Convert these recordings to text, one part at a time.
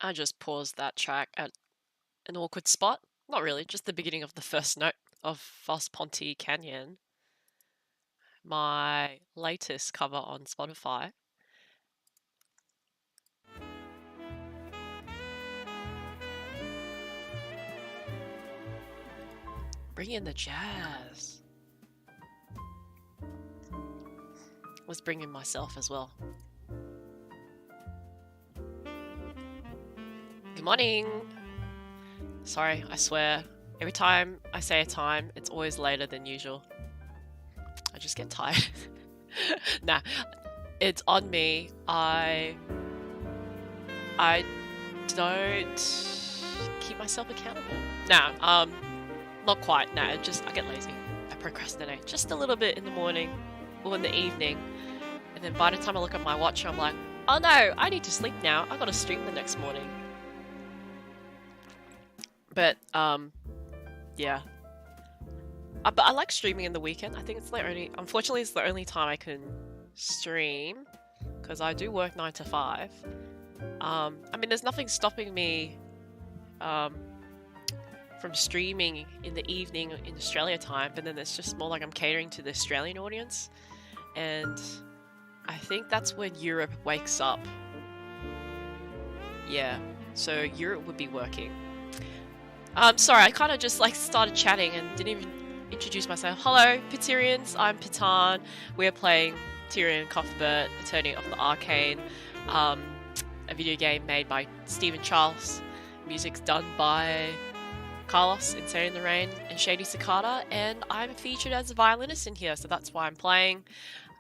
I just paused that track at an awkward spot. Not really, just the beginning of the first note of Fast Ponte Canyon, my latest cover on Spotify. Bring in the jazz. Was bringing myself as well. Good morning. Sorry, I swear. Every time I say a time, it's always later than usual. I just get tired. Nah, it's on me. I don't keep myself accountable. Nah, not quite. Nah, I get lazy. I procrastinate just a little bit in the morning or in the evening. And then by the time I look at my watch, I'm like, oh no, I need to sleep now. I gotta stream the next morning. But, yeah. But I like streaming in the weekend. I think it's the only, unfortunately, it's the only time I can stream because I do work 9 to 5. I mean, there's nothing stopping me from streaming in the evening in Australia time, but then it's just more like I'm catering to the Australian audience. And I think that's when Europe wakes up. Yeah, so Europe would be working. Sorry, I kind of just like started chatting and didn't even introduce myself. Hello, Pitarians, I'm PitTan. We're playing Tyrion Cuthbert, Attorney of the Arcane, a video game made by Stephen Charles. Music's done by Carlos, Insane in the Rain, and Shady Cicada, and I'm featured as a violinist in here, so that's why I'm playing.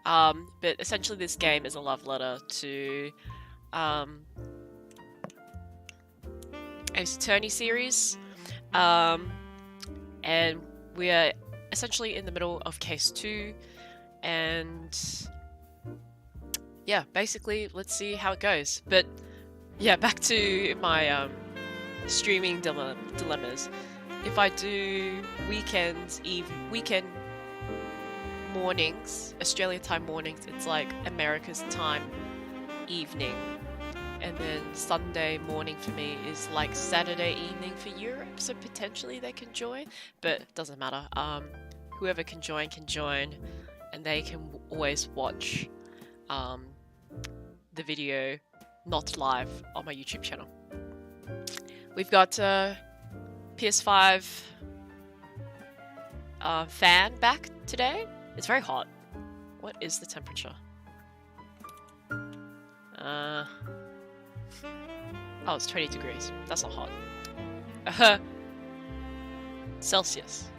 But essentially this game is a love letter to Ace Attorney series. And we are essentially in the middle of case 2, and yeah, basically let's see how it goes. But yeah, back to my streaming dilemmas. If I do weekend mornings, Australia time mornings, it's like America's time evening. And then Sunday morning for me is like Saturday evening for Europe, so potentially they can join, but it doesn't matter. Whoever can join, and they can always watch the video not live on my YouTube channel. We've got PS5 fan back today. It's very hot. What is the temperature? Oh, it's 20 degrees. That's not hot. Celsius.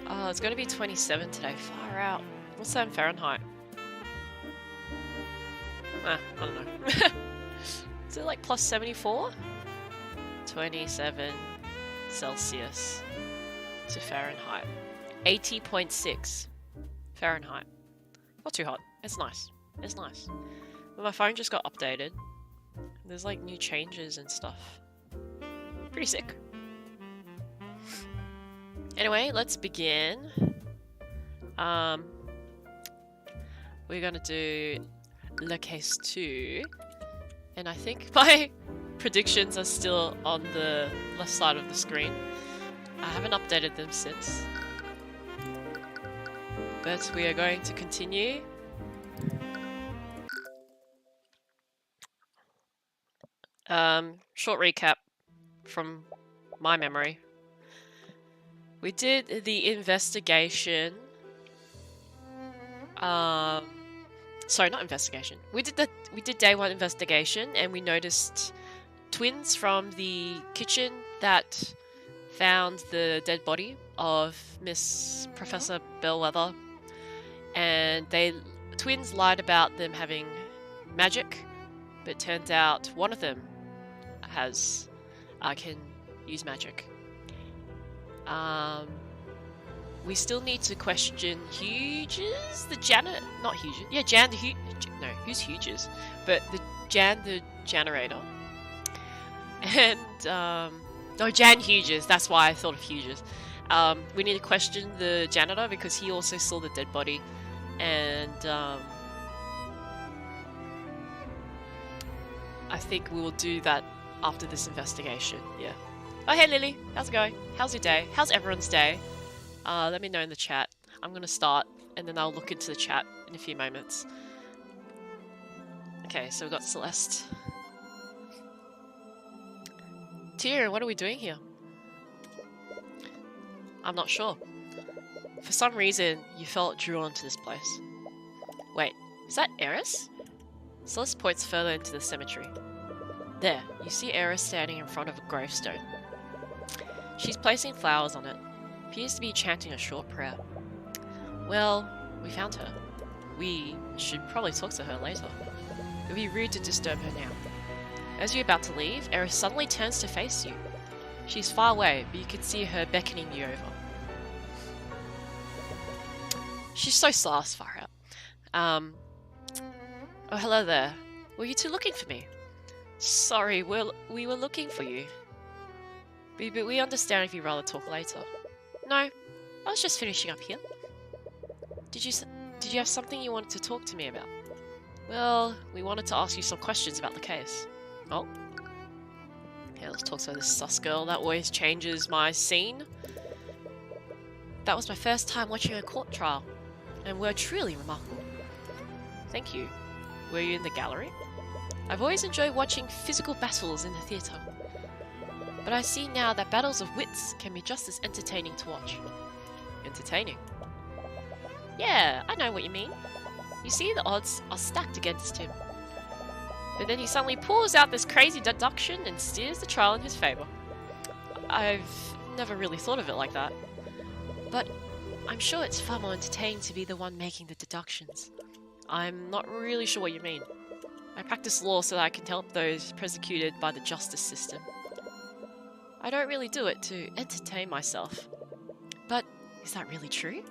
Oh, it's going to be 27 today. Far out. What's that in Fahrenheit? I don't know. Is it like plus 74? 27 Celsius to Fahrenheit. 80.6 Fahrenheit. Not too hot. It's nice. It's nice. But my phone just got updated. There's like new changes and stuff. Pretty sick. Anyway, let's begin. We're gonna do Le Case 2. And I think my predictions are still on the left side of the screen. I haven't updated them since. But we are going to continue. Short recap from my memory. We did the investigation. Sorry, not investigation. We did day 1 investigation, and we noticed twins from the kitchen that found the dead body of Miss Professor Bellwether, and twins lied about them having magic, but it turns out one of them can use magic. We still need to question Hughes, the janitor. Not Hughes. Yeah, Jan the Hughes. No, who's Hughes? But Jan the generator. And no, Jan Hughes. That's why I thought of Hughes. We need to question the janitor because he also saw the dead body, and I think we will do that after this investigation, yeah. Oh, hey Lily, how's it going? How's your day? How's everyone's day? Let me know in the chat. I'm gonna start, and then I'll look into the chat in a few moments. Okay, so we've got Celeste. Tyrion, what are we doing here? I'm not sure. For some reason, you felt drawn to this place. Wait, is that Eris? Celeste points further into the cemetery. There, you see Eris standing in front of a gravestone. She's placing flowers on it. Appears to be chanting a short prayer. Well, we found her. We should probably talk to her later. It would be rude to disturb her now. As you're about to leave, Eris suddenly turns to face you. She's far away, but you can see her beckoning you over. She's so sass, far out. Oh, hello there. Were you two looking for me? Sorry, we were looking for you. But we understand if you'd rather talk later. No, I was just finishing up here. Did you have something you wanted to talk to me about? Well, we wanted to ask you some questions about the case. Oh. Yeah, let's talk to this sus girl. That always changes my scene. That was my first time watching a court trial, and were truly remarkable. Thank you. Were you in the gallery? I've always enjoyed watching physical battles in the theatre. But I see now that battles of wits can be just as entertaining to watch. Entertaining? Yeah, I know what you mean. You see, the odds are stacked against him. But then he suddenly pulls out this crazy deduction and steers the trial in his favour. I've never really thought of it like that. But I'm sure it's far more entertaining to be the one making the deductions. I'm not really sure what you mean. I practice law so that I can help those persecuted by the justice system. I don't really do it to entertain myself. But is that really true?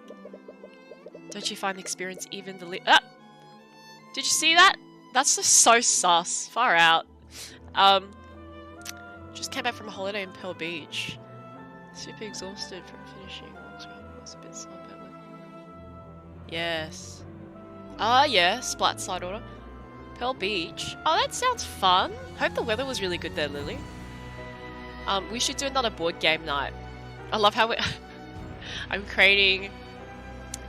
Don't you find the experience even the Ah! Did you see that? That's just so sus. Far out. Just came back from a holiday in Pearl Beach. Super exhausted from finishing. Was a bit sunburned. Yes. Ah, yeah. Splat side order. Pearl Beach. Oh, that sounds fun. Hope the weather was really good there, Lily. We should do another board game night. I love how I'm creating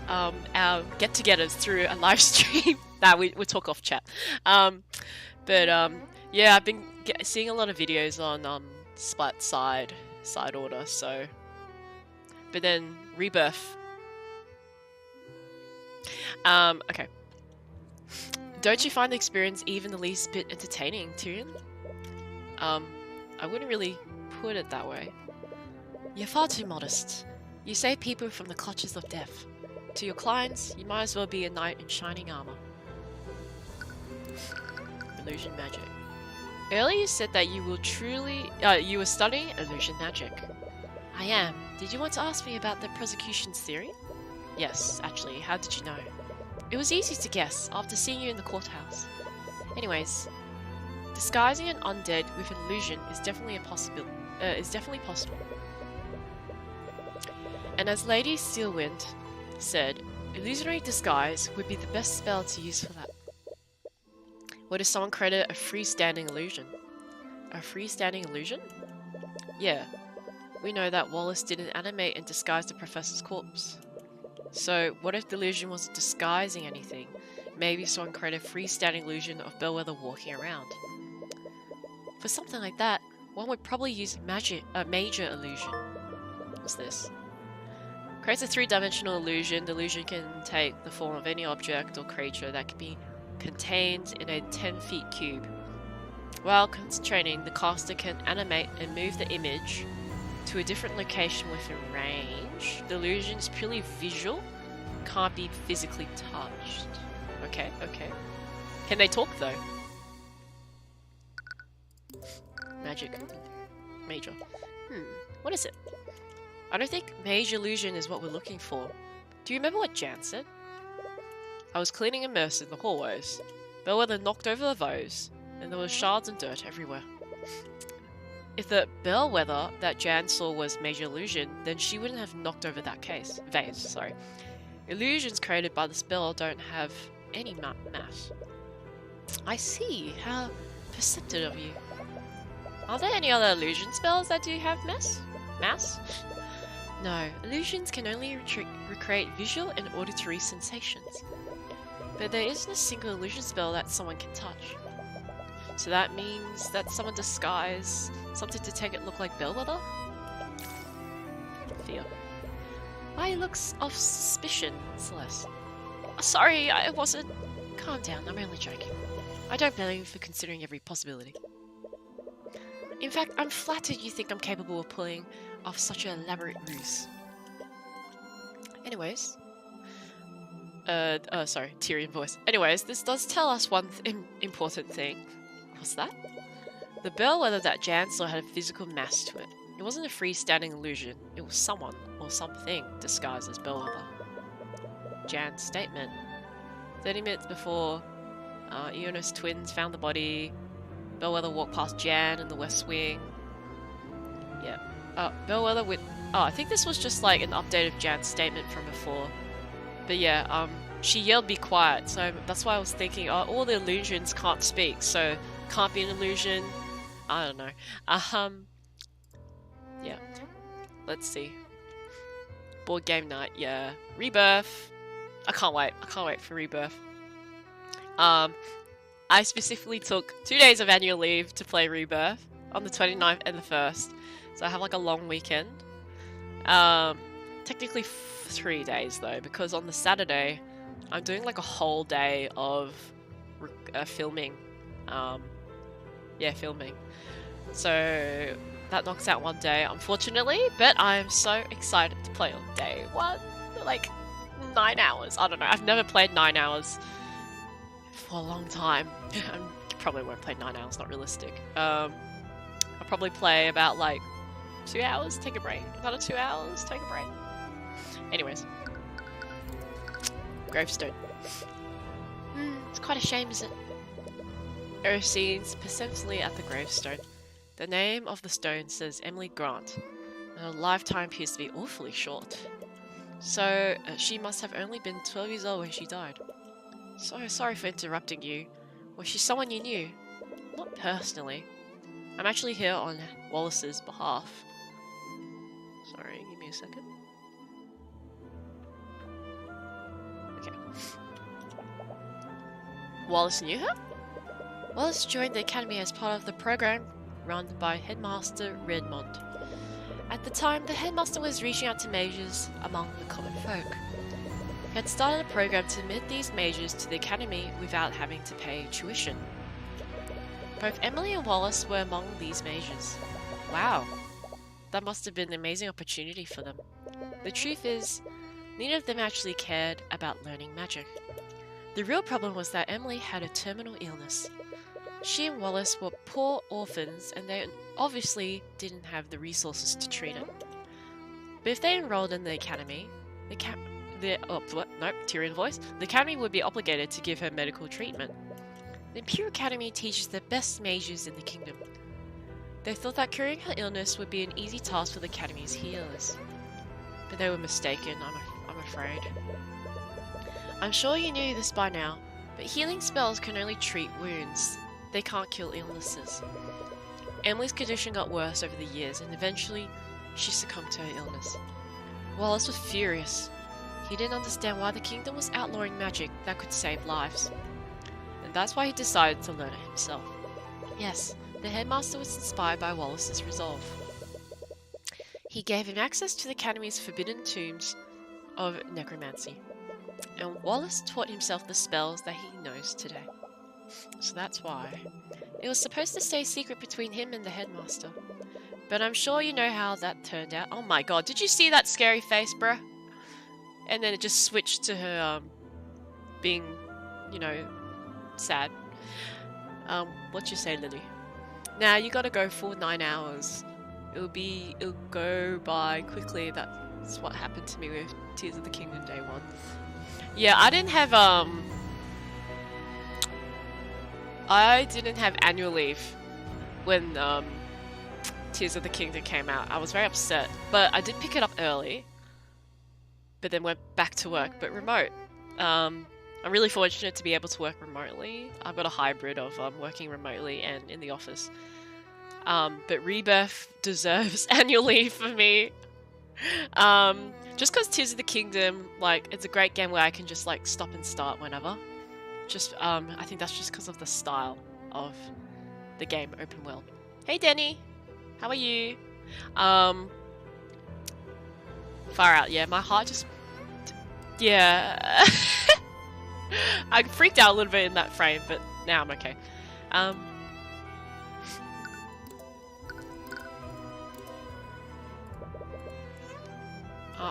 our get-togethers through a live stream. Nah, we'll talk off chat. Yeah, I've been seeing a lot of videos on Splat side order, so... But then, Rebirth. Okay. Don't you find the experience even the least bit entertaining, Tyrion? I wouldn't really put it that way. You're far too modest. You save people from the clutches of death. To your clients, you might as well be a knight in shining armor. Illusion magic. Earlier you said that you were studying illusion magic. I am. Did you want to ask me about the prosecution's theory? Yes, actually. How did you know? It was easy to guess after seeing you in the courthouse. Anyways, disguising an undead with an illusion is definitely possible. And as Lady Steelwind said, illusionary disguise would be the best spell to use for that. What does someone credit a freestanding illusion? A freestanding illusion? Yeah. We know that Wallace didn't animate and disguise the professor's corpse. So, what if the illusion wasn't disguising anything? Maybe someone created a freestanding illusion of Bellwether walking around. For something like that, one would probably use a major illusion. What's this? Creates a three-dimensional illusion. The illusion can take the form of any object or creature that can be contained in a 10-feet cube. While concentrating, the caster can animate and move the image to a different location within range. The illusion is purely visual, can't be physically touched. Okay, okay. Can they talk though? Magic. Major. What is it? I don't think major illusion is what we're looking for. Do you remember what Jan said? I was cleaning a mess in the hallways. Bellwether knocked over the vase, and there were shards and dirt everywhere. If the Bellwether that Jan saw was major illusion, then she wouldn't have knocked over that vase. Illusions created by the spell don't have any mass. I see. How perceptive of you. Are there any other illusion spells that do have mass? No, illusions can only recreate visual and auditory sensations. But there isn't a single illusion spell that someone can touch. So that means that someone disguise something to take it look like Bellwether? Fear. Why looks of suspicion, Celeste? Oh, sorry, I wasn't. Calm down, I'm only joking. I don't blame you for considering every possibility. In fact, I'm flattered you think I'm capable of pulling off such an elaborate ruse. Anyways. Sorry, Tyrion voice. Anyways, this does tell us one important thing. What's that? The bellwether that Jan saw had a physical mass to it. It wasn't a freestanding illusion. It was someone, or something, disguised as bellwether. Jan's statement. 30 minutes before Ionos twins found the body, Bellwether walked past Jan in the West Wing. Yeah. Bellwether with... Oh, I think this was just like an update of Jan's statement from before. But yeah, she yelled be quiet, so that's why I was thinking, oh, all the illusions can't speak, so can't be an illusion. I don't know. Yeah. Let's see. Board game night, yeah. Rebirth. I can't wait for Rebirth. I specifically took 2 days of annual leave to play Rebirth on the 29th and the 1st. So I have like a long weekend. Technically 3 days though, because on the Saturday I'm doing like a whole day of filming. Yeah, filming. So that knocks out 1 day, unfortunately, but I'm so excited to play on day 1. Like 9 hours. I don't know. I've never played 9 hours for a long time. I probably won't play 9 hours, not realistic. I'll probably play about like 2 hours, take a break. Another 2 hours, take a break. Anyways. Gravestone. It's quite a shame, isn't it? Erisine's persistently at the gravestone. The name of the stone says Emily Grant, and her lifetime appears to be awfully short. So, she must have only been 12 years old when she died. So sorry for interrupting you. Was she someone you knew? Not personally. I'm actually here on Wallace's behalf. Sorry, give me a second. Okay. Wallace knew her? Wallace joined the academy as part of the program run by Headmaster Redmond. At the time, the headmaster was reaching out to mages among the common folk. He had started a program to admit these mages to the academy without having to pay tuition. Both Emily and Wallace were among these mages. Wow, that must have been an amazing opportunity for them. The truth is, neither of them actually cared about learning magic. The real problem was that Emily had a terminal illness. She and Wallace were poor orphans, and they obviously didn't have the resources to treat it. But if they enrolled in the academy, Tyrion voice. The academy would be obligated to give her medical treatment. The Imperial Academy teaches the best mages in the kingdom. They thought that curing her illness would be an easy task for the academy's healers. But they were mistaken, I'm afraid. I'm sure you knew this by now, but healing spells can only treat wounds. They can't kill illnesses. Emily's condition got worse over the years, and eventually she succumbed to her illness. Wallace was furious. He didn't understand why the kingdom was outlawing magic that could save lives. And that's why he decided to learn it himself. Yes, the headmaster was inspired by Wallace's resolve. He gave him access to the academy's forbidden tombs of necromancy. And Wallace taught himself the spells that he knows today. So that's why. It was supposed to stay secret between him and the headmaster. But I'm sure you know how that turned out. Oh my god, did you see that scary face, bruh? And then it just switched to her, being, you know, sad. What you say, Lily? Now, you gotta go full 9 hours. It'll go by quickly. That's what happened to me with Tears of the Kingdom Day 1. Yeah, I didn't have annual leave when, Tears of the Kingdom came out. I was very upset, but I did pick it up early, but then went back to work, but remote. I'm really fortunate to be able to work remotely. I've got a hybrid of working remotely and in the office. But Rebirth deserves annual leave for me. Just because Tears of the Kingdom, like, it's a great game where I can just like stop and start whenever. Just, I think that's just because of the style of the game, open world. Hey Denny, how are you? Far out, yeah, my heart just, yeah. I freaked out a little bit in that frame, but now I'm okay. I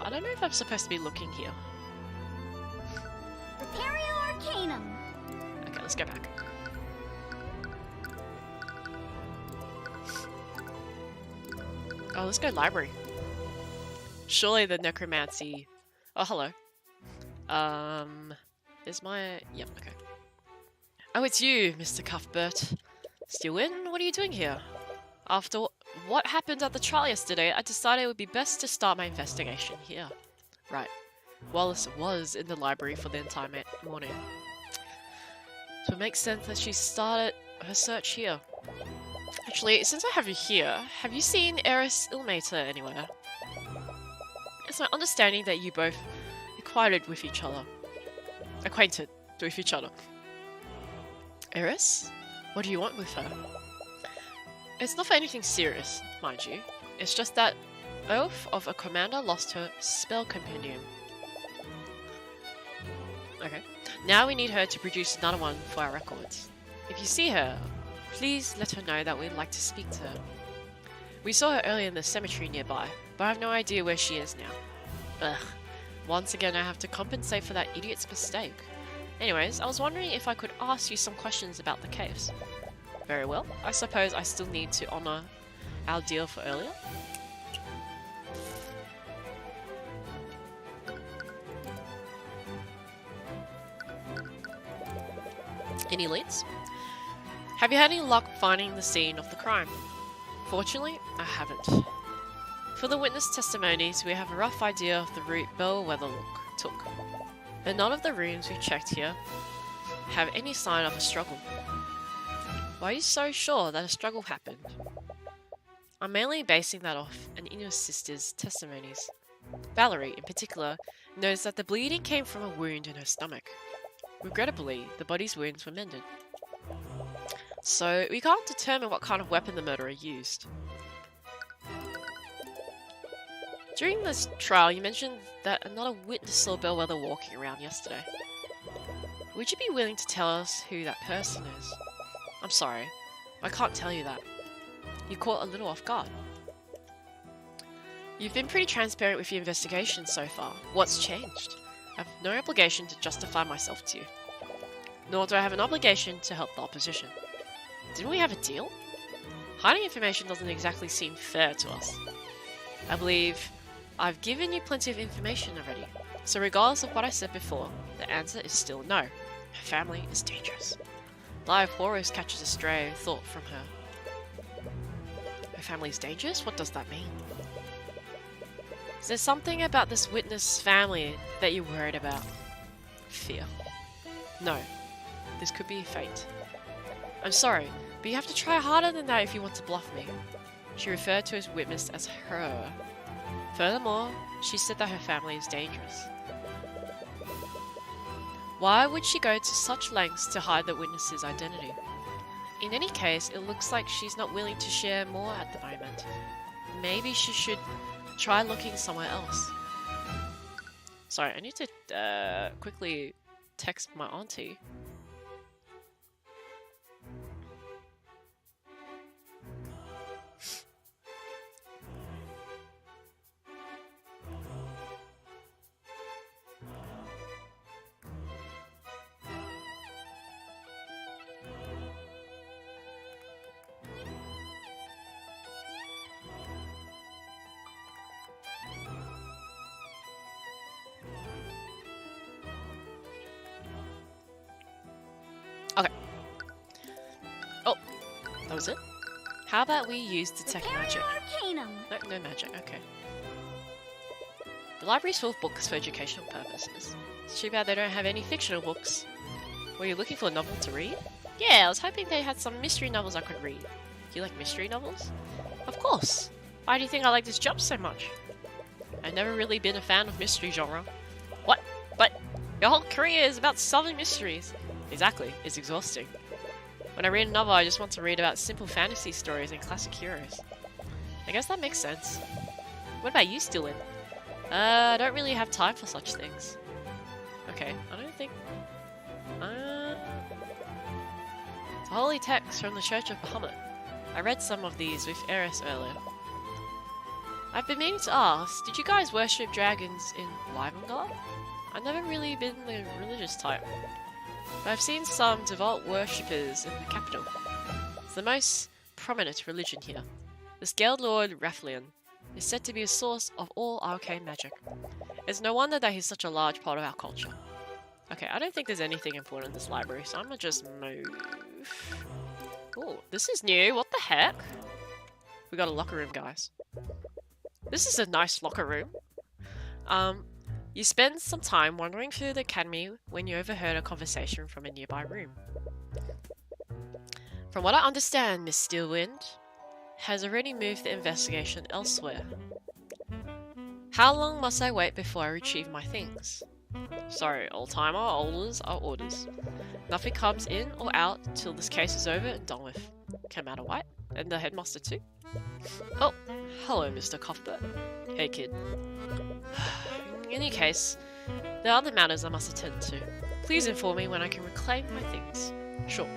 don't know if I'm supposed to be looking here. Arcanum. Okay, let's go back. Oh, let's go library. Surely the necromancy. Oh, hello. Is my... Yep, okay. Oh, it's you, Mr. Cuthbert. Still in? What are you doing here? After what happened at the trial yesterday, I decided it would be best to start my investigation here. Right. Wallace was in the library for the entire morning. So it makes sense that she started her search here. Actually, since I have you here, have you seen Eris Ilmater anywhere? It's my understanding that you both acquainted with each other. Eris? What do you want with her? It's not for anything serious, mind you. It's just that Oath of a commander lost her spell compendium. Okay. Now we need her to produce another one for our records. If you see her, please let her know that we'd like to speak to her. We saw her earlier in the cemetery nearby, but I have no idea where she is now. Ugh. Once again I have to compensate for that idiot's mistake. Anyways, I was wondering if I could ask you some questions about the caves. Very well. I suppose I still need to honor our deal for earlier. Any leads? Have you had any luck finding the scene of the crime? Fortunately, I haven't. For the witness testimonies, we have a rough idea of the route Bellwether took, but none of the rooms we've checked here have any sign of a struggle. Why are you so sure that a struggle happened? I'm mainly basing that off an inner sister's testimonies. Valerie, in particular, knows that the bleeding came from a wound in her stomach. Regrettably, the body's wounds were mended. So, we can't determine what kind of weapon the murderer used. During this trial, you mentioned that another witness saw Bellwether walking around yesterday. Would you be willing to tell us who that person is? I'm sorry, I can't tell you that. You caught a little off guard. You've been pretty transparent with your investigation so far. What's changed? I have no obligation to justify myself to you. Nor do I have an obligation to help the opposition. Didn't we have a deal? Hiding information doesn't exactly seem fair to us. I believe I've given you plenty of information already. So regardless of what I said before, the answer is still no. Her family is dangerous. Live horrors catches a stray thought from her. Her family is dangerous? What does that mean? Is there something about this witness family that you're worried about? Fear. No. This could be fate. I'm sorry, but you have to try harder than that if you want to bluff me. She referred to his witness as her. Furthermore, she said that her family is dangerous. Why would she go to such lengths to hide the witness's identity? In any case, it looks like she's not willing to share more at the moment. Maybe she should try looking somewhere else. Sorry, I need to quickly text my auntie. Okay. Oh, that was it? How about we use detect magic? Arcanum. No magic, okay. The library's full of books for educational purposes. It's too bad they don't have any fictional books. Were you looking for a novel to read? Yeah, I was hoping they had some mystery novels I could read. Do you like mystery novels? Of course! Why do you think I like this job so much? I've never really been a fan of mystery genre. What? But your whole career is about solving mysteries. Exactly, it's exhausting. When I read a novel, I just want to read about simple fantasy stories and classic heroes. I guess that makes sense. What about you, Stillin? I don't really have time for such things. Okay, I don't think... It's a holy text from the Church of Bahamut. I read some of these with Eris earlier. I've been meaning to ask, did you guys worship dragons in Livengard? I've never really been the religious type, but I've seen some devout worshippers in the capital. It's the most prominent religion here. The Scaled Lord Rathlian is said to be a source of all arcane magic. It's no wonder that he's such a large part of our culture. Okay, I don't think there's anything important in this library, so I'm gonna just move. Oh, this is new. What the heck? We got a locker room, guys. This is a nice locker room. You spend some time wandering through the academy when you overheard a conversation from a nearby room. From what I understand, Miss Steelwind has already moved the investigation elsewhere. How long must I wait before I retrieve my things? Sorry, old-timer, orders are orders. Nothing comes in or out till this case is over and done with. Commander White? And the headmaster too? Oh, hello, Mr. Cuthbert. Hey, kid. In any case, there are other matters I must attend to. Please inform me when I can reclaim my things. Sure.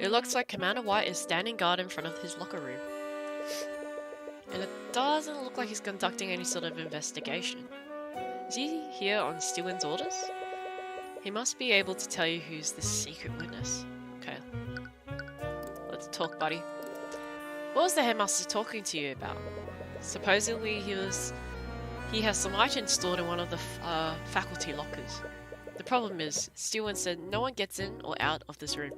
It looks like Commander White is standing guard in front of his locker room. And it doesn't look like he's conducting any sort of investigation. Is he here on Stillwin's orders? He must be able to tell you who's the secret witness. Okay. Let's talk, buddy. What was the headmaster talking to you about? Supposedly he has some items stored in one of the faculty lockers. The problem is, Stillwin said no one gets in or out of this room.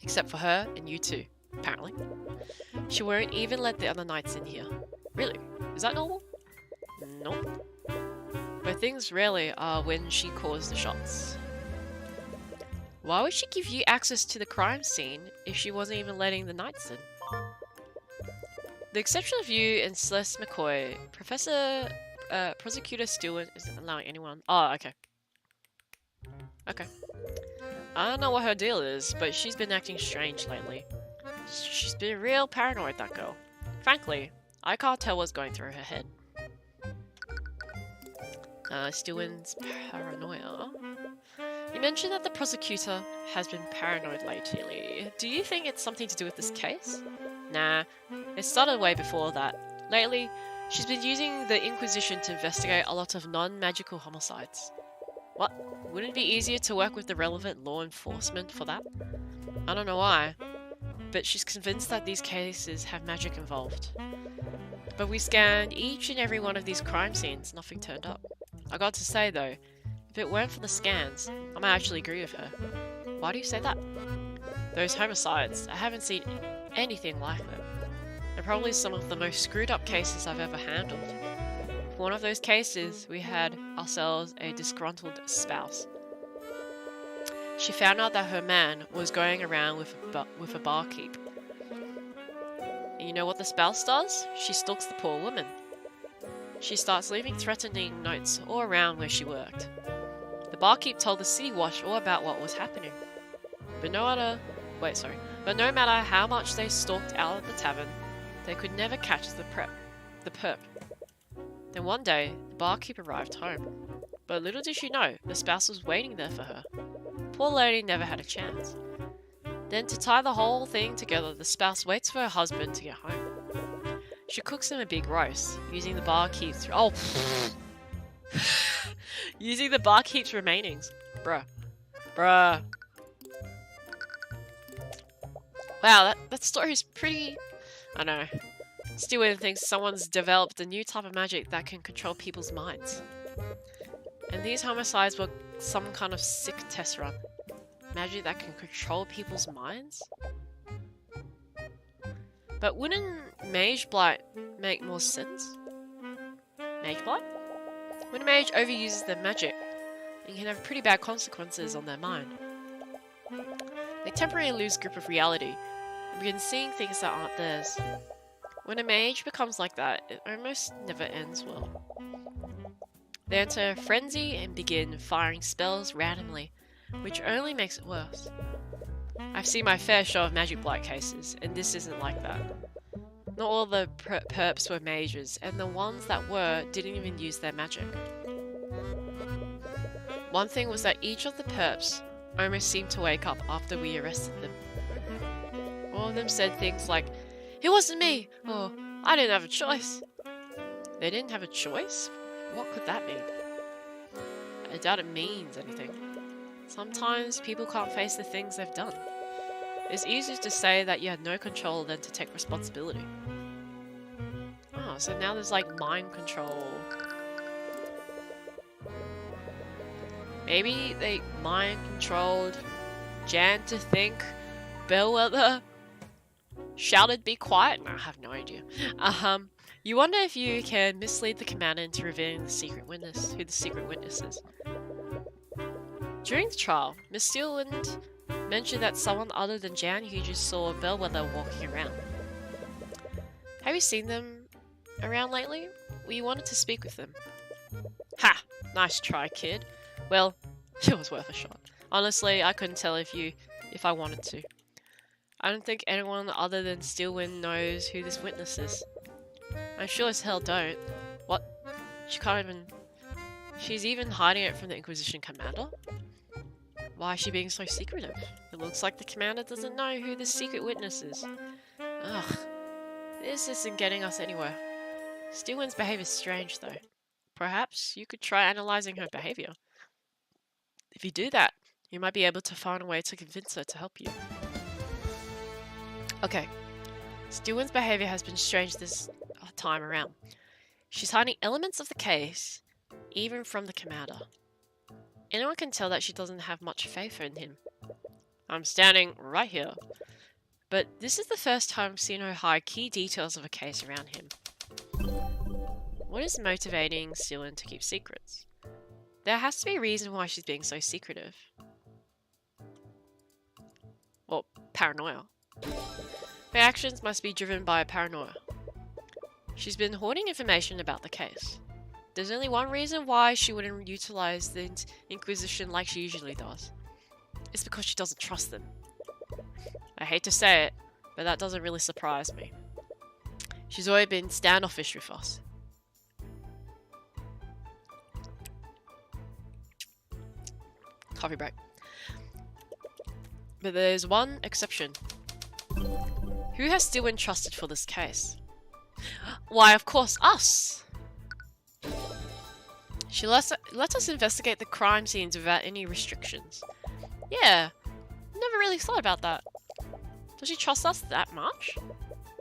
Except for her and you two, apparently. She won't even let the other knights in here. Really? Is that normal? Nope. But things rarely are when she calls the shots. Why would she give you access to the crime scene if she wasn't even letting the knights in? The exception of you and Celeste McCoy, Prosecutor Stewart isn't allowing anyone. Oh, okay. Okay. I don't know what her deal is, but she's been acting strange lately. She's been real paranoid, that girl. Frankly, I can't tell what's going through her head. Stewin's paranoia. You mentioned that the prosecutor has been paranoid lately. Do you think it's something to do with this case? Nah, it started way before that. Lately, she's been using the Inquisition to investigate a lot of non-magical homicides. What? Wouldn't it be easier to work with the relevant law enforcement for that? I don't know why, but she's convinced that these cases have magic involved. But we scanned each and every one of these crime scenes, nothing turned up. I got to say though, if it weren't for the scans, I might actually agree with her. Why do you say that? Those homicides, I haven't seen anything like them. They're probably some of the most screwed up cases I've ever handled. For one of those cases, we had ourselves a disgruntled spouse. She found out that her man was going around with a barkeep. And you know what the spouse does? She stalks the poor woman. She starts leaving threatening notes all around where she worked. The barkeep told the city watch all about what was happening. But no matter how much they stalked out of the tavern, they could never catch the perp. Then one day, the barkeep arrived home. But little did she know, the spouse was waiting there for her. Poor lady never had a chance. Then to tie the whole thing together, the spouse waits for her husband to get home. She cooks him a big roast, using the barkeep's using the barkeep's remainings. Bruh. Wow, that story's pretty... I know. Stewart thinks someone's developed a new type of magic that can control people's minds. And these homicides were some kind of sick test run. Magic that can control people's minds? But wouldn't Mage Blight make more sense? Mage blood? When a mage overuses their magic, it can have pretty bad consequences on their mind. They temporarily lose grip of reality and begin seeing things that aren't theirs. When a mage becomes like that, it almost never ends well. They enter a frenzy and begin firing spells randomly, which only makes it worse. I've seen my fair share of magic blight cases, and this isn't like that. Not all the perps were mages, and the ones that were didn't even use their magic. One thing was that each of the perps almost seemed to wake up after we arrested them. All of them said things like, "It wasn't me," or "I didn't have a choice." They didn't have a choice? What could that mean? I doubt it means anything. Sometimes people can't face the things they've done. It's easier to say that you had no control than to take responsibility. Oh, so now there's like mind control. Maybe they mind controlled Jan to think Bellwether shouted "be quiet"? No, I have no idea. You wonder if you can mislead the commander into revealing the secret witness, who the secret witness is. During the trial, Miss Steelwind mentioned that someone other than Jan who just saw Bellwether walking around. Have you seen them around lately? We wanted to speak with them. Ha! Nice try, kid. Well, it was worth a shot. Honestly, I couldn't tell if I wanted to. I don't think anyone other than Steelwind knows who this witness is. I'm sure as hell don't. What? She's even hiding it from the Inquisition commander? Why is she being so secretive? It looks like the commander doesn't know who this secret witness is. Ugh. This isn't getting us anywhere. Steelwind's behavior is strange, though. Perhaps you could try analyzing her behavior. If you do that, you might be able to find a way to convince her to help you. Okay. Steelwind's behavior has been strange this time around. She's hiding elements of the case, even from the commander. Anyone can tell that she doesn't have much faith in him. I'm standing right here. But this is the first time I've seen her hide key details of a case around him. What is motivating Steelwind to keep secrets? There has to be a reason why she's being so secretive. Or paranoia. Her actions must be driven by paranoia. She's been hoarding information about the case. There's only one reason why she wouldn't utilize the Inquisition like she usually does. It's because she doesn't trust them. I hate to say it, but that doesn't really surprise me. She's always been standoffish with us. Coffee break. But there's one exception. Who has Steelwind trusted for this case? Why, of course, us! She let us investigate the crime scenes without any restrictions. Yeah, never really thought about that. Does she trust us that much?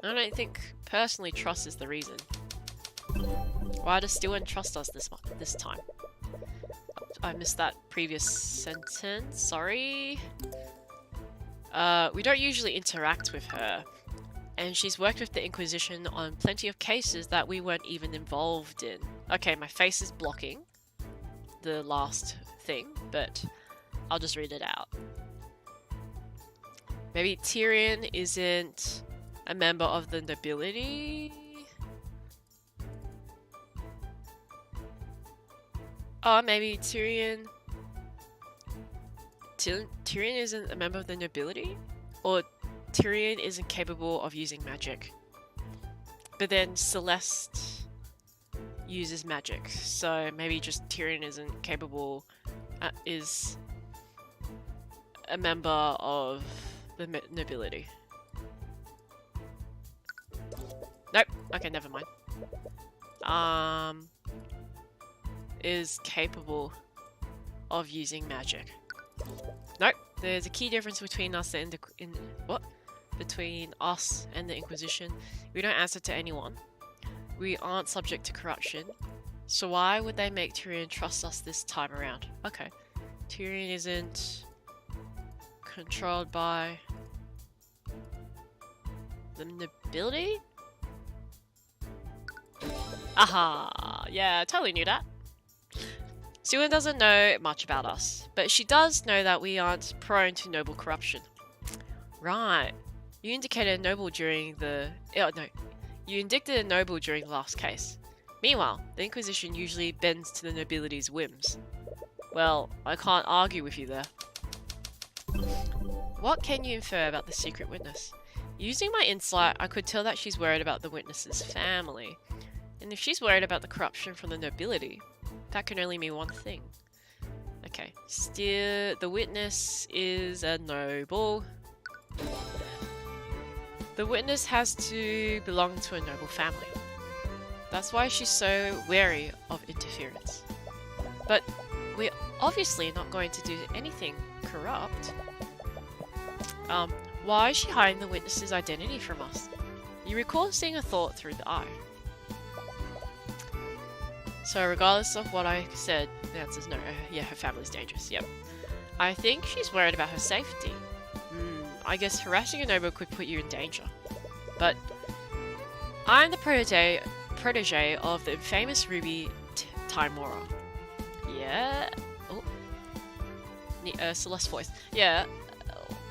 I don't think personally trust is the reason. Why does Steelwind trust us this time? I missed that previous sentence, sorry. We don't usually interact with her. And she's worked with the Inquisition on plenty of cases that we weren't even involved in. Okay, my face is blocking the last thing, but I'll just read it out. Maybe Tyrion isn't a member of the nobility? Oh, maybe Tyrion isn't a member of the nobility? Or Tyrion isn't capable of using magic. But then Celeste uses magic, so maybe just Tyrion isn't capable, is a member of the nobility. Nope, okay, never mind. Is capable of using magic. Nope, there's a key difference between us and between us and the Inquisition. We don't answer to anyone. We aren't subject to corruption. So why would they make Tyrion trust us this time around? Okay. Tyrion isn't controlled by the nobility? Aha! Yeah, I totally knew that. Stewan doesn't know much about us, but she does know that we aren't prone to noble corruption. Right. You indicated a noble during the... Oh, no. You indicted a noble during the last case. Meanwhile, the Inquisition usually bends to the nobility's whims. Well, I can't argue with you there. What can you infer about the secret witness? Using my insight, I could tell that she's worried about the witness's family. And if she's worried about the corruption from the nobility, that can only mean one thing. Okay, still, the witness is a noble. The witness has to belong to a noble family. That's why she's so wary of interference. But we're obviously not going to do anything corrupt. Why is she hiding the witness's identity from us? You recall seeing a thought through the eye. So regardless of what I said, the answer's no. Yeah, her family's dangerous, yep. I think she's worried about her safety. I guess harassing a noble could put you in danger. But I'm the protege of the infamous Ruby Timora. Yeah? Oh. Celeste's voice. Yeah.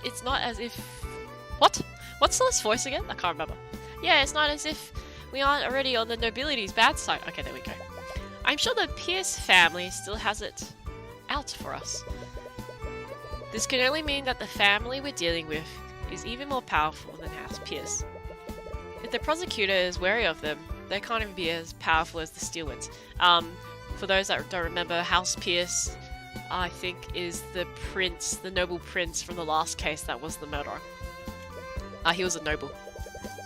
It's not as if... What? What's Celeste's voice again? I can't remember. Yeah, it's not as if we aren't already on the nobility's bad side. Okay, there we go. I'm sure the Pierce family still has it out for us. This can only mean that the family we're dealing with is even more powerful than House Pierce. If the prosecutor is wary of them, they can't even be as powerful as the Steelwinds. For those that don't remember, House Pierce, I think, is the prince, the noble prince from the last case that was the murderer. He was a noble.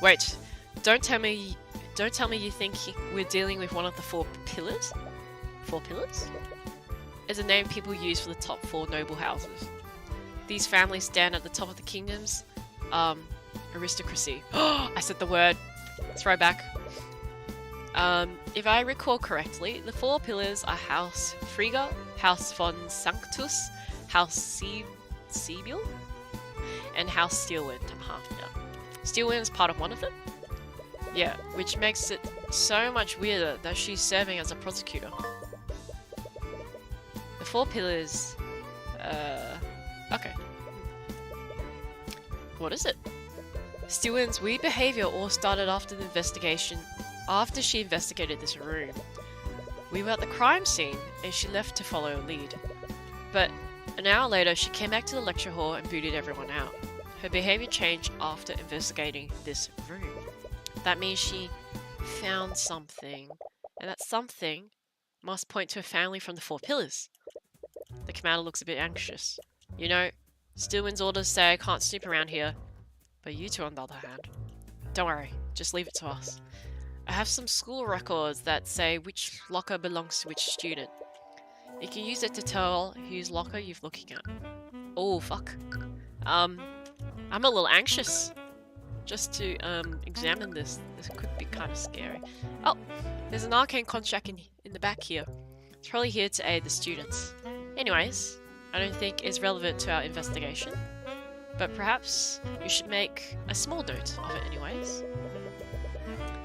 Wait, don't tell me you think we're dealing with one of the four pillars? Four pillars? Is a name people use for the top four noble houses. These families stand at the top of the kingdom's aristocracy. Oh, I said the word. Throwback. If I recall correctly, the four pillars are House Frigga, House von Sanctus, House Sibyl, and House Steelwind. Yeah. Steelwind is part of one of them? Yeah, which makes it so much weirder that she's serving as a prosecutor. The four pillars... okay. What is it? Steelwind's weird behavior all started after the investigation, after she investigated this room. We were at the crime scene, and she left to follow a lead. But an hour later, she came back to the lecture hall and booted everyone out. Her behavior changed after investigating this room. That means she found something, and that something must point to a family from the four pillars. The commander looks a bit anxious. You know, Steelwind's orders say I can't snoop around here, but you two on the other hand. Don't worry, just leave it to us. I have some school records that say which locker belongs to which student. You can use it to tell whose locker you're looking at. Oh, fuck. I'm a little anxious just to examine this. This could be kind of scary. Oh, there's an arcane construct in the back here. It's probably here to aid the students. Anyways, I don't think it's relevant to our investigation, but perhaps you should make a small note of it anyways.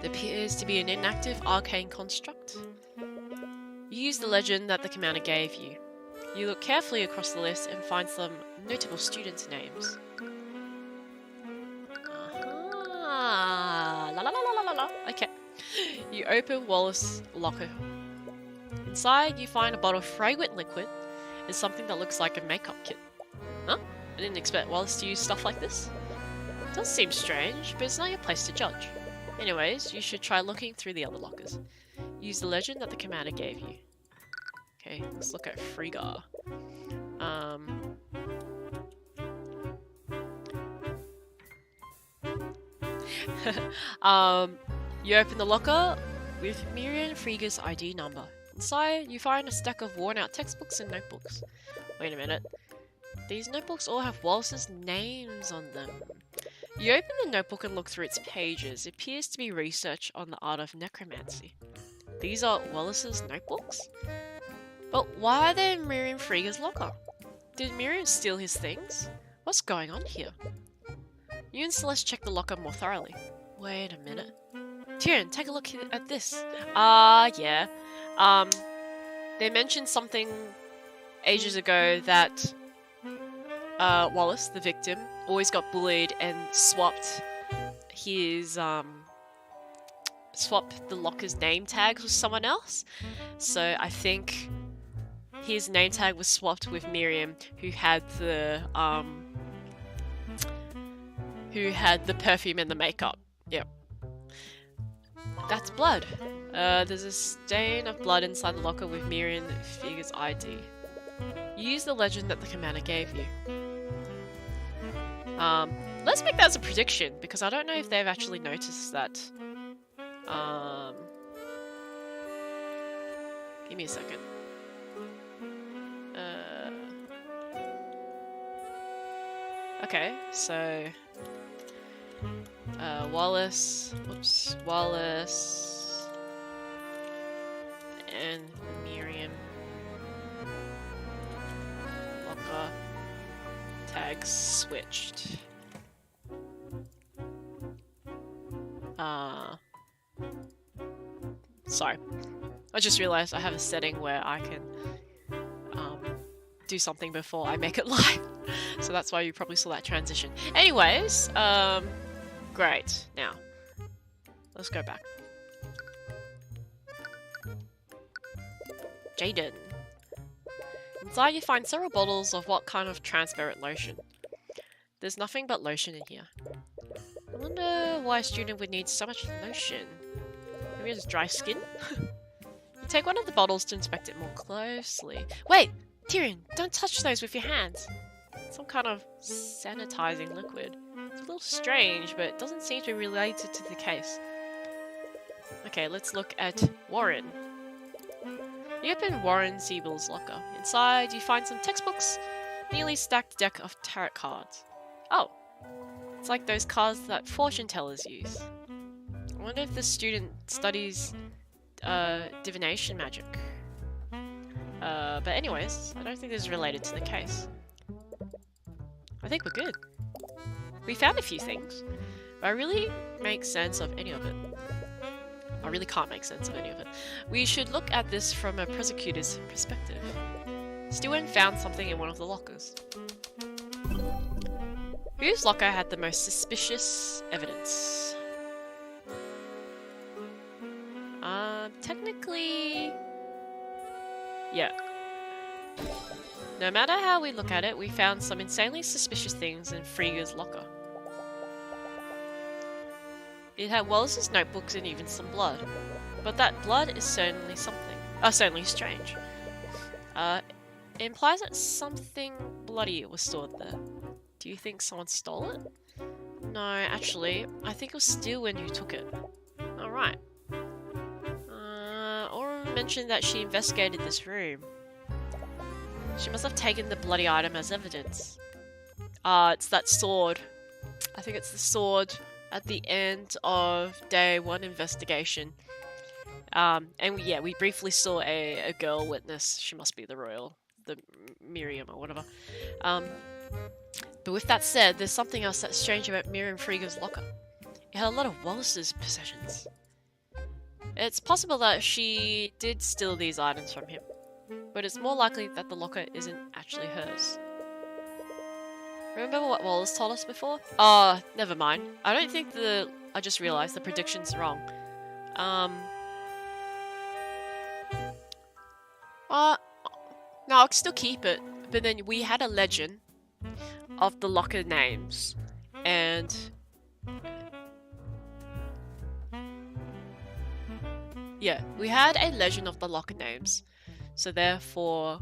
There appears to be an inactive arcane construct. You use the legend that the commander gave you. You look carefully across the list and find some notable students' names. La la la la la la. Okay. You open Wallace's locker. Inside, you find a bottle of fragrant liquid and something that looks like a makeup kit. Huh? I didn't expect Wallace to use stuff like this. It does seem strange, but it's not your place to judge. Anyways, you should try looking through the other lockers. Use the legend that the commander gave you. Okay, let's look at Frigga. You open the locker with Miriam Frigga's ID number. Inside, you find a stack of worn-out textbooks and notebooks. Wait a minute. These notebooks all have Wallace's names on them. You open the notebook and look through its pages. It appears to be research on the art of necromancy. These are Wallace's notebooks? But why are they in Miriam Frigga's locker? Did Miriam steal his things? What's going on here? You and Celeste check the locker more thoroughly. Wait a minute. Tyrion, take a look at this. Yeah. They mentioned something ages ago that Wallace, the victim, always got bullied and swapped his swapped the locker's name tags with someone else. So I think his name tag was swapped with Miriam, who had the perfume and the makeup. Yep. That's blood. There's a stain of blood inside the locker with Miriam Figure's ID. Use the legend that the commander gave you. Let's make that as a prediction, because I don't know if they've actually noticed that. Give me a second. Okay, so Wallace and Miriam locker tags switched. Sorry, I just realized I have a setting where I can do something before I make it live. So that's why you probably saw that transition. Anyways, great. Now, let's go back. Jaden. Inside you find several bottles of what kind of transparent lotion. There's nothing but lotion in here. I wonder why a student would need so much lotion. Maybe it's dry skin? You take one of the bottles to inspect it more closely. Wait! Tyrion, don't touch those with your hands. Some kind of sanitizing liquid. It's a little strange, but it doesn't seem to be related to the case. Okay, let's look at Warren. You open Warren Siebel's locker. Inside, you find some textbooks, neatly stacked deck of tarot cards. Oh, it's like those cards that fortune tellers use. I wonder if the student studies divination magic. But anyways, I don't think this is related to the case. I think we're good. We found a few things, but I really make sense of any of it. I really can't make sense of any of it. We should look at this from a prosecutor's perspective. Stewart found something in one of the lockers. Whose locker had the most suspicious evidence? Technically... yeah. No matter how we look at it, we found some insanely suspicious things in Frigga's locker. It had Wallace's notebooks and even some blood. But that blood is certainly something. Certainly strange. It implies that something bloody was stored there. Do you think someone stole it? No, actually, I think it was Steelwind who took it. Alright. Aura mentioned that she investigated this room. She must have taken the bloody item as evidence. It's that sword. I think it's the sword at the end of day 1 investigation. And yeah, we briefly saw a girl witness. She must be the Miriam or whatever. But with that said, there's something else that's strange about Miriam Frigga's locker. It had a lot of Wallace's possessions. It's possible that she did steal these items from him, but it's more likely that the locker isn't actually hers. Remember what Wallace told us before? Oh, never mind. I don't think I just realized the prediction's wrong. No, I'll still keep it, but then we had a legend of the locker names, and yeah, we had a legend of the locker names, so therefore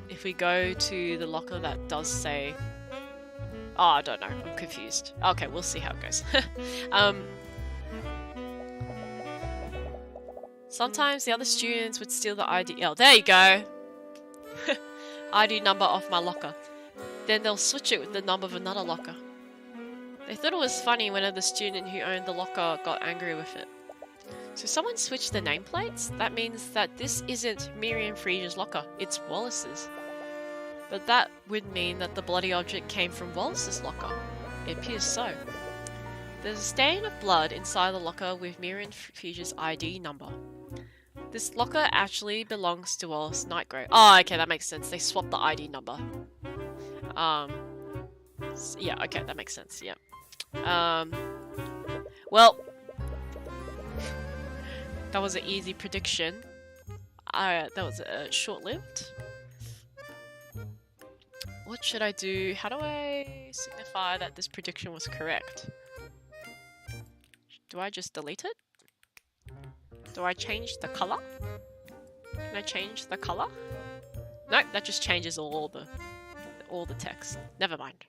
if we go to the locker that does say, oh, I don't know, I'm confused. Okay, we'll see how it goes. Sometimes the other students would steal the ID. Oh, there you go. ID number off my locker. Then they'll switch it with the number of another locker. They thought it was funny whenever the student who owned the locker got angry with it. So someone switched the nameplates? That means that this isn't Miriam Frigga's locker, it's Wallace's. But that would mean that the bloody object came from Wallace's locker. It appears so. There's a stain of blood inside the locker with Miriam Fuge's ID number. This locker actually belongs to Wallace Nightgrave. Oh, okay, that makes sense. They swapped the ID number. Yeah, okay, that makes sense, yeah. Well, that was an easy prediction. That was short-lived. What should I do? How do I signify that this prediction was correct? Do I just delete it? Do I change the color? Can I change the color? Nope, that just changes all the text. Never mind.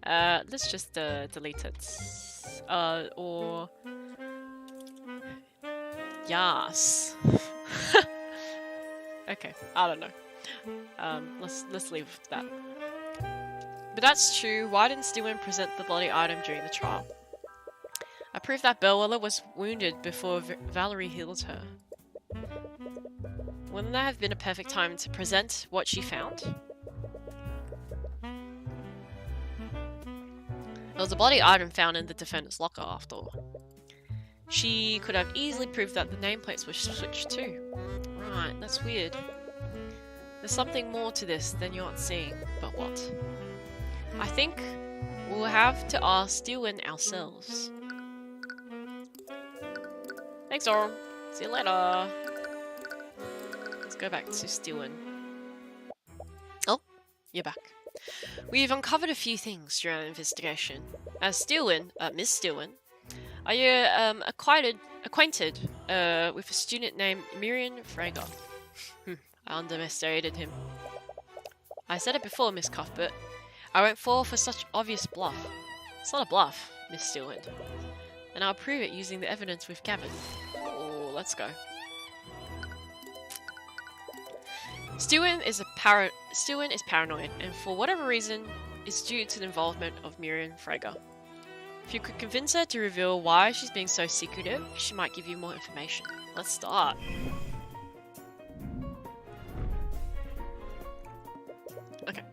Let's just delete it. Or yes. Okay, I don't know. Let's leave that. But that's true. Why didn't Steven present the bloody item during the trial? I proved that Bellwether was wounded before Valerie healed her. Wouldn't that have been a perfect time to present what she found? There was a bloody item found in the defendant's locker after all. She could have easily proved that the nameplates were switched too. Right, that's weird. There's something more to this than you're not seeing, but what? I think we'll have to ask Steven ourselves. Thanks, Oral. See you later. Let's go back to Steven. Oh, you're back. We've uncovered a few things during our investigation. As Steven, Miss Steven, are you acquainted with a student named Miriam Frager? I underestimated him. I said it before, Miss Cuthbert. I won't fall for such obvious bluff. It's not a bluff, Miss Steven. And I'll prove it using the evidence we've gathered. Oh, let's go. Steven is paranoid, and for whatever reason, it's due to the involvement of Miriam Frager. If you could convince her to reveal why she's being so secretive, she might give you more information. Let's start. Okay.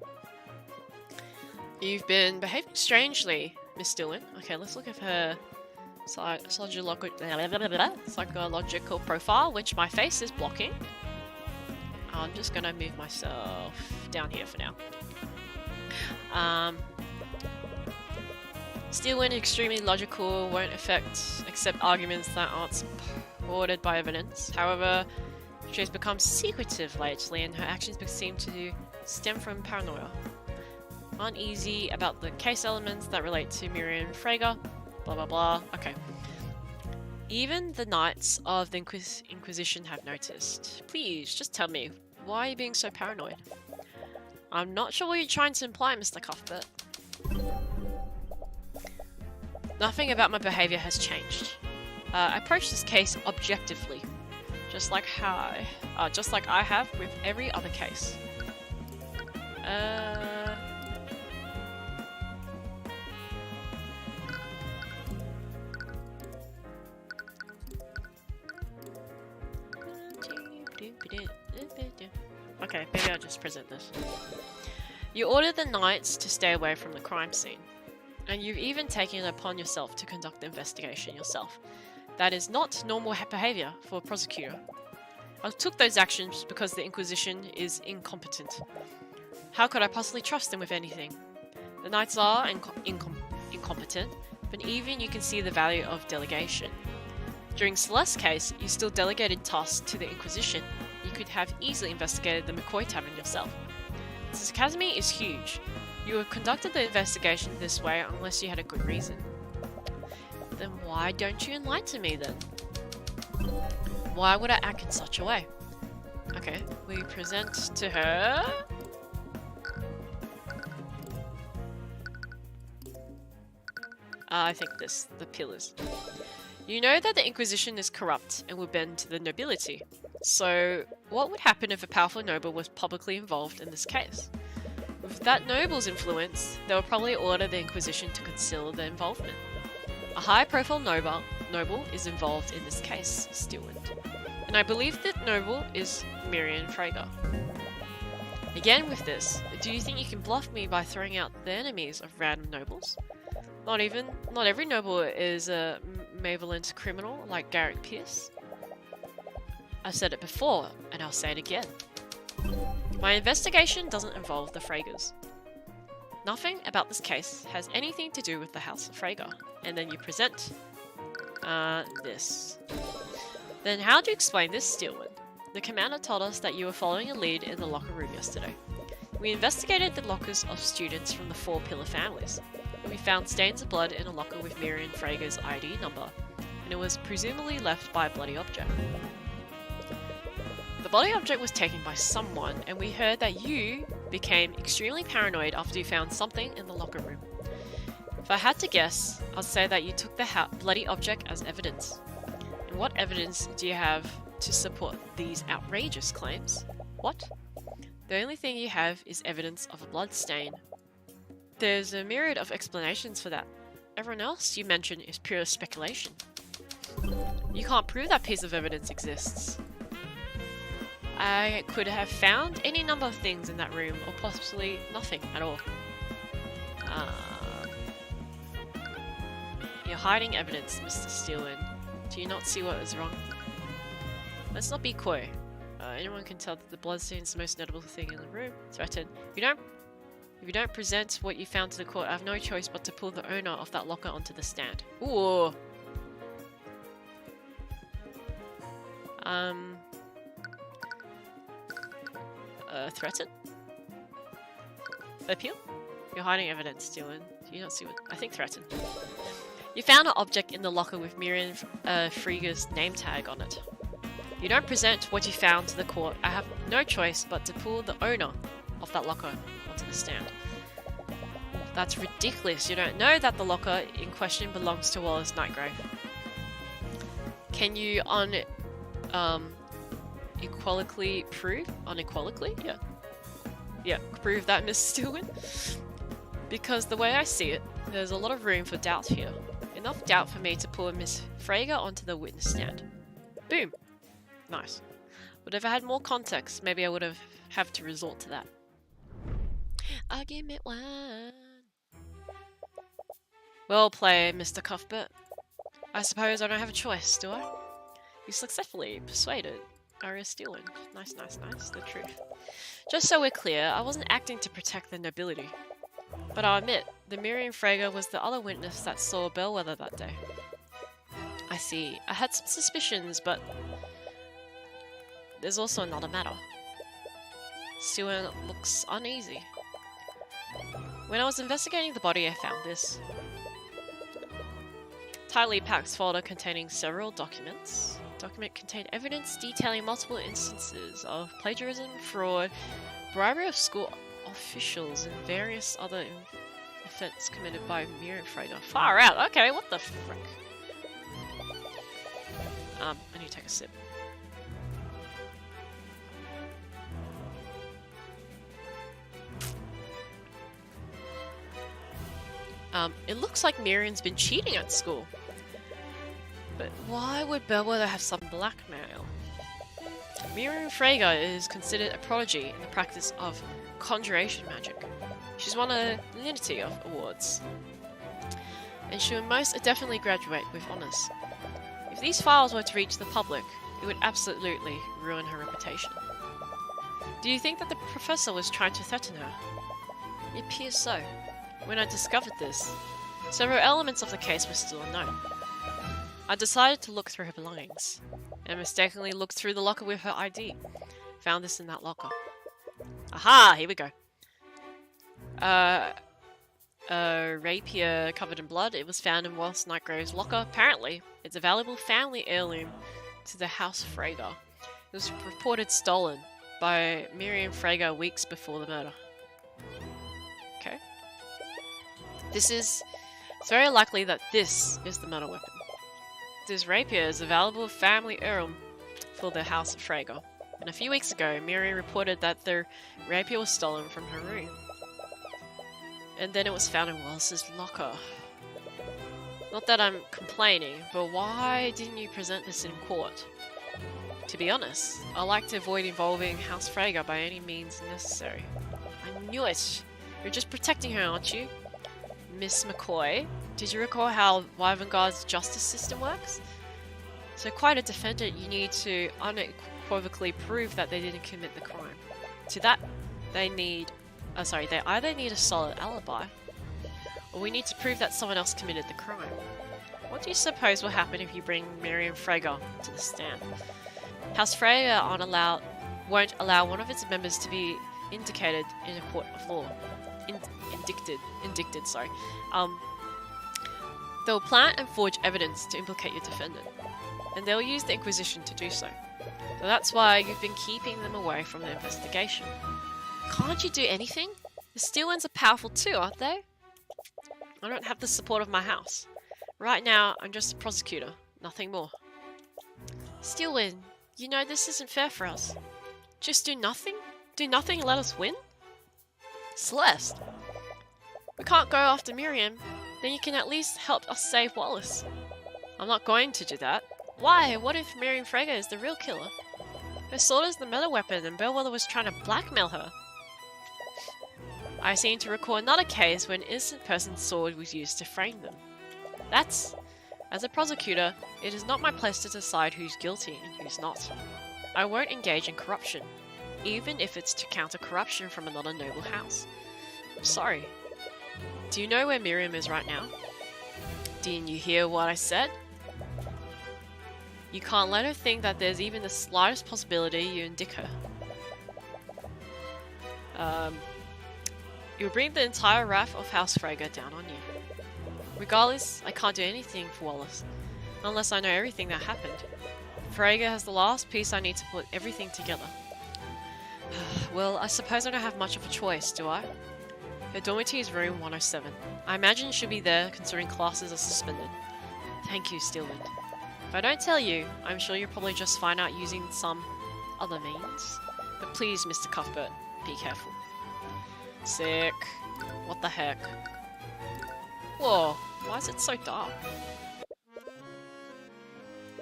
You've been behaving strangely, Miss Steven. Okay, let's look at her psychological profile, which my face is blocking. I'm just gonna move myself down here for now. Steven, extremely logical, won't accept arguments that aren't supported by evidence. However, she has become secretive lately, and her actions seem to stem from paranoia. Uneasy about the case elements that relate to Miriam Frager. Blah blah blah. Okay. Even the Knights of the Inquisition have noticed. Please, just tell me, why are you being so paranoid? I'm not sure what you're trying to imply, Mr. Cuthbert. Nothing about my behavior has changed. I approach this case objectively, just like I have with every other case. Okay, maybe I'll just present this. You ordered the Knights to stay away from the crime scene, and you've even taken it upon yourself to conduct the investigation yourself. That is not normal behavior for a prosecutor. I took those actions because the Inquisition is incompetent. How could I possibly trust them with anything? The Knights are incompetent, but even you can see the value of delegation. During Celeste's case, you still delegated tasks to the Inquisition. You could have easily investigated the McCoy Tavern yourself. This academy is huge. You have conducted the investigation this way unless you had a good reason. Then why don't you enlighten me then? Why would I act in such a way? Okay, we present to her. I think the pillars. You know that the Inquisition is corrupt and will bend to the nobility. So, what would happen if a powerful noble was publicly involved in this case? With that noble's influence, they would probably order the Inquisition to conceal the involvement. A high-profile noble is involved in this case, Stewart. And I believe that noble is Miriam Frager. Again with this, do you think you can bluff me by throwing out the enemies of random nobles? Not every noble is a malevolent criminal like Garrick Pierce. I've said it before, and I'll say it again. My investigation doesn't involve the Fragers. Nothing about this case has anything to do with the House of Frager. And then you present this. Then how do you explain this, Steelman? The commander told us that you were following a lead in the locker room yesterday. We investigated the lockers of students from the 4 Pillar families. We found stains of blood in a locker with Miriam Frager's ID number, and it was presumably left by a bloody object. The bloody object was taken by someone, and we heard that you became extremely paranoid after you found something in the locker room. If I had to guess, I'd say that you took the bloody object as evidence. And what evidence do you have to support these outrageous claims? What? The only thing you have is evidence of a blood stain. There's a myriad of explanations for that. Everyone else you mention is pure speculation. You can't prove that piece of evidence exists. I could have found any number of things in that room, or possibly nothing at all. You're hiding evidence, Mr. Steelman. Do you not see what is wrong? Let's not be coy. Anyone can tell that the bloodstain is the most notable thing in the room. Threaten. If you don't present what you found to the court, I have no choice but to pull the owner of that locker onto the stand. Ooh. Threaten? Appeal? You're hiding evidence, Dylan. Do you not see what... I think threaten. You found an object in the locker with Miriam Frieger's name tag on it. You don't present what you found to the court. I have no choice but to pull the owner of that locker onto the stand. That's ridiculous. You don't know that the locker in question belongs to Wallace Nightgrave. Can you unequivocally prove? Unequivocally? Yeah. Yeah, prove that, Miss Stillman. Because the way I see it, there's a lot of room for doubt here. Enough doubt for me to pull Miss Frager onto the witness stand. Boom. Nice. But if I had more context, maybe I would have to resort to that. Argument 1. Well played, Mr. Cuthbert. I suppose I don't have a choice, do I? You successfully persuaded Arya Steelman. Nice, nice, nice. The truth. Just so we're clear, I wasn't acting to protect the nobility. But I'll admit, the Miriam Frager was the other witness that saw Bellwether that day. I see. I had some suspicions, but there's also another matter. Steelman looks uneasy. When I was investigating the body, I found this. Tightly packed folder containing several documents. Document contained evidence detailing multiple instances of plagiarism, fraud, bribery of school officials, and various other offences committed by Miriam Frager. Far out! Okay, what the frick? I need to take a sip. It looks like Miriam's been cheating at school. But why would Bellwether have some blackmail? Miriam Frager is considered a prodigy in the practice of conjuration magic. She's won a Linity of awards. And she will most definitely graduate with honours. If these files were to reach the public, it would absolutely ruin her reputation. Do you think that the professor was trying to threaten her? It appears so. When I discovered this, several elements of the case were still unknown. I decided to look through her belongings, and mistakenly looked through the locker with her ID. Found this in that locker. Aha! Here we go. A rapier covered in blood. It was found in Wallace Nightgrave's locker. Apparently, it's a valuable family heirloom to the House Frager. It was reported stolen by Miriam Frager weeks before the murder. Okay. It's very likely that this is the murder weapon. This rapier is a valuable family heirloom for the House of Frager. And a few weeks ago, Miriam reported that the rapier was stolen from her room. And then it was found in Wallace's locker. Not that I'm complaining, but why didn't you present this in court? To be honest, I like to avoid involving House Frager by any means necessary. I knew it! You're just protecting her, aren't you? Miss McCoy, Did you recall how Wyvern Guard's justice system works? So quite a defendant, you need to unequivocally prove that they didn't commit the crime. To that, they either need a solid alibi, or we need to prove that someone else committed the crime. What do you suppose will happen if you bring Miriam Frager to the stand? House Frager won't allow one of its members to be indicated in a court of law. Indicted, sorry. They'll plant and forge evidence to implicate your defendant, and they'll use the Inquisition to do so. So that's why you've been keeping them away from the investigation. Can't you do anything? The Steelwinds are powerful too, aren't they? I don't have the support of my house. Right now, I'm just a prosecutor, nothing more. Steelwind, you know this isn't fair for us. Just do nothing? Do nothing and let us win? Celeste! We can't go after Miriam, then you can at least help us save Wallace. I'm not going to do that. Why? What if Miriam Frager is the real killer? Her sword is the meta weapon and Bellwether was trying to blackmail her. I seem to recall another case where an innocent person's sword was used to frame them. As a prosecutor, it is not my place to decide who's guilty and who's not. I won't engage in corruption, even if it's to counter corruption from another noble house. I'm sorry. Do you know where Miriam is right now? Didn't you hear what I said? You can't let her think that there's even the slightest possibility you indict her. You'll bring the entire wrath of House Frager down on you. Regardless, I can't do anything for Wallace, unless I know everything that happened. Frager has the last piece I need to put everything together. Well, I suppose I don't have much of a choice, do I? Her dormitory is room 107. I imagine it should be there, considering classes are suspended. Thank you, Steelwind. If I don't tell you, I'm sure you'll probably just find out using some other means. But please, Mr. Cuthbert, be careful. Sick. What the heck? Whoa, why is it so dark?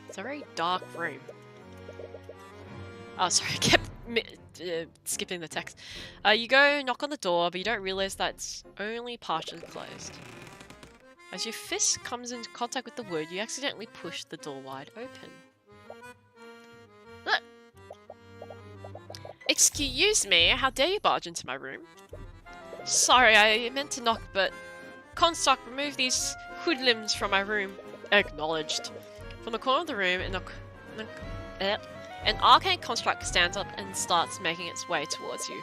It's a very dark room. Oh, sorry, I kept skipping the text. You go knock on the door, but you don't realize that it's only partially closed. As your fist comes into contact with the wood, you accidentally push the door wide open. Look. Excuse me, how dare you barge into my room? Sorry, I meant to knock, but... Comstock, remove these hoodlums from my room. Acknowledged. From the corner of the room, an arcane construct stands up and starts making its way towards you.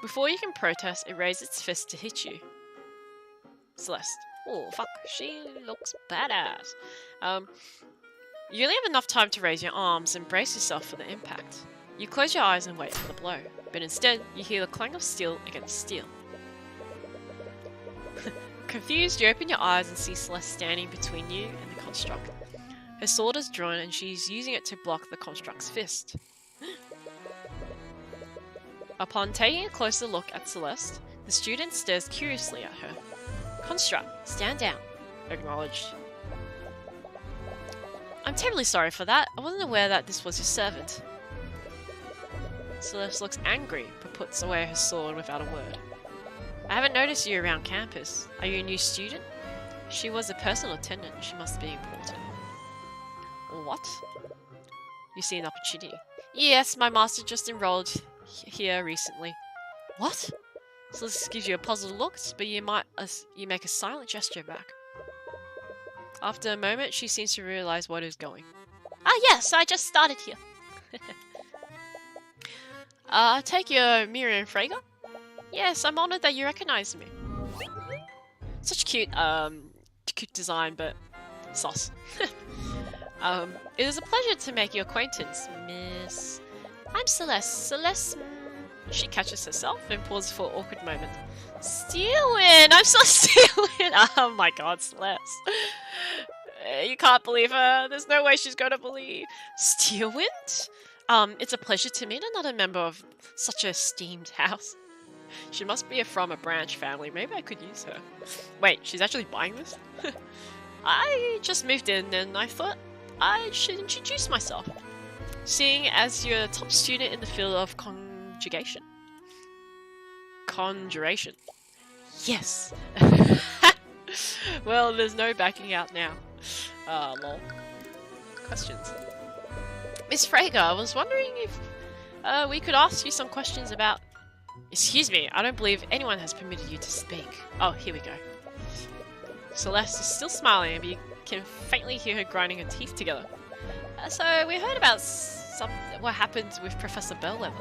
Before you can protest, it raises its fist to hit you. Celeste. Oh, fuck. She looks badass. You only have enough time to raise your arms and brace yourself for the impact. You close your eyes and wait for the blow, but instead, you hear the clang of steel against steel. Confused, you open your eyes and see Celeste standing between you and the construct. Her sword is drawn and she's using it to block the construct's fist. Upon taking a closer look at Celeste, the student stares curiously at her. Construct, stand down. Acknowledged. I'm terribly sorry for that. I wasn't aware that this was your servant. Celeste looks angry, but puts away her sword without a word. I haven't noticed you around campus. Are you a new student? She was a personal attendant. She must be important. What? You see an opportunity. Yes, my master just enrolled here recently. What? So this gives you a puzzled look, but you make a silent gesture back. After a moment, she seems to realize what is going. Ah yes, I just started here. Take your Miriam Frager? Yes, I'm honored that you recognize me. Such cute design, but sauce. It is a pleasure to make your acquaintance, Miss. I'm Celeste. Celeste. She catches herself and pauses for an awkward moment. Steelwind! I'm so Steelwind! Oh my god, Celeste. You can't believe her. There's no way she's gonna believe. Steelwind? It's a pleasure to meet another member of such a esteemed house. She must be from a branch family. Maybe I could use her. Wait, she's actually buying this? I just moved in and I thought I should introduce myself. Seeing as you're a top student in the field of Conjuration. Yes. Well, there's no backing out now. Lol. Questions. Miss Frager, I was wondering if we could ask you some questions about... Excuse me, I don't believe anyone has permitted you to speak. Oh, here we go. Celeste is still smiling, but you can faintly hear her grinding her teeth together. So, we heard about what happened with Professor Bellwether.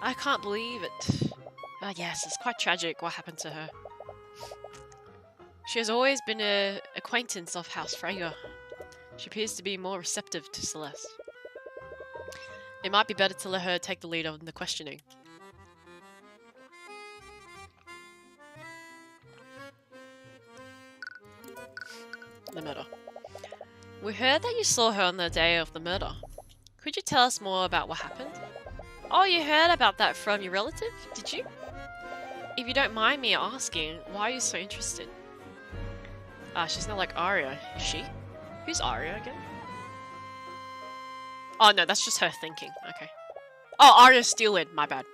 I can't believe it. Yes, it's quite tragic what happened to her. She has always been an acquaintance of House Frager. She appears to be more receptive to Celeste. It might be better to let her take the lead on the questioning. The murder. We heard that you saw her on the day of the murder. Could you tell us more about what happened? Oh, you heard about that from your relative, did you? If you don't mind me asking, why are you so interested? She's not like Aria, is she? Who's Aria again? Oh no, that's just her thinking. Okay. Oh, Aria Steelwind, my bad.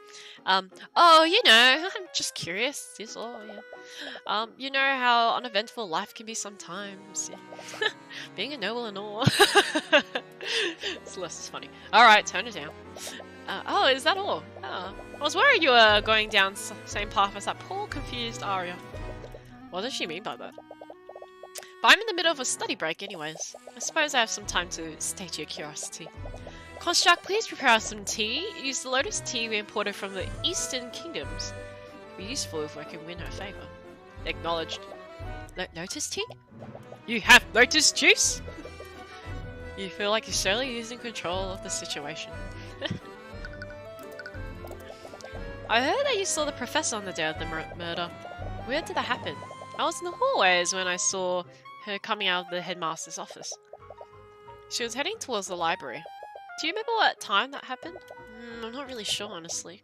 Oh, you know, I'm just curious, is all, yeah. You know how uneventful life can be sometimes. Yeah. Being a noble and all. Celeste is funny. Alright, turn it down. Oh, is that all? Oh. I was worried you were going down the same path as that poor, confused Aria. What does she mean by that? But I'm in the middle of a study break anyways. I suppose I have some time to state your curiosity. Construct, please prepare us some tea. Use the lotus tea we imported from the Eastern Kingdoms. It'd be useful if I can win her favour. Acknowledged. Lotus tea? You have lotus juice? You feel like you're slowly losing control of the situation. I heard that you saw the professor on the day of the murder. Where did that happen? I was in the hallways when I saw her coming out of the headmaster's office. She was heading towards the library. Do you remember what time that happened? I'm not really sure, honestly.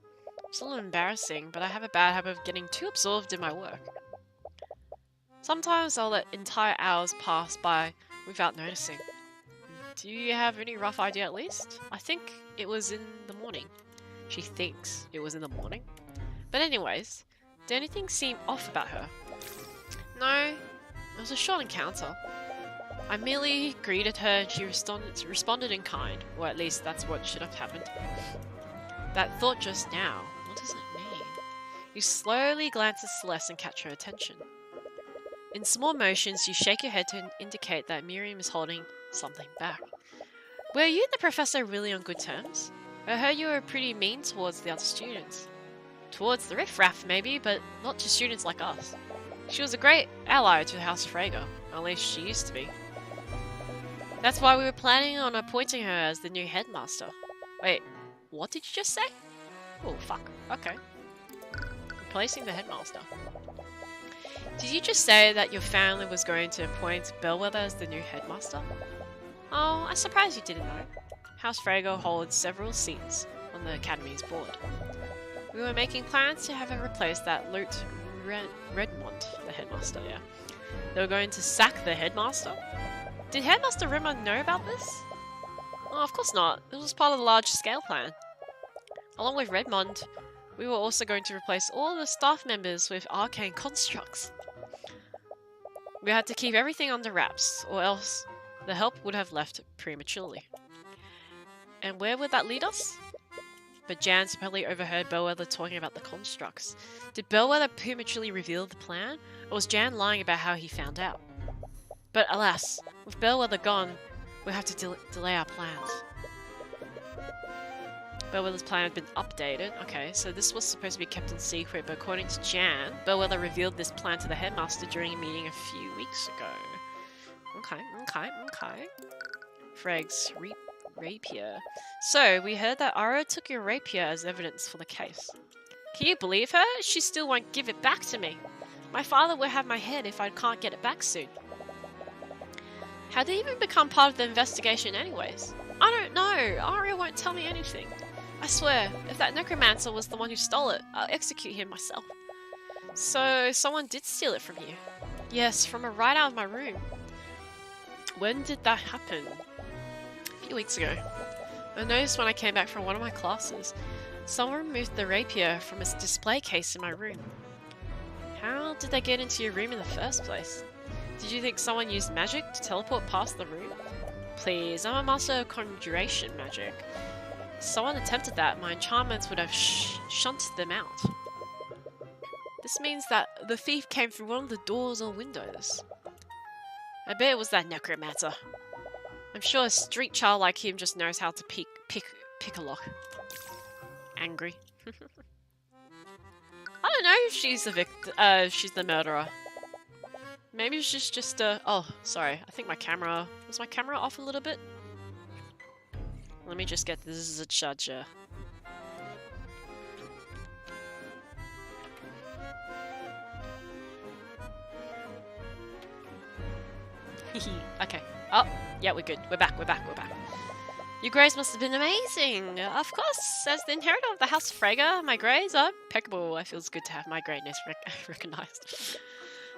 It's a little embarrassing, but I have a bad habit of getting too absorbed in my work. Sometimes I'll let entire hours pass by without noticing. Do you have any rough idea at least? I think it was in the morning. She thinks it was in the morning. But anyways, did anything seem off about her? No, it was a short encounter. I merely greeted her and she responded in kind, or at least that's what should have happened. That thought just now, what does it mean? You slowly glance at Celeste and catch her attention. In small motions, you shake your head to indicate that Miriam is holding something back. Were you and the professor really on good terms? I heard you were pretty mean towards the other students. Towards the riffraff maybe, but not to students like us. She was a great ally to House Frager, at least she used to be. That's why we were planning on appointing her as the new headmaster. Wait, what did you just say? Oh, fuck. Okay. Replacing the headmaster. Did you just say that your family was going to appoint Bellwether as the new headmaster? Oh, I'm surprised you didn't know. House Frager holds several seats on the Academy's board. We were making plans to have her replace that Lute Redmond, the headmaster, yeah. They were going to sack the headmaster? Did Headmaster Redmond know about this? Oh, of course not. It was part of the large-scale plan. Along with Redmond, we were also going to replace all the staff members with arcane constructs. We had to keep everything under wraps, or else the help would have left prematurely. And where would that lead us? But Jan probably overheard Bellwether talking about the constructs. Did Bellwether prematurely reveal the plan, or was Jan lying about how he found out? But alas, with Bellwether gone, we'll have to delay our plans. Bellwether's plan had been updated. Okay, so this was supposed to be kept in secret, but according to Jan, Bellwether revealed this plan to the headmaster during a meeting a few weeks ago. Okay. Freg's rapier. So, we heard that Ara took your rapier as evidence for the case. Can you believe her? She still won't give it back to me. My father will have my head if I can't get it back soon. How did it even become part of the investigation anyways? I don't know. Aria won't tell me anything. I swear, if that necromancer was the one who stole it, I'll execute him myself. So, someone did steal it from you? Yes, from right out of my room. When did that happen? A few weeks ago. I noticed when I came back from one of my classes, someone removed the rapier from its display case in my room. How did they get into your room in the first place? Did you think someone used magic to teleport past the room? Please, I'm a master of conjuration magic. If someone attempted that, my enchantments would have shunted them out. This means that the thief came through one of the doors or windows. I bet it was that necromancer. I'm sure a street child like him just knows how to pick a lock. Angry. I don't know if she's the she's the murderer. Maybe she's just oh, sorry. I think my camera... Was my camera off a little bit? Let me just get this charger. Okay. Oh, yeah, we're good. We're back. Your grades must have been amazing. Of course, as the inheritor of the House Frege, my grades are impeccable. It feels good to have my greatness recognized.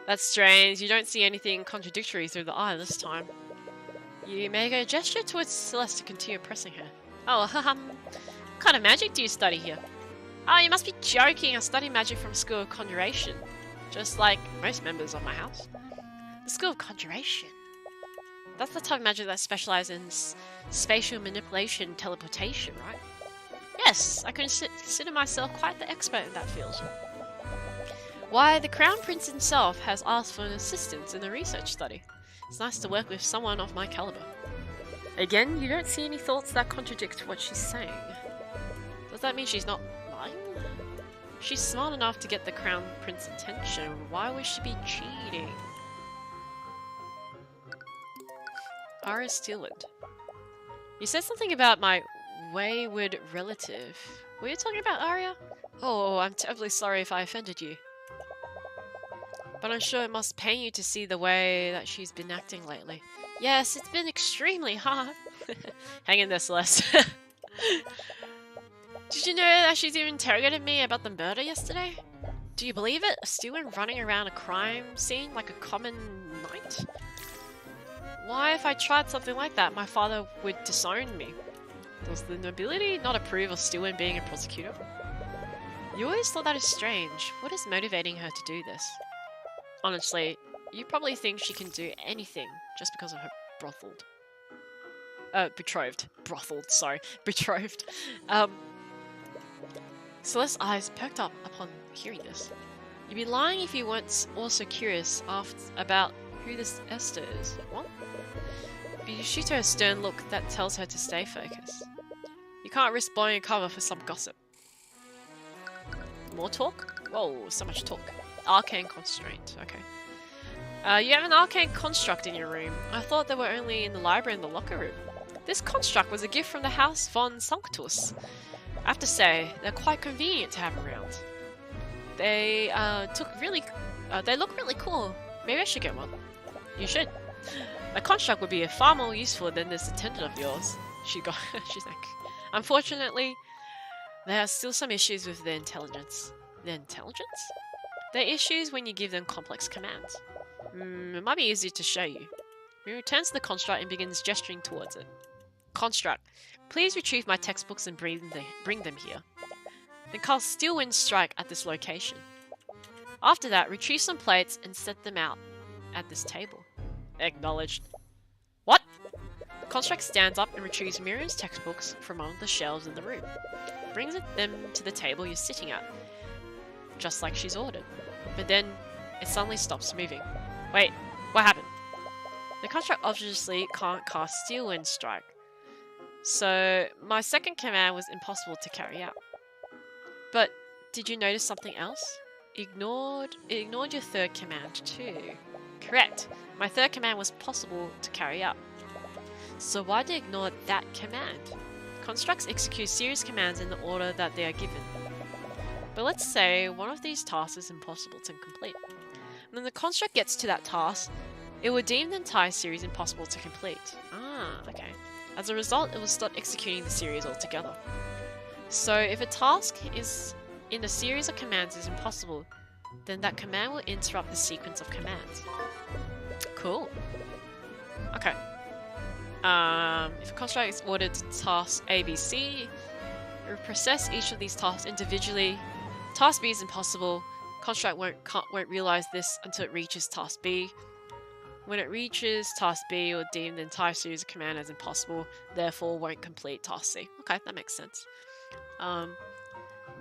That's strange. You don't see anything contradictory through the eye this time. You make a gesture towards Celeste to continue pressing her. Oh, what kind of magic do you study here? Oh, you must be joking. I study magic from School of Conjuration. Just like most members of my house. The School of Conjuration? That's the type of magic that specializes in spatial manipulation and teleportation, right? Yes, I consider myself quite the expert in that field. Why, the Crown Prince himself has asked for an assistance in the research study. It's nice to work with someone of my caliber. Again, you don't see any thoughts that contradict what she's saying. Does that mean she's not lying? She's smart enough to get the Crown Prince's attention. Why would she be cheating? Aria Steelwind. You said something about my wayward relative. Were you talking about Aria? Oh, I'm terribly sorry if I offended you. But I'm sure it must pain you to see the way that she's been acting lately. Yes, it's been extremely hard. Hang in there, Celeste. Did you know that she's even interrogated me about the murder yesterday? Do you believe it? A Steelwind running around a crime scene like a common knight? Why, if I tried something like that, my father would disown me. Does the nobility not approve of Steelwind being a prosecutor? You always thought that is strange. What is motivating her to do this? Honestly, you probably think she can do anything just because of her betrothed. Brotheled, sorry. Betrothed. Celeste's eyes perked up upon hearing this. You'd be lying if you weren't also curious about who this Esther is. What? But you shoot her a stern look that tells her to stay focused. You can't risk blowing a cover for some gossip. More talk? Whoa, so much talk. Arcane constraint. Okay. You have an arcane construct in your room. I thought they were only in the library and the locker room. This construct was a gift from the House von Sanctus. I have to say, they're quite convenient to have around. They they look really cool. Maybe I should get one. You should. A construct would be far more useful than this attendant of yours. She's like, unfortunately, there are still some issues with their intelligence. Their intelligence? They're issues when you give them complex commands. It might be easier to show you. He returns to the construct and begins gesturing towards it. Construct, please retrieve my textbooks and bring them here. Then cast Steelwind Strike at this location. After that, retrieve some plates and set them out at this table. Acknowledged. What? The construct stands up and retrieves Miriam's textbooks from among the shelves in the room. Brings them to the table you're sitting at, just like she's ordered. But then, it suddenly stops moving. Wait, what happened? The construct obviously can't cast Steelwind Strike. So, my second command was impossible to carry out. But, did you notice something else? It ignored your third command too. Correct. My third command was possible to carry out. So why did it ignore that command? Constructs execute serious commands in the order that they are given. But let's say one of these tasks is impossible to complete. When the construct gets to that task, it will deem the entire series impossible to complete. Ah, okay. As a result, it will stop executing the series altogether. So if a task is in a series of commands is impossible, then that command will interrupt the sequence of commands. Cool. Okay. If a construct is ordered to task A, B, C, it will process each of these tasks individually. Task B is impossible. Construct won't realize this until it reaches Task B. When it reaches Task B, it will deem the entire series of command as impossible, therefore won't complete Task C. Okay, that makes sense.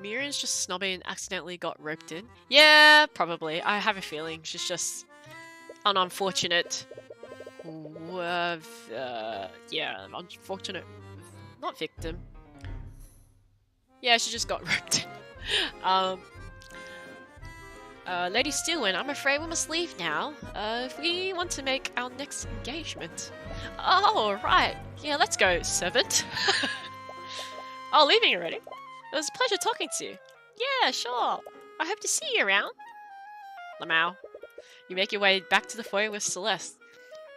Miriam's just snobby and accidentally got roped in. Yeah, probably. I have a feeling she's just an unfortunate... yeah, unfortunate... Not victim. Yeah, she just got roped in. Lady Steelwind, I'm afraid we must leave now, if we want to make our next engagement. Oh, right. Yeah, let's go, servant. Oh, leaving already? It was a pleasure talking to you. Yeah, sure. I hope to see you around. Lamau. You make your way back to the foyer with Celeste.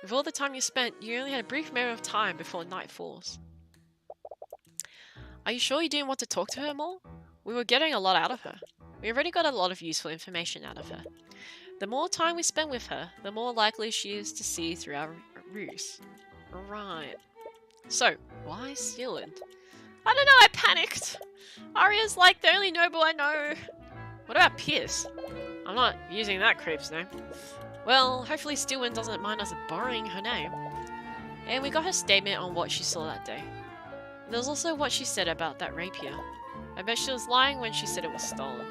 With all the time you spent, you only had a brief moment of time before night falls. Are you sure you didn't want to talk to her more? We were getting a lot out of her. We already got a lot of useful information out of her. The more time we spend with her, the more likely she is to see through our ruse. Right. So, why Steelwind? I don't know, I panicked! Arya's like the only noble I know. What about Pierce? I'm not using that creep's name. Well, hopefully Steelwind doesn't mind us borrowing her name. And we got her statement on what she saw that day. There was also what she said about that rapier. I bet she was lying when she said it was stolen.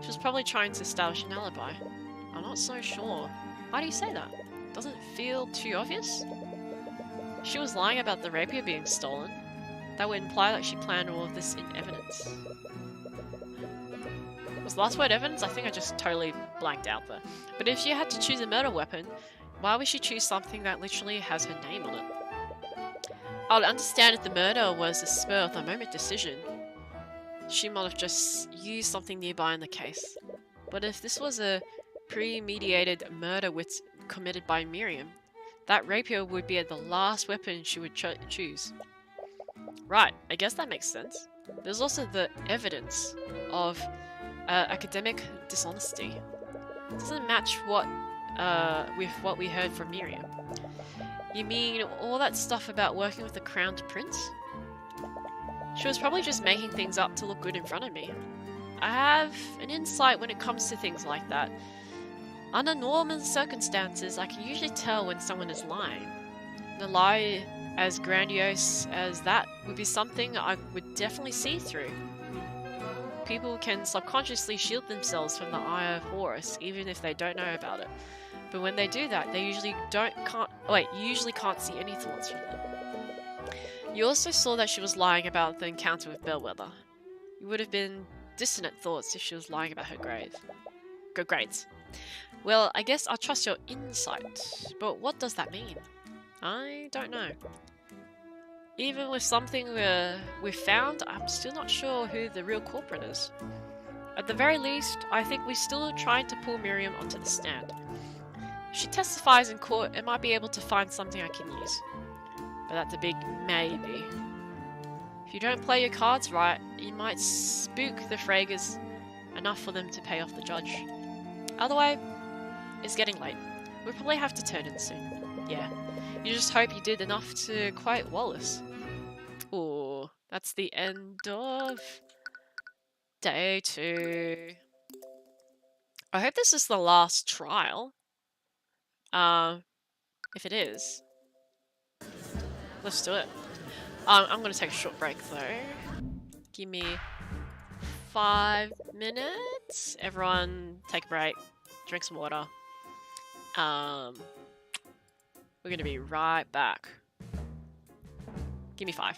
She was probably trying to establish an alibi. I'm not so sure. Why do you say that? Doesn't it feel too obvious? She was lying about the rapier being stolen. That would imply that she planned all of this in evidence. Was the last word evidence? I think I just totally blanked out there. But if she had to choose a murder weapon, why would she choose something that literally has her name on it? I would understand if the murder was a spur-of-the-moment decision. She might have just used something nearby in the case. But if this was a premeditated murder committed by Miriam, that rapier would be the last weapon she would choose. Right, I guess that makes sense. There's also the evidence of academic dishonesty. It doesn't match with what we heard from Miriam. You mean all that stuff about working with the crowned prince? She was probably just making things up to look good in front of me. I have an insight when it comes to things like that. Under normal circumstances, I can usually tell when someone is lying. A lie as grandiose as that would be something I would definitely see through. People can subconsciously shield themselves from the eye of Horus, even if they don't know about it. But when they do that, they usually can't see any thoughts from them. You also saw that she was lying about the encounter with Bellwether. You would have been dissonant thoughts if she was lying about her grades. Well, I guess I'll trust your insight, but what does that mean? I don't know. Even with something we've found, I'm still not sure who the real culprit is. At the very least, I think we're still trying to pull Miriam onto the stand. If she testifies in court, I might be able to find something I can use. But that's a big maybe. If you don't play your cards right, you might spook the Fragers enough for them to pay off the judge. Either way, it's getting late. We'll probably have to turn in soon. Yeah. You just hope you did enough to quiet Wallace. Ooh, that's the end of day 2. I hope this is the last trial. If it is, let's do it. I'm gonna take a short break though. Give me 5 minutes. Everyone take a break, drink some water. We're gonna be right back. Give me 5.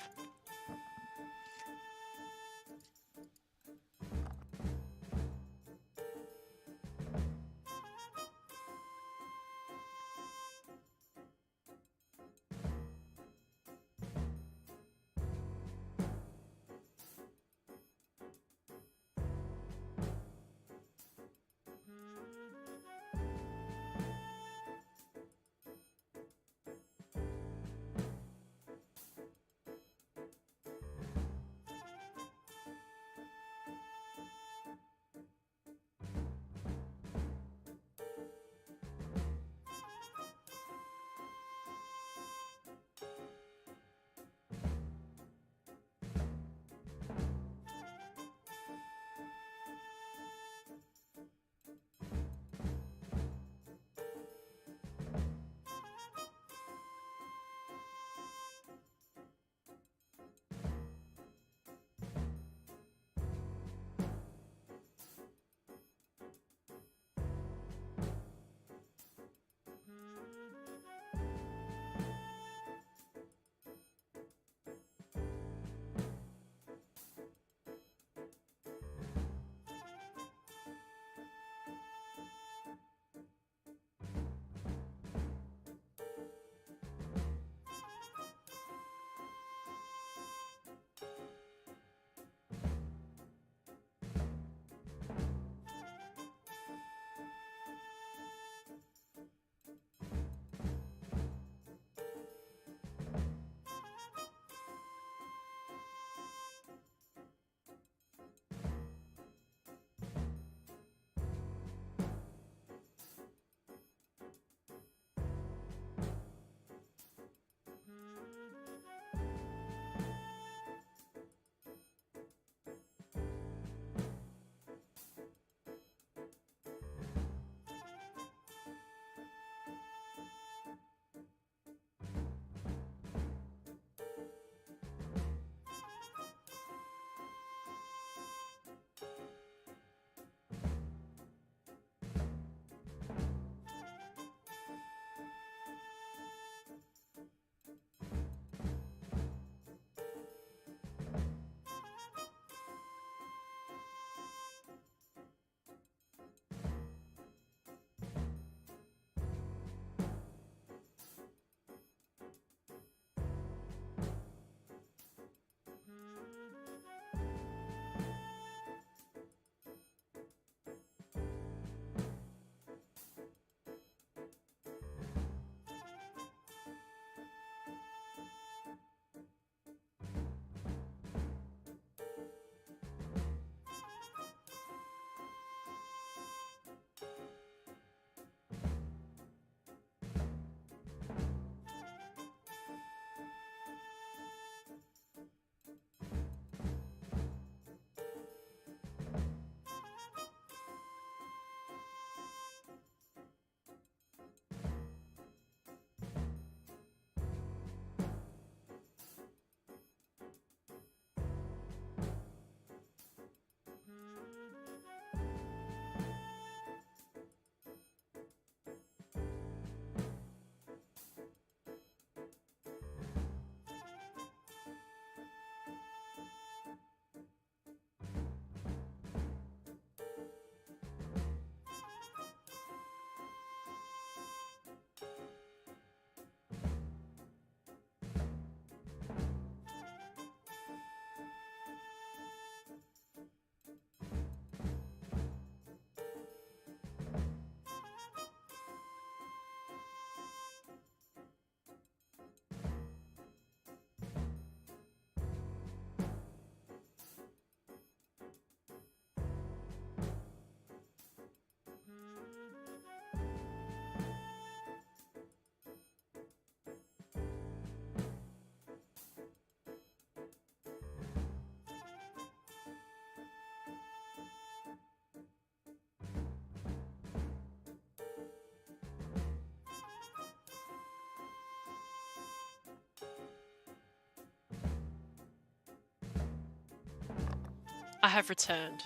I have returned.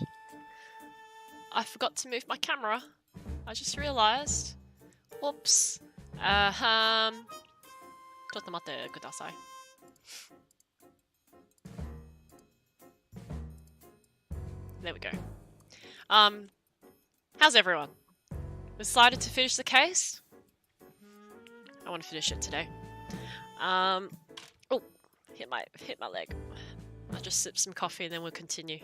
I forgot to move my camera. I just realized. Whoops. ちょっと待ってください. There we go. How's everyone? Decided to finish the case? I want to finish it today. Oh, hit my leg. I'll just sip some coffee and then we'll continue.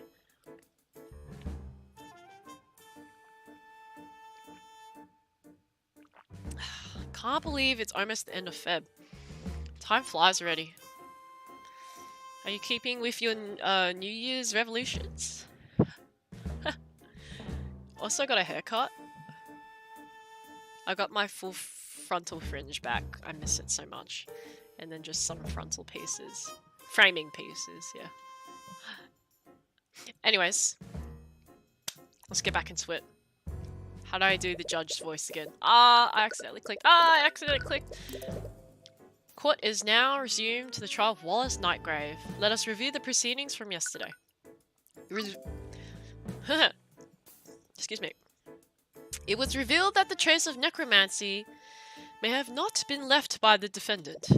Can't believe it's almost the end of Feb. Time flies already. Are you keeping with your New Year's revolutions? Also got a haircut. I got my full frontal fringe back. I miss it so much. And then just some frontal pieces. Framing pieces, yeah. Anyways. Let's get back into it. How do I do the judge's voice again? I accidentally clicked. I accidentally clicked. Court is now resumed to the trial of Wallace Nightgrave. Let us review the proceedings from yesterday. Excuse me. It was revealed that the trace of necromancy may have not been left by the defendant.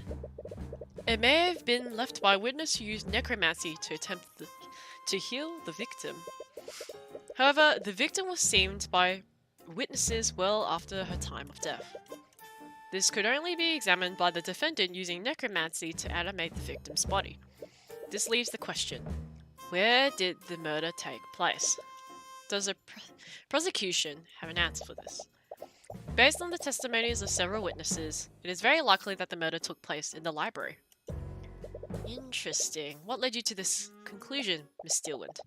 It may have been left by a witness who used necromancy to attempt to heal the victim. However, the victim was seen by witnesses well after her time of death. This could only be examined by the defendant using necromancy to animate the victim's body. This leaves the question, where did the murder take place? Does a prosecution have an answer for this? Based on the testimonies of several witnesses, it is very likely that the murder took place in the library. Interesting. What led you to this conclusion, Miss Steelwind?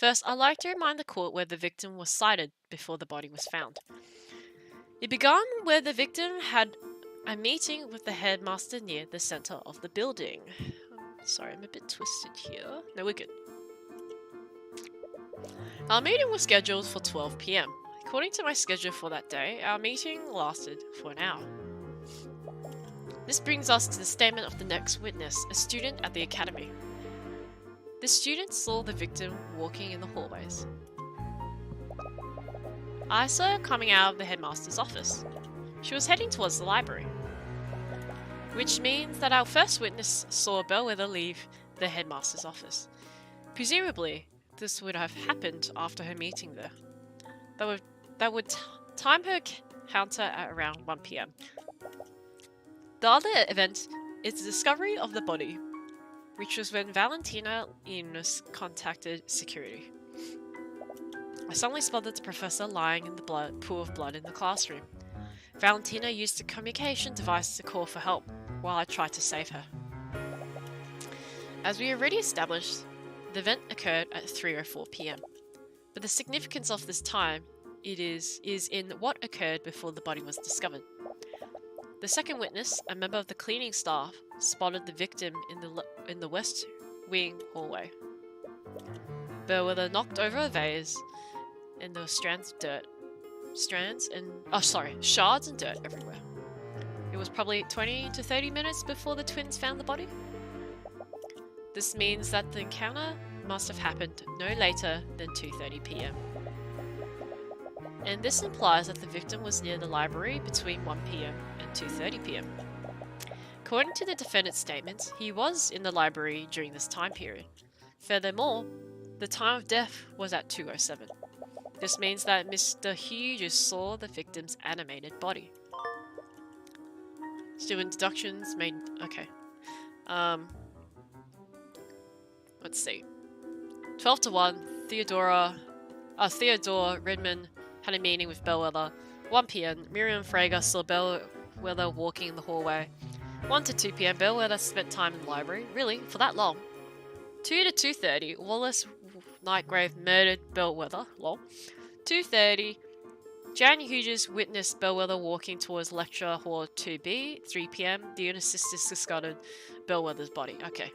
First, I'd like to remind the court where the victim was sighted before the body was found. It began where the victim had a meeting with the headmaster near the center of the building. Sorry, I'm a bit twisted here. No, we're good. Our meeting was scheduled for 12 PM. According to my schedule for that day, our meeting lasted for an hour. This brings us to the statement of the next witness, a student at the academy. The students saw the victim walking in the hallways. I saw her coming out of the headmaster's office. She was heading towards the library, which means that our first witness saw Bellwether leave the headmaster's office. Presumably, this would have happened after her meeting there. That would time her counter at around 1 PM. The other event is the discovery of the body, which was when Valentina Enos contacted security. I suddenly spotted the professor lying in the pool of blood in the classroom. Valentina used the communication device to call for help while I tried to save her. As we already established, the event occurred at 3:04 PM, but the significance of this time is in what occurred before the body was discovered. The second witness, a member of the cleaning staff, spotted the victim in the west wing hallway. Bellwether knocked over a vase, and there were shards and dirt everywhere. It was probably 20 to 30 minutes before the twins found the body. This means that the encounter must have happened no later than 2:30 PM. And this implies that the victim was near the library between 1 PM and 2:30 PM. According to the defendant's statements, he was in the library during this time period. Furthermore, the time of death was at 2:07. This means that Mr. Hughes saw the victim's animated body. Student deductions made... Okay. Let's see. 12 to 1, Theodore Redmond had a meeting with Bellwether. 1 PM, Miriam Frager saw Bellwether walking in the hallway. 1 to 2 PM, Bellwether spent time in the library. Really? For that long? 2 to 2:30, Wallace Nightgrave murdered Bellwether. Lol. 2:30, Jan Hughes witnessed Bellwether walking towards lecture hall 2B. 3 PM, the unit sisters discarded Bellwether's body. Okay.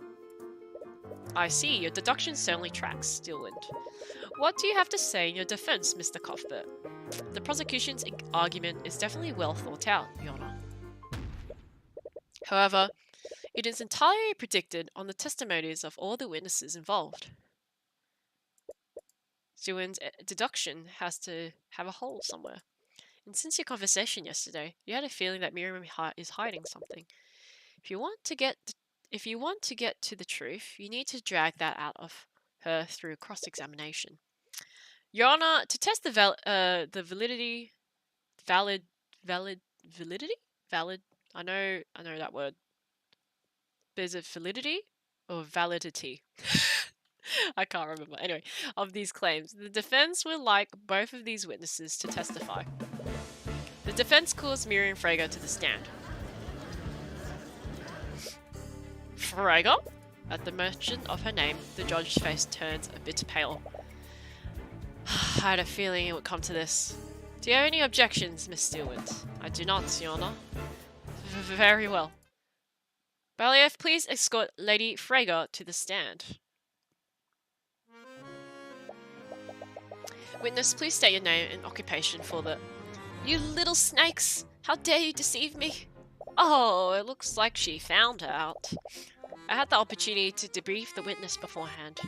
I see, your deduction certainly tracks, Stillwind. What do you have to say in your defense, Mr. Cuthbert? The prosecution's argument is definitely well thought out, Your Honor. However, it is entirely predicted on the testimonies of all the witnesses involved. Stillwind's deduction has to have a hole somewhere. And since your conversation yesterday, you had a feeling that Miriam is hiding something. If you want to get to the truth, you need to drag that out of her through cross-examination. Your Honor, to test the validity, I know that word. But is it validity or validity? I can't remember. Anyway, of these claims, the defense would like both of these witnesses to testify. The defense calls Miriam Frager to the stand. Frager? At the mention of her name, the judge's face turns a bit pale. I had a feeling it would come to this. Do you have any objections, Miss Stillwind? I do not, Your Honor. Very well. Baliev, please escort Lady Frager to the stand. Witness, please state your name and occupation for the... You little snakes! How dare you deceive me? Oh, it looks like she found out. I had the opportunity to debrief the witness beforehand.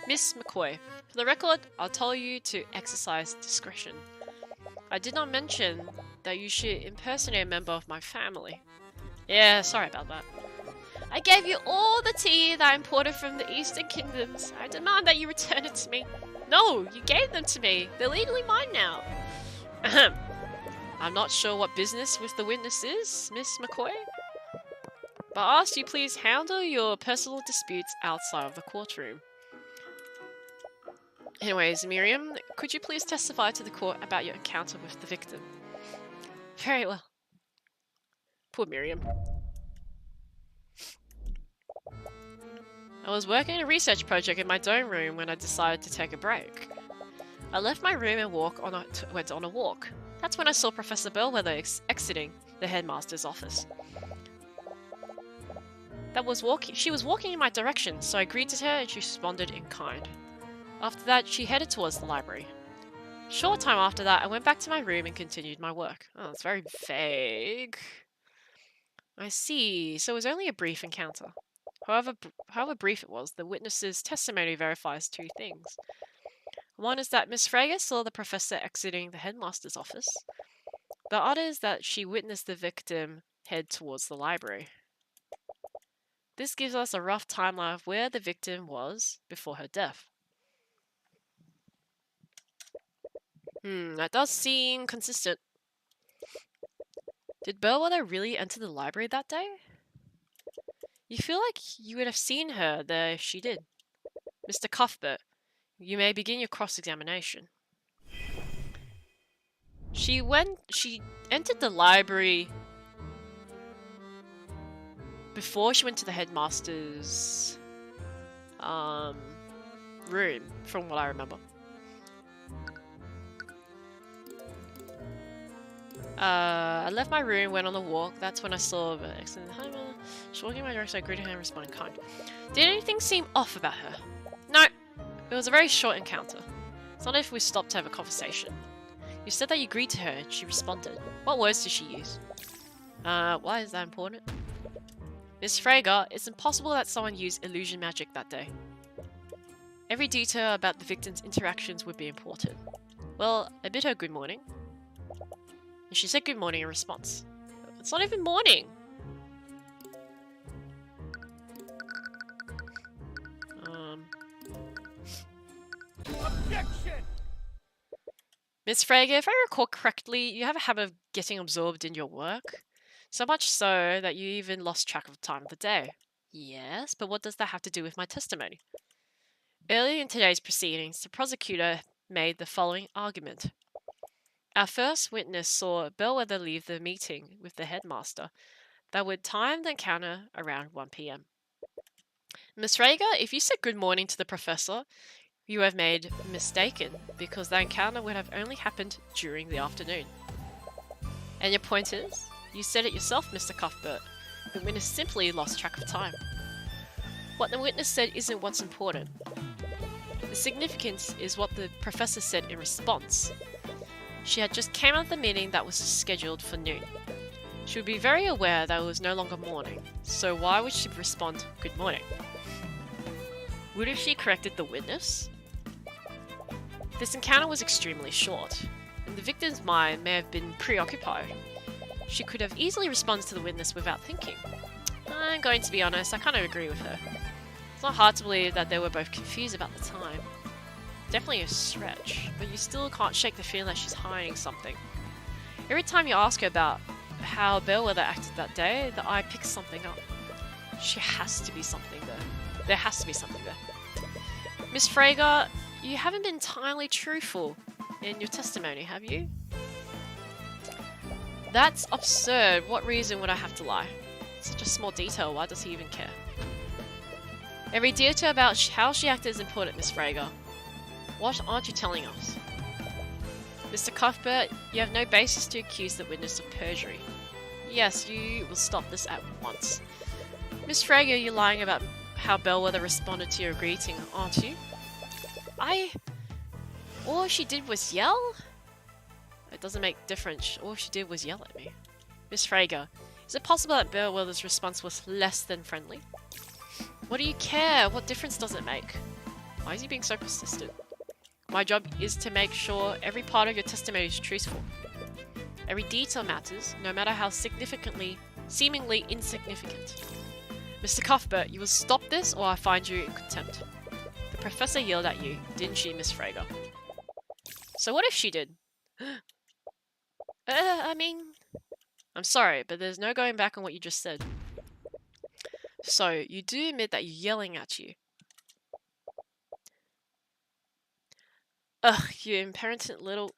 Miss McCoy, for the record, I'll tell you to exercise discretion. I did not mention that you should impersonate a member of my family. Yeah, sorry about that. I gave you all the tea that I imported from the Eastern Kingdoms. I demand that you return it to me. No, you gave them to me. They're legally mine now. Ahem. I'm not sure what business with the witness is, Miss McCoy. But I ask you please handle your personal disputes outside of the courtroom. Anyways, Miriam, could you please testify to the court about your encounter with the victim? Very well. Poor Miriam. I was working on a research project in my dorm room when I decided to take a break. I left my room and went on a walk. That's when I saw Professor Bellwether exiting the headmaster's office. She was walking in my direction, so I greeted her and she responded in kind. After that, she headed towards the library. Short time after that, I went back to my room and continued my work. Oh, it's very vague. I see, so it was only a brief encounter. However brief it was, the witness's testimony verifies two things. One is that Miss Frager saw the professor exiting the headmaster's office. The other is that she witnessed the victim head towards the library. This gives us a rough timeline of where the victim was before her death. That does seem consistent. Did Bellwether really enter the library that day? You feel like you would have seen her there if she did. Mr. Cuthbert, you may begin your cross-examination. She entered the library before she went to the headmaster's room, from what I remember. I left my room, went on a walk. That's when I saw the accident. She's walking in my direction, I greeted her and responded kind. Did anything seem off about her? No. It was a very short encounter. It's not as if we stopped to have a conversation. You said that you agreed to her and she responded. What words did she use? Why is that important? Miss Frager, it's impossible that someone used illusion magic that day. Every detail about the victim's interactions would be important. Well, I bid her good morning. And she said good morning in response. It's not even morning! Objection! Miss Frager, if I recall correctly, you have a habit of getting absorbed in your work. So much so that you even lost track of the time of the day. Yes, but what does that have to do with my testimony? Earlier in today's proceedings, the prosecutor made the following argument. Our first witness saw Bellwether leave the meeting with the headmaster that would time the encounter around 1 p.m. Miss Frager, if you said good morning to the professor, you have made mistaken, because that encounter would have only happened during the afternoon. And your point is? You said it yourself, Mr. Cuthbert. The witness simply lost track of time. What the witness said isn't what's important. The significance is what the professor said in response. She had just came out of the meeting that was scheduled for noon. She would be very aware that it was no longer morning, so why would she respond, good morning? Would have she corrected the witness? This encounter was extremely short, and the victim's mind may have been preoccupied. She could have easily responded to the witness without thinking. I'm going to be honest, I kind of agree with her. It's not hard to believe that they were both confused about the time. Definitely a stretch, but you still can't shake the feeling that she's hiding something. Every time you ask her about how Bellwether acted that day, the eye picks something up. She has to be something there. There has to be something there. Miss Frager, you haven't been entirely truthful in your testimony, have you? That's absurd. What reason would I have to lie? Such a small detail, why does he even care? Every detail about how she acted is important, Miss Frager. What aren't you telling us? Mr. Cuthbert, you have no basis to accuse the witness of perjury. Yes, you will stop this at once. Miss Frager, you're lying about how Bellwether responded to your greeting, aren't you? All she did was yell? It doesn't make difference. All she did was yell at me. Miss Frager, is it possible that Bellwether's response was less than friendly? What do you care? What difference does it make? Why is he being so persistent? My job is to make sure every part of your testimony is truthful. Every detail matters, no matter how seemingly insignificant. Mr. Cuthbert, you will stop this or I find you in contempt. The professor yelled at you, didn't she, Miss Frager? So what if she did? I'm sorry, but there's no going back on what you just said. So, you do admit that you're yelling at you. Ugh, you impenitent little...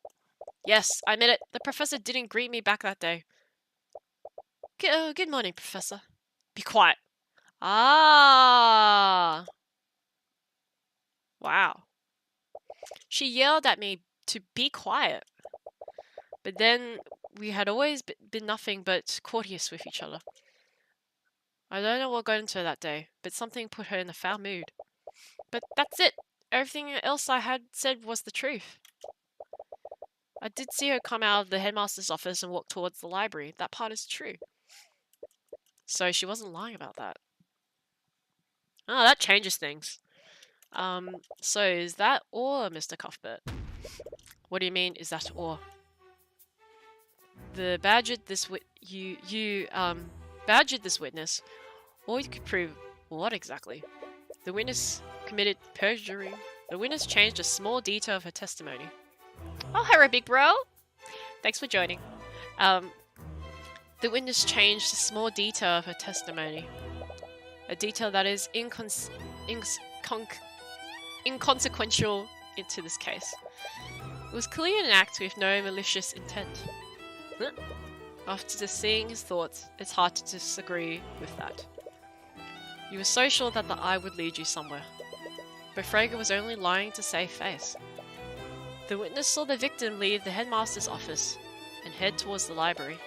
Yes, I admit it. The professor didn't greet me back that day. Good morning, Professor. Be quiet. Ah. Wow. She yelled at me to be quiet. But then we had always been nothing but courteous with each other. I don't know what got into her that day, but something put her in a foul mood. But that's it. Everything else I had said was the truth. I did see her come out of the headmaster's office and walk towards the library. That part is true. So she wasn't lying about that. Oh, that changes things. So is that or, Mr. Cuthbert? What do you mean, is that or? The badgered this badgered this witness, or you could prove what exactly? The witness committed perjury. The witness changed a small detail of her testimony. Oh, hello, big bro. Thanks for joining. The witness changed a small detail of her testimony. A detail that is inconsequential into this case. It was clearly an act with no malicious intent. After seeing his thoughts, it's hard to disagree with that. You were so sure that the eye would lead you somewhere. But Frager was only lying to save face. The witness saw the victim leave the headmaster's office and head towards the library.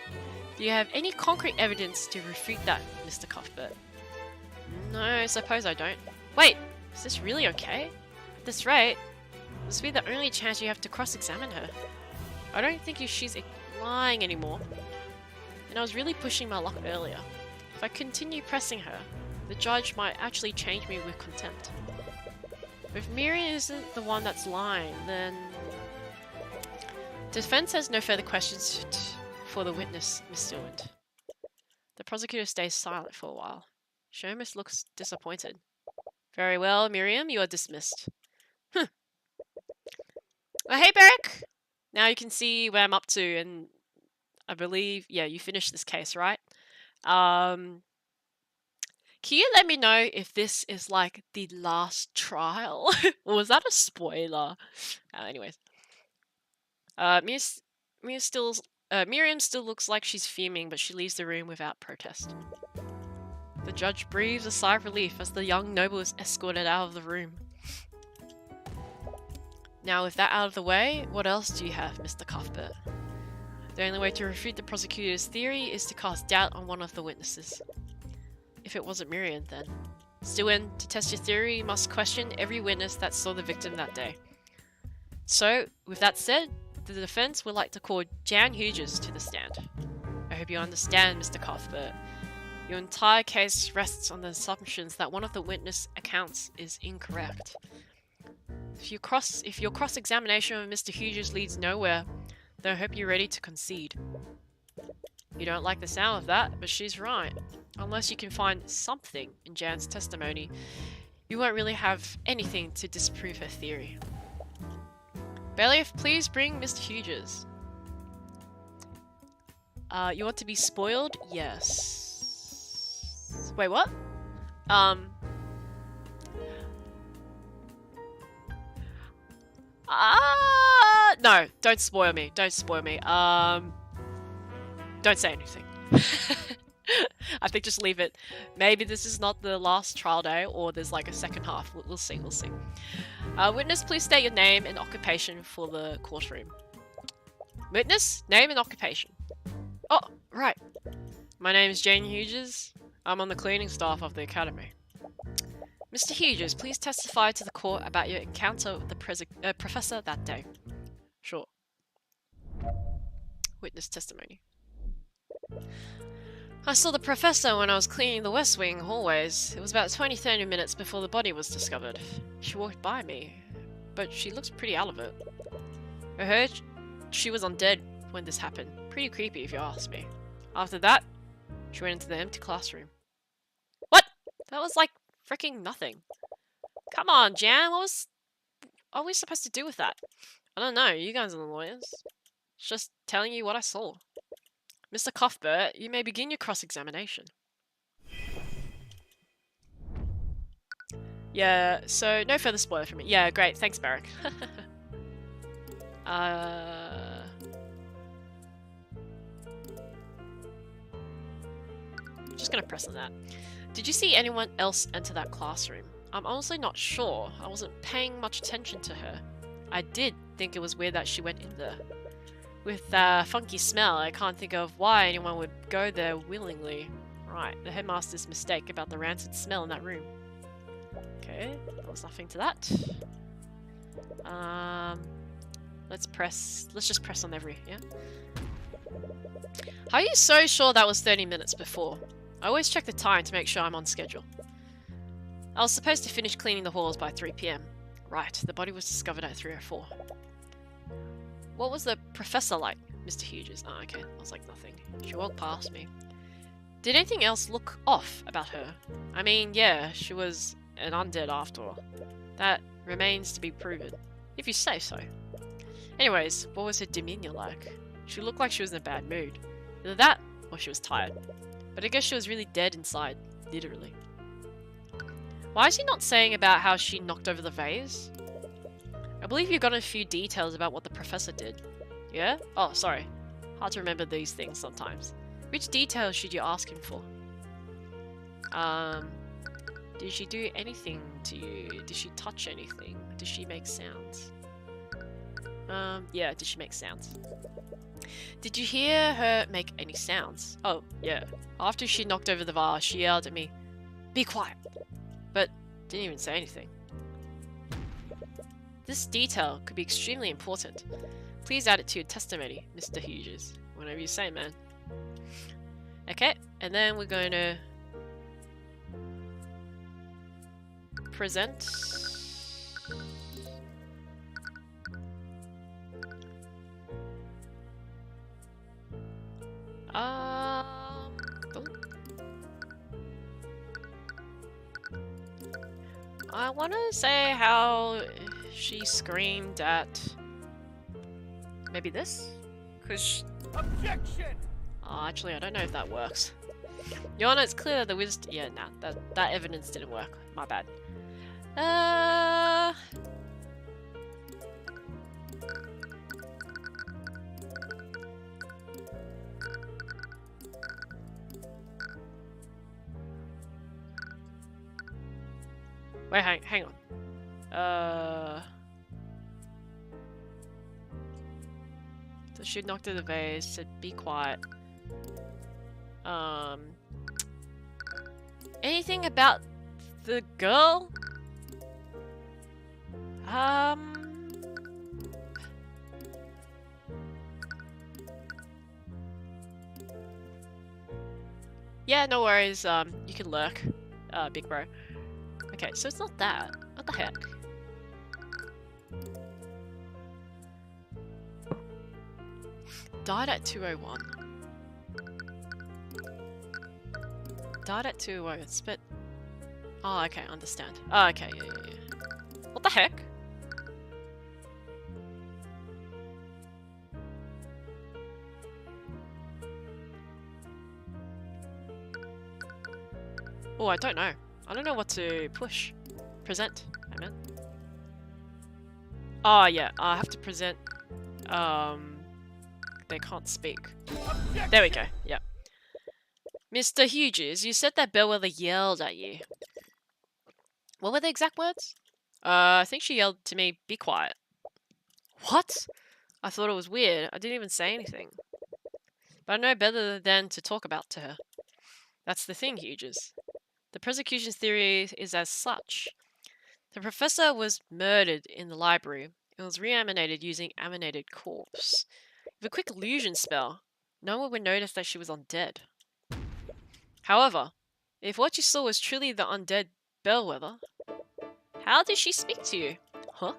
Do you have any concrete evidence to refute that, Mr. Cuthbert? No, I suppose I don't. Wait, is this really okay? At this rate, this will be the only chance you have to cross-examine her. I don't think she's lying anymore. And I was really pushing my luck earlier. If I continue pressing her, the judge might actually change me with contempt. If Miriam isn't the one that's lying, then... Defense has no further questions for the witness, Miss Stewart. The prosecutor stays silent for a while. She almost looks disappointed. Very well, Miriam, you are dismissed. Well, hey, Beric! Now you can see where I'm up to, and I believe, yeah, you finished this case, right? Can you let me know if this is like the last trial? Or was that a spoiler? Anyways. Miriam still looks like she's fuming, but she leaves the room without protest. The judge breathes a sigh of relief as the young noble is escorted out of the room. Now, with that out of the way, what else do you have, Mr. Cuthbert? The only way to refute the prosecutor's theory is to cast doubt on one of the witnesses. If it wasn't Miriam, then. Stewin, to test your theory, you must question every witness that saw the victim that day. So, with that said, the defense would like to call Jan Hughes to the stand. I hope you understand, Mr. Cuthbert. Your entire case rests on the assumptions that one of the witness accounts is incorrect. If your cross-examination of Mr. Hughes leads nowhere, then I hope you're ready to concede. You don't like the sound of that, but she's right. Unless you can find something in Jan's testimony, you won't really have anything to disprove her theory. Bailiff, please bring Mr. Hughes. You want to be spoiled? Yes. Wait, what? No, don't spoil me. Don't spoil me. Don't say anything. I think just leave it. Maybe this is not the last trial day, or there's like a second half. We'll see, we'll see. Witness, please state your name and occupation for the courtroom. Witness, name and occupation. Oh, right. My name is Jane Hughes. I'm on the cleaning staff of the academy. Mr. Hughes, please testify to the court about your encounter with the professor that day. Sure. Witness testimony. I saw the professor when I was cleaning the West Wing hallways. It was about 20-30 minutes before the body was discovered. She walked by me, but she looks pretty out of it. I heard she was undead when this happened. Pretty creepy if you ask me. After that, she went into the empty classroom. What? That was like freaking nothing. Come on, Jan, what are we supposed to do with that? I don't know, you guys are the lawyers. It's just telling you what I saw. Mr. Cuthbert, you may begin your cross-examination. Yeah, so no further spoiler from me. Yeah, great, thanks, Beric. Just gonna press on that. Did you see anyone else enter that classroom? I'm honestly not sure. I wasn't paying much attention to her. I did think it was weird that she went in there. With that funky smell, I can't think of why anyone would go there willingly. Right, the headmaster's mistake about the rancid smell in that room. Okay, there was nothing to that. Let's just press on every, yeah? How are you so sure that was 30 minutes before? I always check the time to make sure I'm on schedule. I was supposed to finish cleaning the halls by 3 p.m. Right, the body was discovered at 3:04. What was the professor like, Mr. Hughes? Oh, okay, I was like nothing. She walked past me. Did anything else look off about her? I mean, yeah, she was an undead after all. That remains to be proven, if you say so. Anyways, what was her demeanor like? She looked like she was in a bad mood. Either that, or she was tired. But I guess she was really dead inside, literally. Why is he not saying about how she knocked over the vase? I believe you got a few details about what the professor did. Yeah? Oh, sorry. Hard to remember these things sometimes. Which details should you ask him for? Did she do anything to you? Did she touch anything? Did she make sounds? Yeah, did she make sounds? Did you hear her make any sounds? Oh, yeah. After she knocked over the vase, she yelled at me, "Be quiet!" But didn't even say anything. This detail could be extremely important. Please add it to your testimony, Mr. Hughes. Whatever you say, man. Okay, and then we're going to present. Oh. I want to say how she screamed at maybe this, because objection. Oh, actually, I don't know if that works. Your Honor, it's clear that the wisdom. Yeah, nah, that evidence didn't work. My bad. Wait, hang on. So she knocked at the vase, said, "Be quiet." Anything about the girl? Yeah, no worries, you can lurk, big bro. Okay, so it's not that. What the heck? Died at 2:01. Died at 2:01. It's a bit... Oh, okay, understand. Oh, okay, yeah. What the heck? Oh, I don't know. I don't know what to push. Present, I meant. Oh, yeah, I have to present... They can't speak. There we go, yeah. Mr. Hughes, you said that Bellwether yelled at you. What were the exact words? I think she yelled to me, "Be quiet." What? I thought it was weird. I didn't even say anything. But I know better than to talk about to her. That's the thing, Hughes. The prosecution's theory is as such. The professor was murdered in the library and was reanimated using animated corpse. With a quick illusion spell, no one would notice that she was undead. However, if what you saw was truly the undead Bellwether, how did she speak to you? Huh?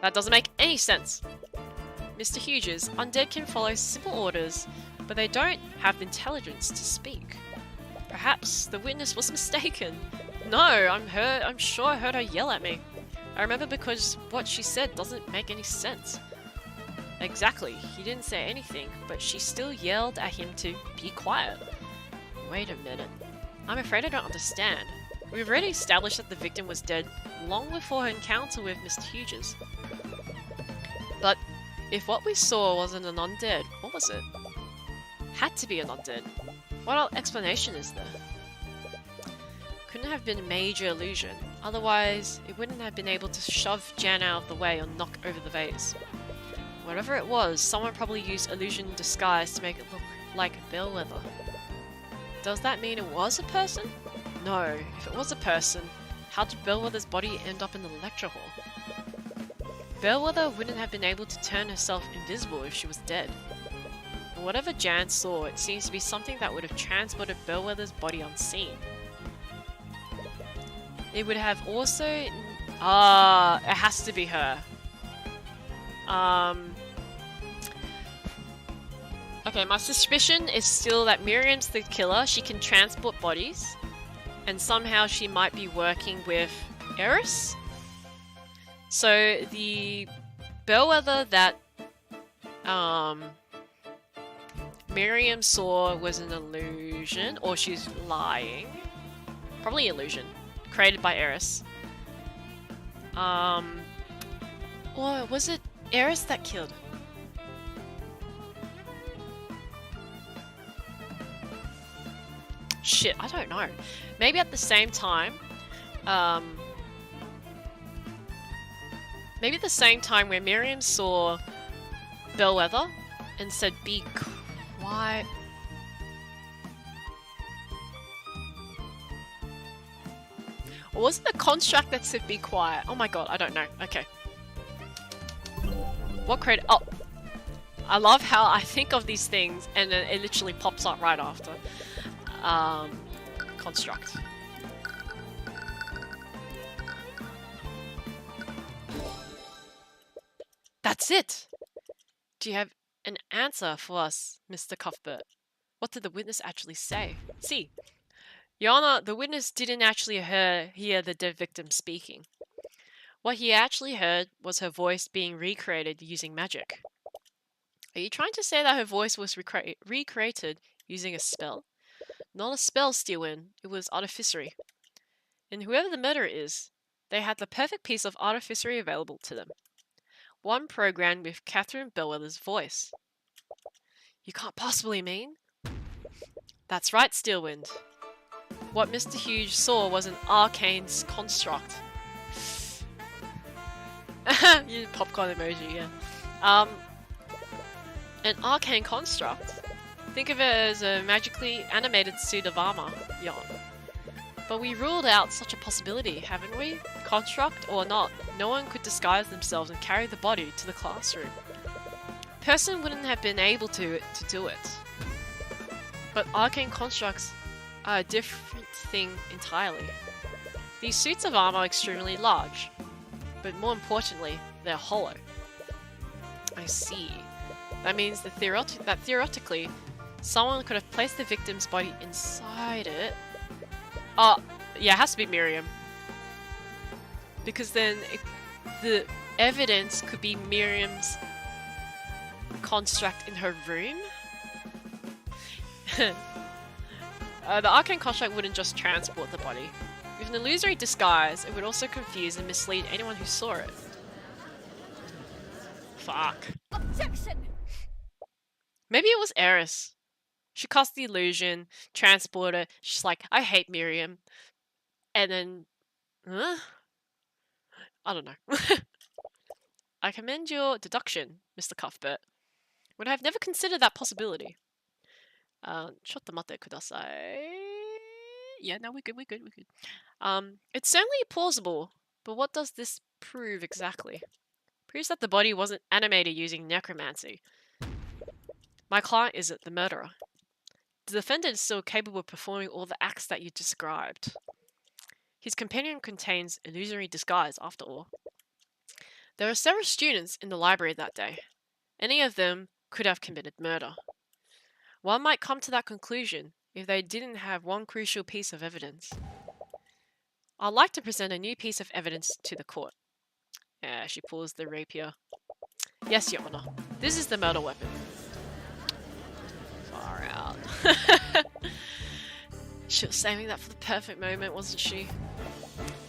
That doesn't make any sense. Mr. Hughes, undead can follow simple orders, but they don't have the intelligence to speak. Perhaps the witness was mistaken. No, I'm sure I heard her yell at me. I remember because what she said doesn't make any sense. Exactly, he didn't say anything, but she still yelled at him to be quiet. Wait a minute. I'm afraid I don't understand. We've already established that the victim was dead long before her encounter with Mr. Hughes. But if what we saw wasn't an undead, what was it? Had to be an undead. What explanation is there? Couldn't have been a major illusion, otherwise it wouldn't have been able to shove Jan out of the way or knock over the vase. Whatever it was, someone probably used illusion disguise to make it look like a Bellwether. Does that mean it was a person? No, if it was a person, how did Bellwether's body end up in the lecture hall? Bellwether wouldn't have been able to turn herself invisible if she was dead. And whatever Jan saw, it seems to be something that would have transported Bellwether's body unseen. It would have also... it has to be her. Okay, my suspicion is still that Miriam's the killer. She can transport bodies. And somehow she might be working with Eris. So the bellwether that Miriam saw was an illusion, or she's lying. Probably illusion. Created by Eris. Or was it Eris that killed? Shit, I don't know. Maybe at the same time, maybe at the same time where Miriam saw Bellwether and said, "Be quiet." Or was it the construct that said, "Be quiet"? Oh my god, I don't know. Okay. What created? Oh, I love how I think of these things and then it literally pops up right after. Construct. That's it! Do you have an answer for us, Mr. Cuthbert? What did the witness actually say? See, Your Honor, the witness didn't actually hear the dead victim speaking. What he actually heard was her voice being recreated using magic. Are you trying to say that her voice was recreated using a spell? Not a spell, Steelwind. It was artificery. And whoever the murderer is, they had the perfect piece of artificery available to them. One programmed with Catherine Bellwether's voice. You can't possibly mean? That's right, Steelwind. What Mr. Hughes saw was an Arcane's construct. You popcorn emoji, yeah. An Arcane construct? Think of it as a magically animated suit of armor, Yon. But we ruled out such a possibility, haven't we? Construct or not, no one could disguise themselves and carry the body to the classroom. Person wouldn't have been able to do it. But arcane constructs are a different thing entirely. These suits of armor are extremely large, but more importantly, they're hollow. I see. That means that theoretically, someone could have placed the victim's body inside it. Oh, yeah, it has to be Miriam. Because then the evidence could be Miriam's construct in her room. The arcane construct wouldn't just transport the body. With an illusory disguise, it would also confuse and mislead anyone who saw it. Fuck. Objection! Maybe it was Eris. She cast the illusion, transported. She's like, I hate Miriam. And then... I don't know. I commend your deduction, Mr. Cuthbert. Would I have never considered that possibility? Shotte kudasai. Yeah, no, we're good. It's certainly plausible, but what does this prove exactly? Proves that the body wasn't animated using necromancy. My client isn't the murderer. The defendant is still capable of performing all the acts that you described. His companion contains illusory disguise, after all. There were several students in the library that day. Any of them could have committed murder. One might come to that conclusion if they didn't have one crucial piece of evidence. I'd like to present a new piece of evidence to the court. Yeah, she pulls the rapier. Yes, Your Honor. This is the murder weapon. Far out. She was saving that for the perfect moment, wasn't she?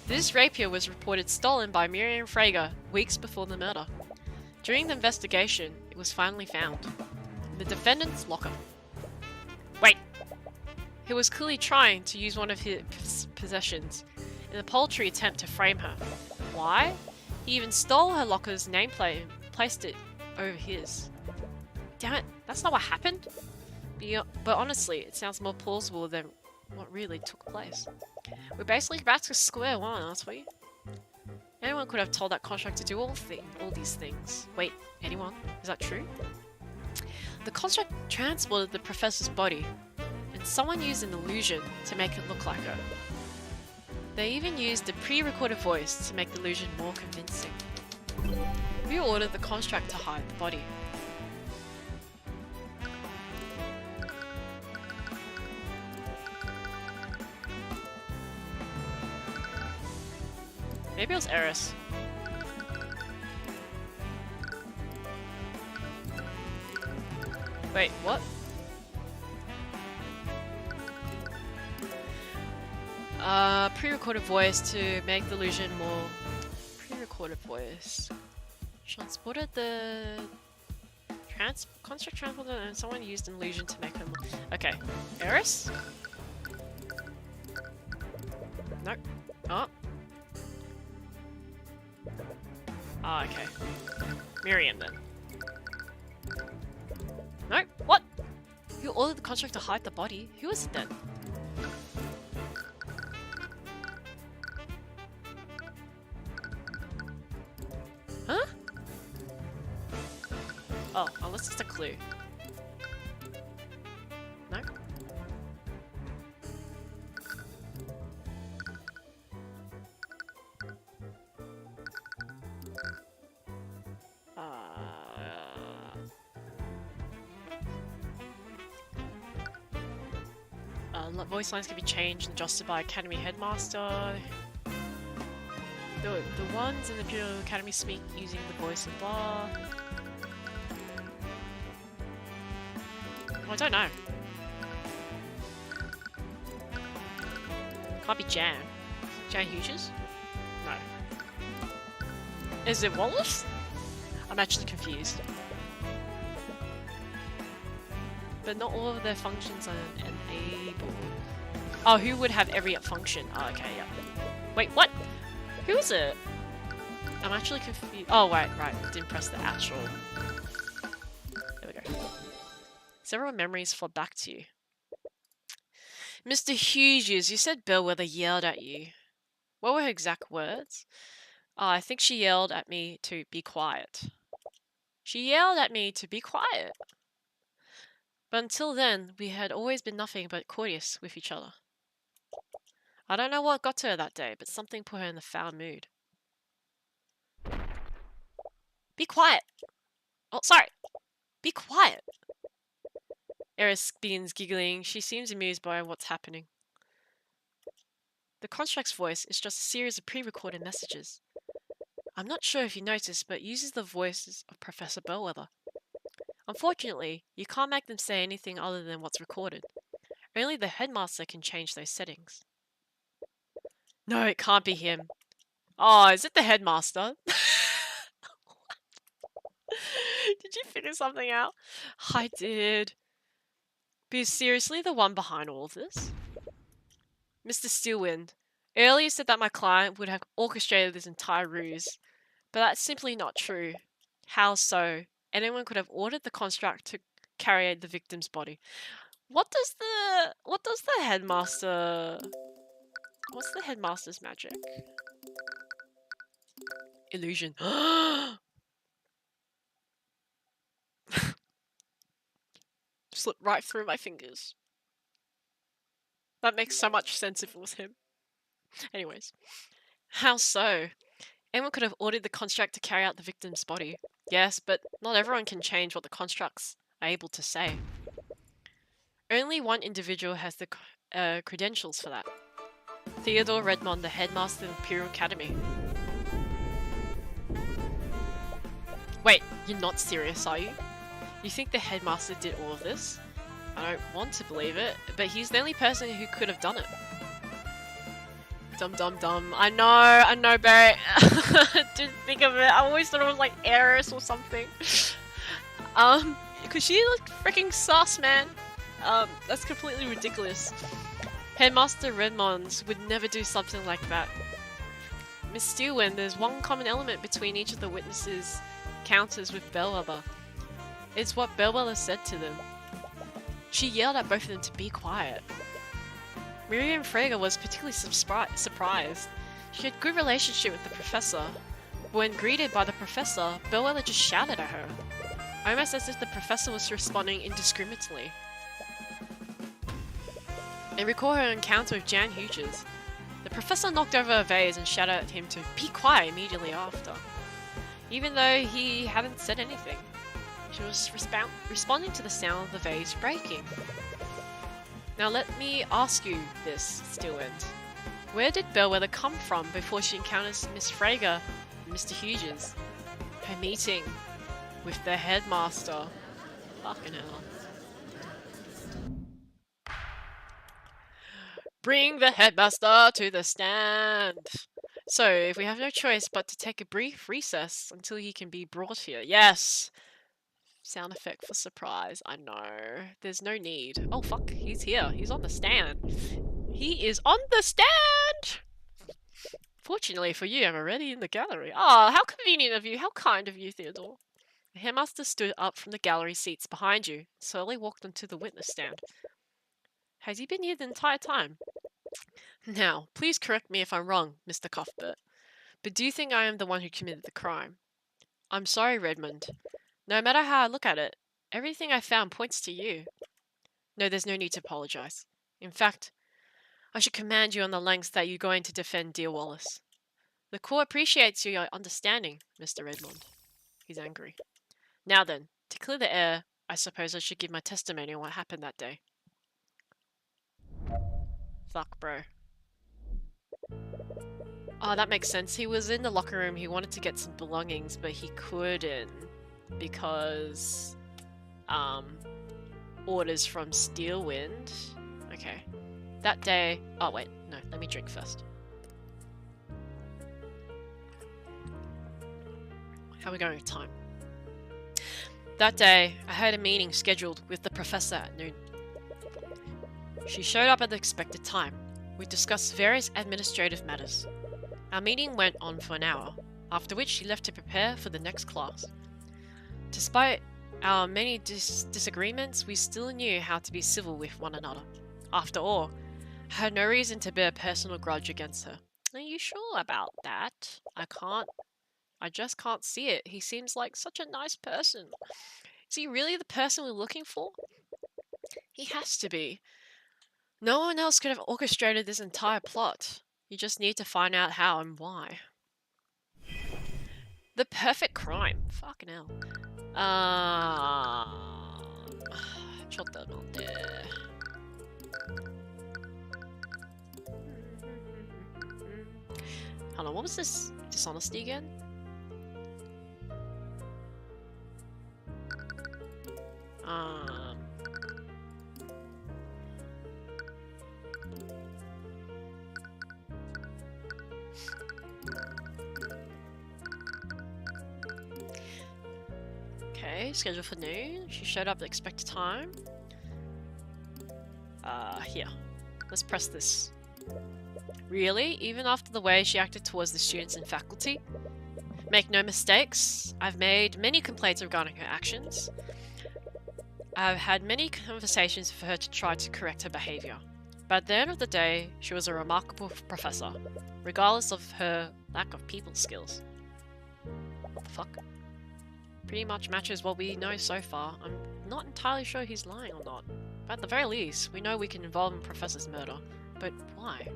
This rapier was reported stolen by Miriam Frager weeks before the murder. During the investigation, it was finally found in the defendant's locker. Wait! He was clearly trying to use one of his possessions in a paltry attempt to frame her. Why? He even stole her locker's nameplate and placed it over his. Damn it, that's not what happened? But honestly, it sounds more plausible than what really took place. We're basically back to square one, aren't we? Anyone could have told that construct to do all these things. Wait, anyone? Is that true? The construct transported the professor's body, and someone used an illusion to make it look like her. They even used a pre-recorded voice to make the illusion more convincing. We ordered the construct to hide the body. Maybe it was Eris. Wait, what? Pre-recorded voice to make the illusion more... Pre-recorded voice. Transported the... Construct transported and someone used an illusion to make them... Okay. Eris? Nope. Oh. Ah, okay. Miriam then. No? What? You ordered the construct to hide the body? Who is it then? Huh? Oh, unless it's a clue. No? Voice lines can be changed and adjusted by Academy Headmaster. The ones in the Imperial Academy speak using the voice of blah. Oh, I don't know. Can't be Jan. Jan Hughes? No. Is it Wallace? I'm actually confused. But not all of their functions are enabled. Oh, who would have every function? Oh, okay, yeah. Wait, what? Who is it? I'm actually confused. Oh, right. Didn't press the actual. There we go. Several memories flood back to you. Mr. Hughes, you said Bellwether yelled at you. What were her exact words? Oh, I think she yelled at me to be quiet. She yelled at me to be quiet. But until then, we had always been nothing but courteous with each other. I don't know what got to her that day, but something put her in a foul mood. Be quiet! Oh, sorry! Be quiet! Eris begins giggling. She seems amused by what's happening. The construct's voice is just a series of pre-recorded messages. I'm not sure if you noticed, but it uses the voices of Professor Bellwether. Unfortunately, you can't make them say anything other than what's recorded. Only the headmaster can change those settings. No, it can't be him. Oh, is it the headmaster? Did you figure something out? I did. But is seriously the one behind all of this? Mr. Steelwind, earlier said that my client would have orchestrated this entire ruse, but that's simply not true. How so? Anyone could have ordered the construct to carry the victim's body. What does the headmaster... What's the headmaster's magic? Illusion. Slipped right through my fingers. That makes so much sense if it was him. Anyways. How so? Anyone could have ordered the construct to carry out the victim's body. Yes, but not everyone can change what the constructs are able to say. Only one individual has the credentials for that. Theodore Redmond, the headmaster of the Imperial Academy. Wait, you're not serious, are you? You think the headmaster did all of this? I don't want to believe it, but he's the only person who could have done it. Dum. I know, Barrett. Didn't think of it. I always thought it was like Eris or something. Cause she looked freaking sus, man. That's completely ridiculous. Headmaster Redmonds would never do something like that. Miss Steelwind, there's one common element between each of the witnesses' encounters with Bellwether. It's what Bellwether said to them. She yelled at both of them to be quiet. Miriam Frager was particularly surprised. She had a good relationship with the professor. When greeted by the professor, Bellwether just shouted at her, almost as if the professor was responding indiscriminately. And recall her encounter with Jan Hughes. The professor knocked over a vase and shouted at him to be quiet immediately after, even though he hadn't said anything. She was responding to the sound of the vase breaking. Now let me ask you this, Stillwind. Where did Bellwether come from before she encounters Miss Frager and Mr. Hughes? Her meeting with the headmaster. Fucking hell. Bring the headmaster to the stand. So, if we have no choice but to take a brief recess until he can be brought here. Yes! Sound effect for surprise. I know. There's no need. Oh, fuck. He's here. He's on the stand. He is on the stand! Fortunately for you, I'm already in the gallery. Ah, how convenient of you. How kind of you, Theodore. The headmaster stood up from the gallery seats behind you, slowly walked onto the witness stand. Has he been here the entire time? Now, please correct me if I'm wrong, Mr. Cuthbert, but do you think I am the one who committed the crime? I'm sorry, Redmond. No matter how I look at it, everything I found points to you. No, there's no need to apologize. In fact, I should commend you on the lengths that you're going to defend dear Wallace. The court appreciates your understanding, Mr. Redmond. He's angry. Now then, to clear the air, I suppose I should give my testimony on what happened that day. Fuck, bro. Oh, that makes sense. He was in the locker room. He wanted to get some belongings, but he couldn't because, orders from Steelwind. Okay. That day... Oh, wait. No, let me drink first. How are we going with time? That day, I had a meeting scheduled with the professor at noon. She showed up at the expected time. We discussed various administrative matters. Our meeting went on for an hour, after which she left to prepare for the next class. Despite our many disagreements, we still knew how to be civil with one another. After all, I had no reason to bear a personal grudge against her. Are you sure about that? I just can't see it. He seems like such a nice person. Is he really the person we're looking for? He has to be. No one else could have orchestrated this entire plot. You just need to find out how and why. The perfect crime. Fucking hell. Hold on, what was this dishonesty again? Okay, scheduled for noon. She showed up at the expected time. Here. Let's press this. Really? Even after the way she acted towards the students and faculty? Make no mistakes, I've made many complaints regarding her actions. I've had many conversations for her to try to correct her behaviour. But at the end of the day, she was a remarkable professor, regardless of her lack of people skills. What the fuck? Pretty much matches what we know so far. I'm not entirely sure he's lying or not. But at the very least, we know we can involve him in Professor's murder. But why?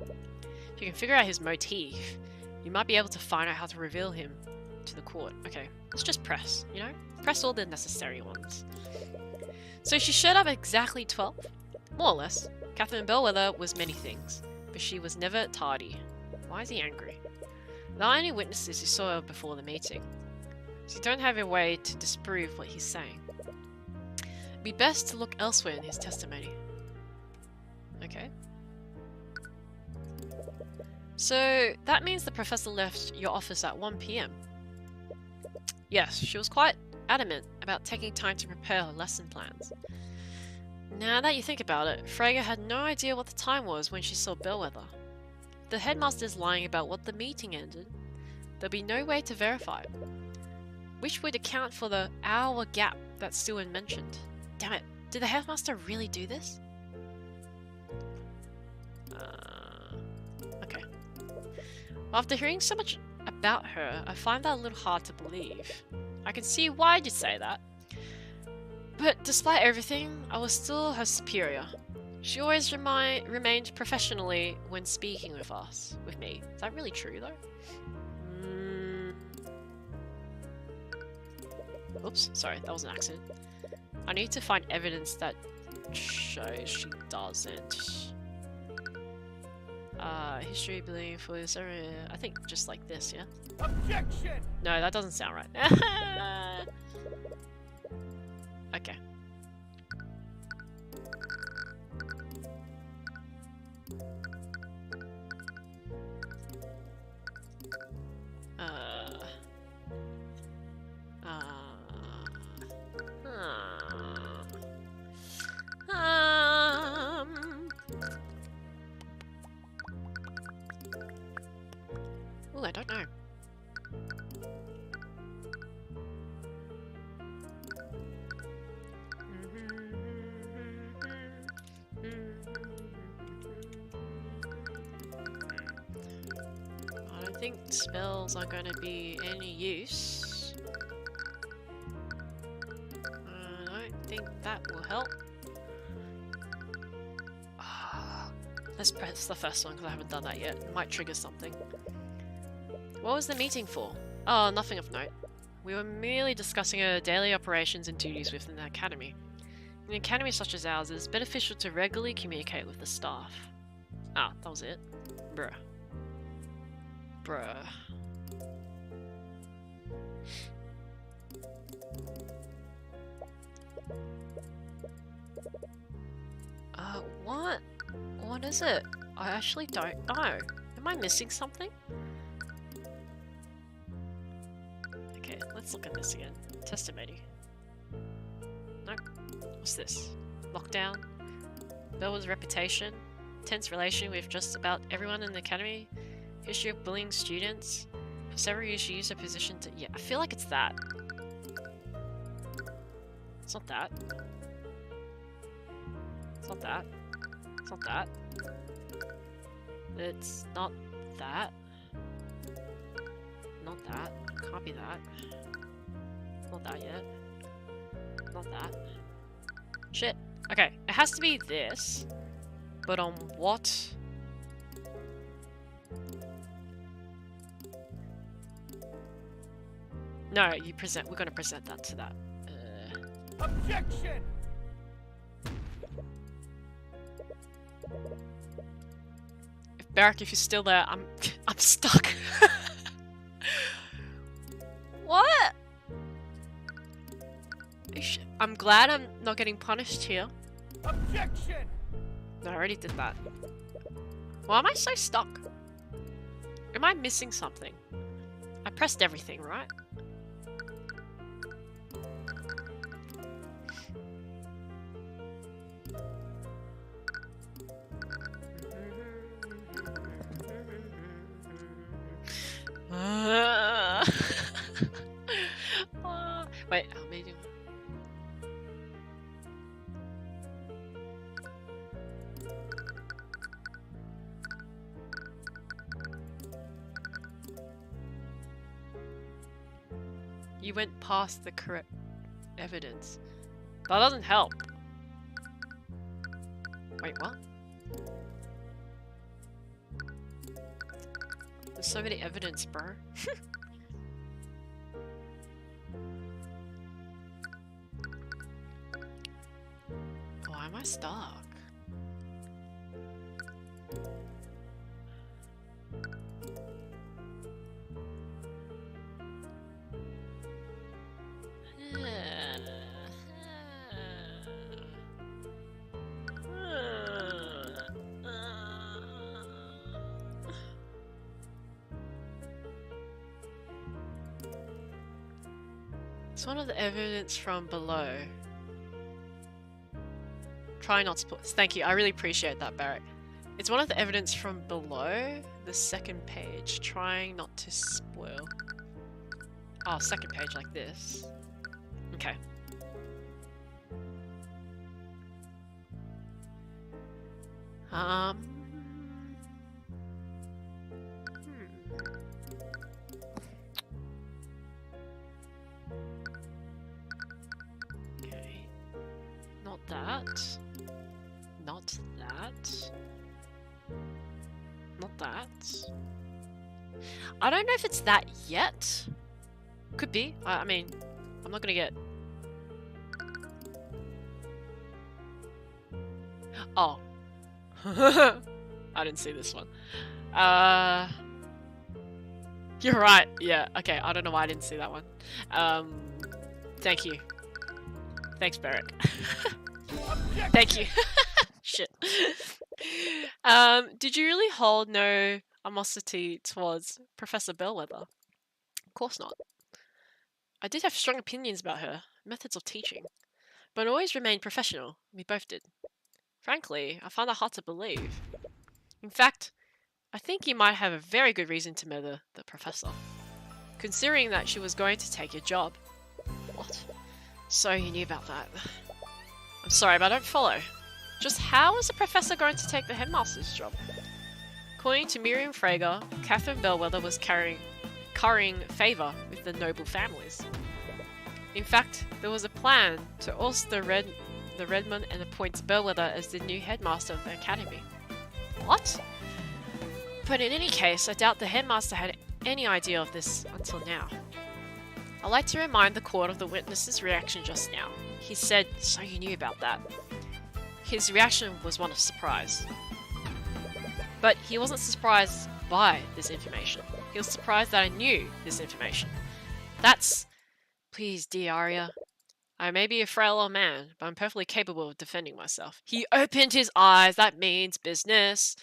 If you can figure out his motif, you might be able to find out how to reveal him to the court. Okay, let's just press, you know? Press all the necessary ones. So she showed up at exactly 12? More or less. Catherine Bellwether was many things, but she was never tardy. Why is he angry? The only witnesses who saw her before the meeting, so you don't have a way to disprove what he's saying. It'd be best to look elsewhere in his testimony. Okay. So that means the professor left your office at 1 PM. Yes, she was quite adamant about taking time to prepare her lesson plans. Now that you think about it, Frager had no idea what the time was when she saw Bellwether. If the headmaster's lying about what the meeting ended, there'll be no way to verify it, which would account for the hour gap that Stewart mentioned. Damn it, did the headmaster really do this? Okay. After hearing so much about her, I find that a little hard to believe. I can see why you'd say that. But despite everything, I was still her superior. She always remained professionally when speaking with me. Is that really true though? Oops, sorry, that was an accident. I need to find evidence that shows she doesn't. History, belief, police, I think just like this, yeah? Objection! No, that doesn't sound right. Okay. Oh, I don't know. I don't think spells are going to be any use. I don't think that will help. Let's press the first one because I haven't done that yet. It might trigger something. What was the meeting for? Oh, nothing of note. We were merely discussing our daily operations and duties within the academy. In an academy such as ours, it is beneficial to regularly communicate with the staff. Ah, that was it. Bruh. Bruh. What? What is it? I actually don't know. Am I missing something? Okay, let's look at this again. Testimony. Nope. What's this? Lockdown? Bella's reputation? Tense relation with just about everyone in the academy? History of bullying students? For several years she used her position to— yeah, I feel like it's that. It's not that. It's not that. It's not that. It's not that. Not that. Can't be that. Not that yet. Not that. Shit. Okay, it has to be this. But on what? No, you present. We're gonna present that to that. Objection! Barrack, if you're still there, I'm stuck. What? I'm glad I'm not getting punished here. Objection! No, I already did that. Why am I so stuck? Am I missing something? I pressed everything, right? Wait, how many? You went past the correct evidence. That doesn't help. Wait, what? There's so many evidence, bro. Why am I stuck? It's one of the evidence from below. Try not to put— thank you, I really appreciate that, Barrett. It's one of the evidence from below the second page. Trying not to spoil. Oh, second page like this. Okay. Okay. Not that. Not that. Not that. I don't know if it's that yet. Could be. I mean, I'm not gonna get... Oh. I didn't see this one. You're right. Yeah, okay. I don't know why I didn't see that one. Thank you. Thanks, Beric. Thank you. Shit. Did you really hold no animosity towards Professor Bellwether? Of course not. I did have strong opinions about her methods of teaching, but always remained professional. We both did. Frankly, I find that hard to believe. In fact, I think you might have a very good reason to murder the professor, considering that she was going to take your job. What? So you knew about that. I'm sorry, but I don't follow. Just how is the professor going to take the headmaster's job? According to Miriam Frager, Catherine Bellwether was currying favour with the noble families. In fact, there was a plan to oust the Redmond and appoint Bellwether as the new headmaster of the academy. What? But in any case, I doubt the headmaster had any idea of this until now. I'd like to remind the court of the witness's reaction just now. He said, "So you knew about that." His reaction was one of surprise. But he wasn't surprised by this information. He was surprised that I knew this information. That's... Please, dear Arya. I may be a frail old man, but I'm perfectly capable of defending myself. He opened his eyes. That means business.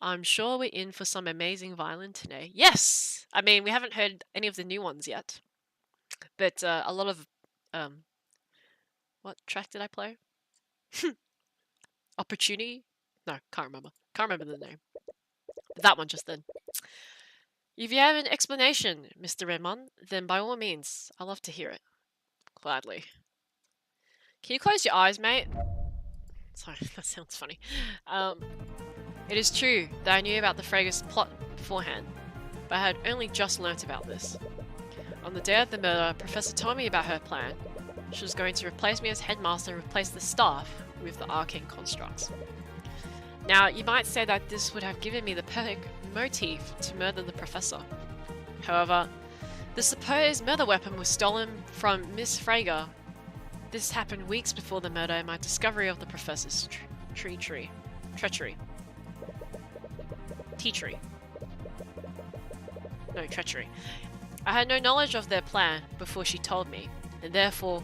I'm sure we're in for some amazing violin today. Yes! I mean, we haven't heard any of the new ones yet. But a lot of... what track did I play? Opportunity? No, can't remember. Can't remember the name. That one just then. If you have an explanation, Mr. Redmond, then by all means, I'd love to hear it. Gladly. Can you close your eyes, mate? Sorry, that sounds funny. It is true that I knew about the Frager's plot beforehand, but I had only just learnt about this. On the day of the murder, Professor told me about her plan. She was going to replace me as headmaster and replace the staff with the Arcane constructs. Now, you might say that this would have given me the perfect motive to murder the professor. However, the supposed murder weapon was stolen from Miss Frager. This happened weeks before the murder and my discovery of the professor's treachery. No, treachery. I had no knowledge of their plan before she told me, and therefore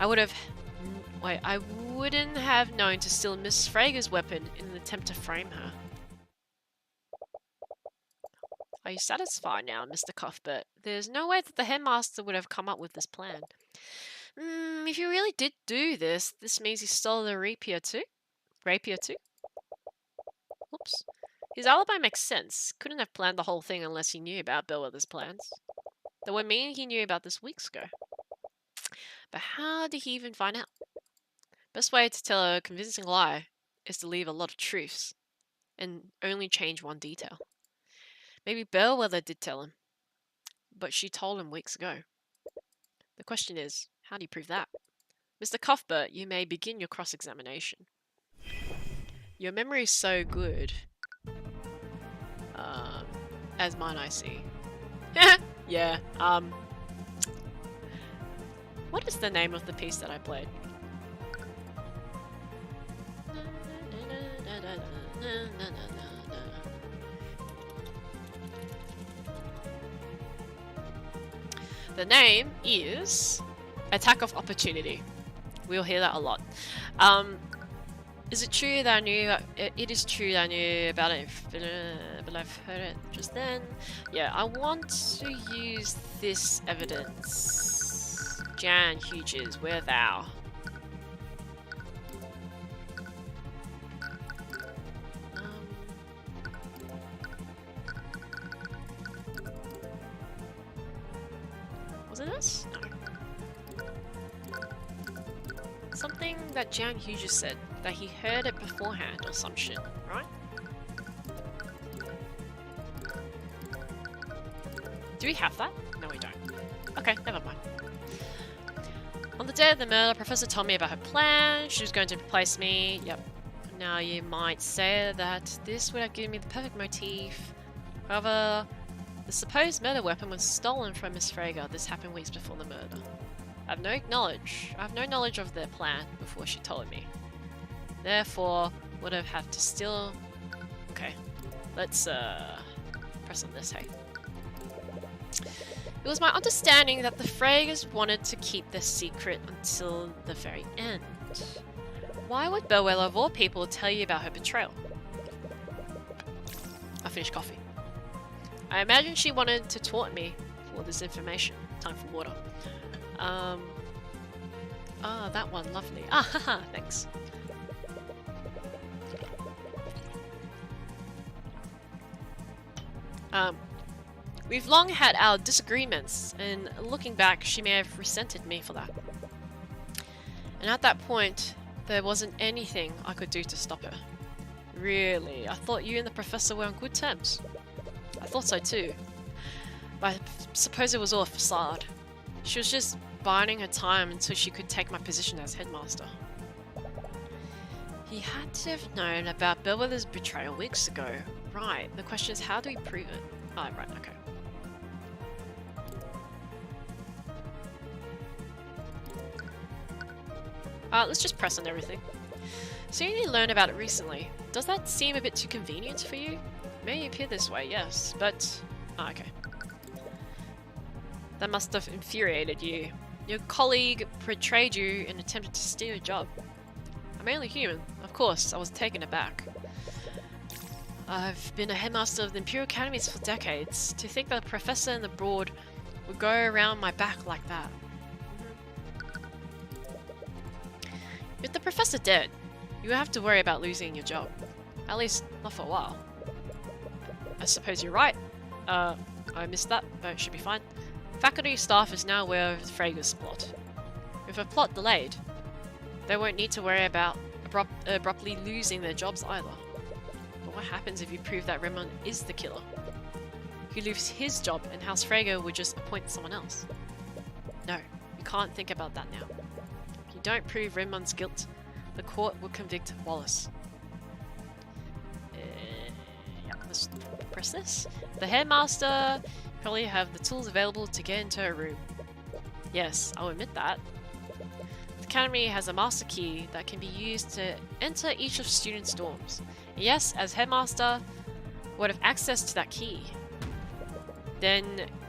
I wouldn't have known to steal Miss Frager's weapon in an attempt to frame her. Are you satisfied now, Mr. Cuthbert? There's no way that the headmaster would have come up with this plan. If you really did do this, this means he stole the rapier too? Oops. His alibi makes sense. Couldn't have planned the whole thing unless he knew about Bellwether's plans. That would mean he knew about this weeks ago. But how did he even find out? Best way to tell a convincing lie is to leave a lot of truths and only change one detail. Maybe Bellwether did tell him, but she told him weeks ago. The question is, how do you prove that? Mr. Cuthbert, you may begin your cross-examination. Your memory is so good. As mine I see. Yeah, what is the name of the piece that I played? The name is Attack of Opportunity. We'll hear that a lot. Is it true that I knew... It is true that I knew about it, but I've heard it just then. Yeah, I want to use this evidence. Jan Hughes, where thou? Was it this? No. Something that Jan Hughes said, that he heard it beforehand or some shit, right? Do we have that? No, we don't. Okay, never mind. On the day of the murder, Professor told me about her plan. She was going to replace me. Yep. Now you might say that this would have given me the perfect motif. However, the supposed murder weapon was stolen from Miss Frager. This happened weeks before the murder. I have no knowledge of their plan before she told me. Therefore, would have had to steal. Okay, let's press on this. Hey. It was my understanding that the Fragers wanted to keep their secret until the very end. Why would Bellwether of all people tell you about her betrayal? I finished coffee. I imagine she wanted to taunt me for this information. Time for water. That one, lovely. Ah, haha, thanks. We've long had our disagreements, and looking back, she may have resented me for that. And at that point, there wasn't anything I could do to stop her. Really, I thought you and the professor were on good terms. I thought so too. But I suppose it was all a facade. She was just biding her time until she could take my position as headmaster. He had to have known about Bellwether's betrayal weeks ago. Right, the question is, how do we prove it? Oh, right, okay. Let's just press on everything. So you only learned about it recently. Does that seem a bit too convenient for you? It may appear this way, yes, but... Oh, okay. That must have infuriated you. Your colleague betrayed you and attempted to steal your job. I'm only human. Of course, I was taken aback. I've been a headmaster of the Imperial Academies for decades. To think that a professor in the Broad would go around my back like that. With the professor dead, you won't have to worry about losing your job. At least, not for a while. I suppose you're right. I missed that, but it should be fine. Faculty staff is now aware of the Frager's plot. With a plot delayed, they won't need to worry about abruptly losing their jobs either. But what happens if you prove that Raymond is the killer? He loses his job and House Frager would just appoint someone else. No, you can't think about that now. If you don't prove Raymond's guilt, the court will convict Wallace. Yeah, let's press this. The headmaster probably have the tools available to get into her room. Yes, I'll admit that. The Academy has a master key that can be used to enter each of students' dorms. And yes, as headmaster, would have access to that key. Then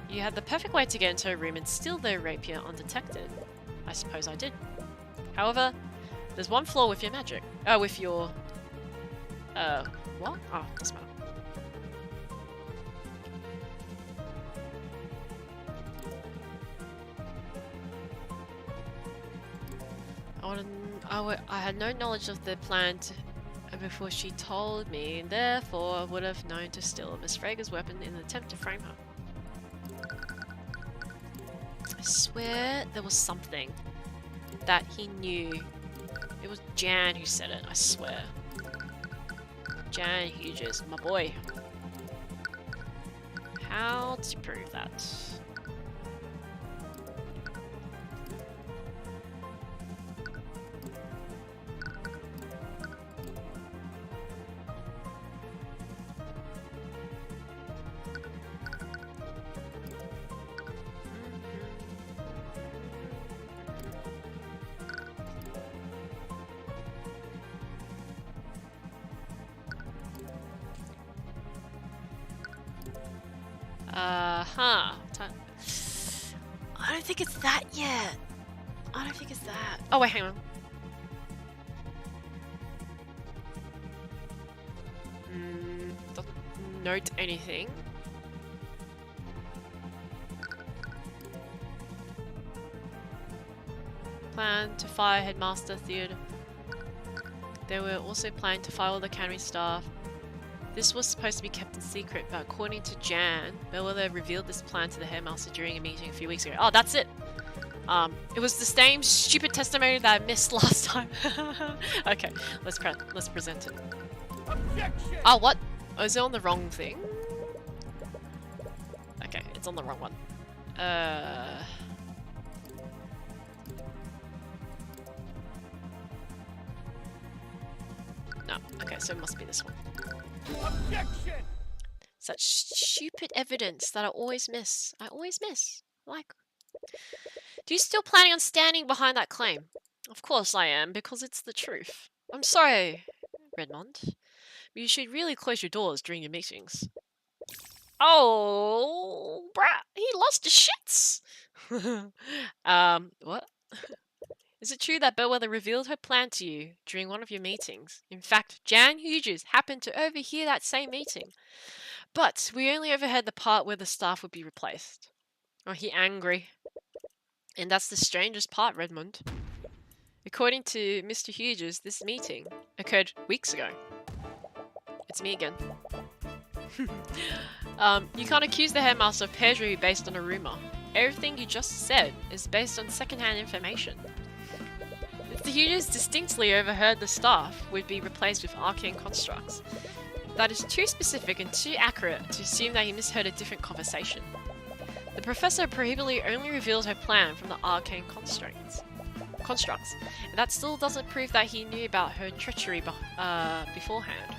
you had the perfect way to get into her room and steal their rapier undetected. I suppose I did. However, there's one flaw with your magic. With your... what? Oh, doesn't matter. I had no knowledge of the plan before she told me, and therefore would have known to steal Miss Frager's weapon in an attempt to frame her. I swear there was something that he knew. It was Jan who said it, I swear. Jan Hughes, my boy. How to prove that? I don't think it's that yet. I don't think it's that. Oh wait, hang on. Doesn't note anything. Plan to fire Headmaster Theodore. They were also planning to fire all the Academy staff. This was supposed to be kept in secret, but according to Jan, Bellwether revealed this plan to the headmaster during a meeting a few weeks ago. Oh, that's it! It was the same stupid testimony that I missed last time. Okay, let's present it. Objection! Oh, what? Oh, is it on the wrong thing? Okay, it's on the wrong one. No. Okay, so it must be this one. Objection! Such stupid evidence that I always miss. I always miss. Like, do you still planning on standing behind that claim? Of course I am, because it's the truth. I'm sorry, Redmond. But you should really close your doors during your meetings. Oh, brat, he lost his shits. What? Is it true that Bellwether revealed her plan to you during one of your meetings? In fact, Jan Hughes happened to overhear that same meeting. But we only overheard the part where the staff would be replaced. Oh, he angry. And that's the strangest part, Redmond. According to Mr. Hughes, this meeting occurred weeks ago. It's me again. You can't accuse the headmaster of perjury based on a rumor. Everything you just said is based on secondhand information. Mr. Hughes distinctly overheard the staff would be replaced with arcane constructs. That is too specific and too accurate to assume that he misheard a different conversation. The professor prohibitively only revealed her plan from the arcane constructs. And that still doesn't prove that he knew about her treachery beforehand.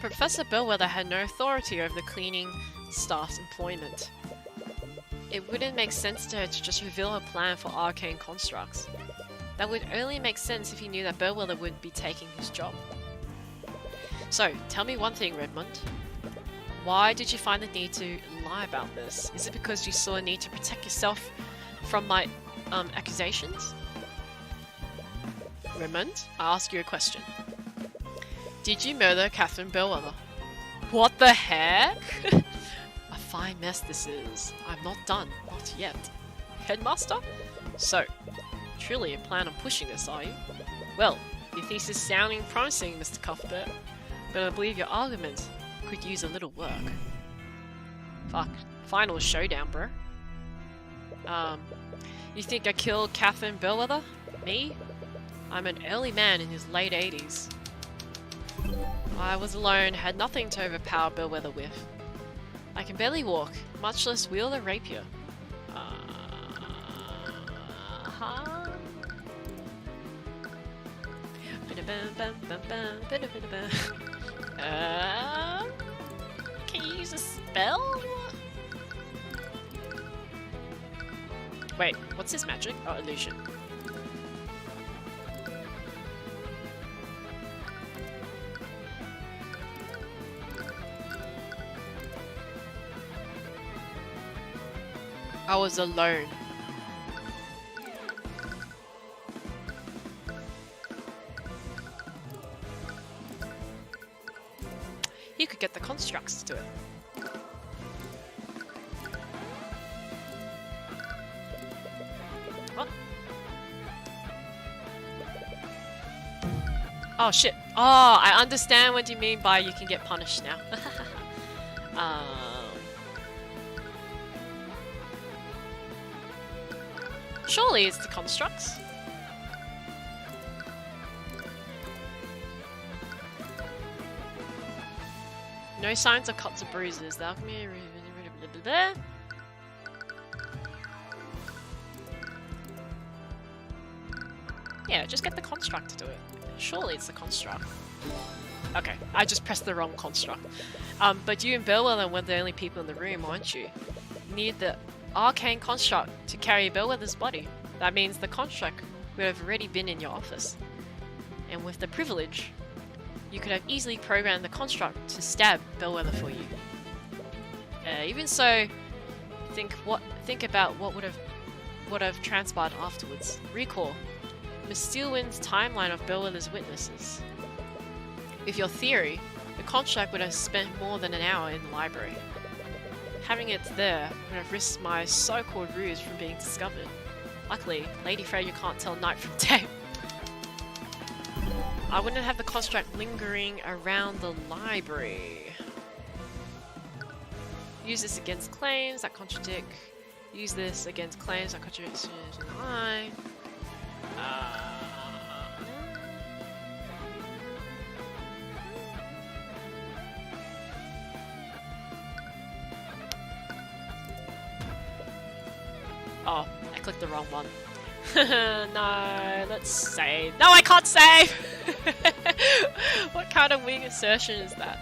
Professor Bellwether had no authority over the cleaning staff's employment. It wouldn't make sense to her to just reveal her plan for arcane constructs. That would only make sense if he knew that Bellwether would be taking his job. So, tell me one thing, Redmond. Why did you find the need to lie about this? Is it because you saw a need to protect yourself from my accusations? Redmond, I ask you a question. Did you murder Catherine Bellwether? What the heck? A fine mess this is. I'm not done. Not yet. Headmaster? So, truly you plan on pushing this, are you? Well, your thesis is sounding promising, Mr. Cuthbert, but I believe your argument could use a little work. Fuck. Final showdown, bro. You think I killed Catherine Bellwether? Me? I'm an early man in his late 80s. I was alone, had nothing to overpower Bellwether with. I can barely walk, much less wield a rapier. Can you use a spell? Wait, what's this magic? Oh, illusion. I was alone. You could get the constructs to it. What? Oh shit. Oh, I understand what you mean by you can get punished now. Surely it's the constructs. No signs of cuts or bruises. The alchemy. Yeah, just get the construct to do it. Surely it's the construct. Okay, I just pressed the wrong construct. But you and Bellwether were the only people in the room, weren't you? You need the arcane construct to carry Bellwether's body. That means the construct would have already been in your office. And with the privilege, you could have easily programmed the construct to stab Bellwether for you. Even so, think about what would have transpired afterwards. Recall Miss Steelwind's timeline of Bellwether's witnesses. With your theory, the construct would have spent more than an hour in the library. Having it there would have risked my so-called ruse from being discovered. Luckily, Lady Freya can't tell night from day. I wouldn't have the construct lingering around the library. Use this against claims that contradict. Use this against claims that contradict the line. Oh, I clicked the wrong one. No, let's save. No, I can't save! What kind of wing assertion is that?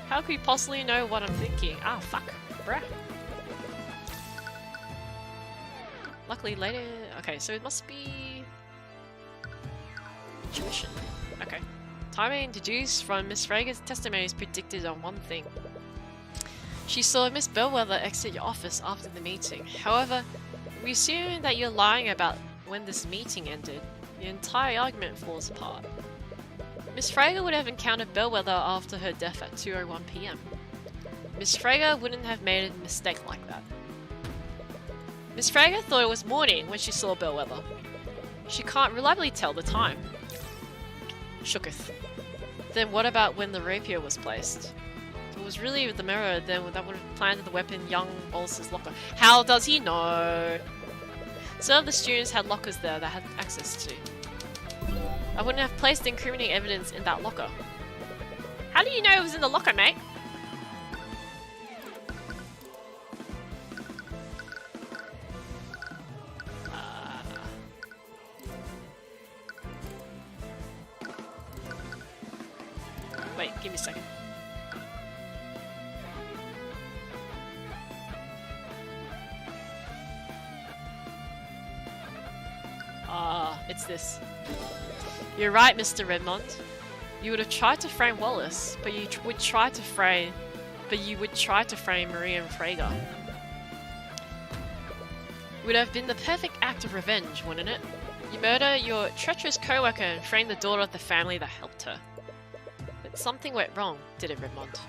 How could you possibly know what I'm thinking? Ah, fuck. Bruh. Luckily later... Okay, so it must be... Intuition. Okay. Timing deduced from Miss Frager's testimony is predicted on one thing. She saw Miss Bellwether exit your office after the meeting. However, we assume that you're lying about when this meeting ended. The entire argument falls apart. Miss Frager would have encountered Bellwether after her death at 2:01 PM. Miss Frager wouldn't have made a mistake like that. Miss Frager thought it was morning when she saw Bellwether. She can't reliably tell the time. Shooketh. Then what about when the rapier was placed? If it was really the mirror, then that would have planted the weapon in young Wallace's locker. How does he know? Some of the students had lockers there that had access to. I wouldn't have placed incriminating evidence in that locker. How do you know it was in the locker, mate? Wait, give me a second. It's this. You're right, Mr. Redmond. You would have tried to frame Wallace, but you would try to frame Marie and Frager. Would have been the perfect act of revenge, wouldn't it? You murder your treacherous co-worker and frame the daughter of the family that helped her. But something went wrong, did it, Redmond?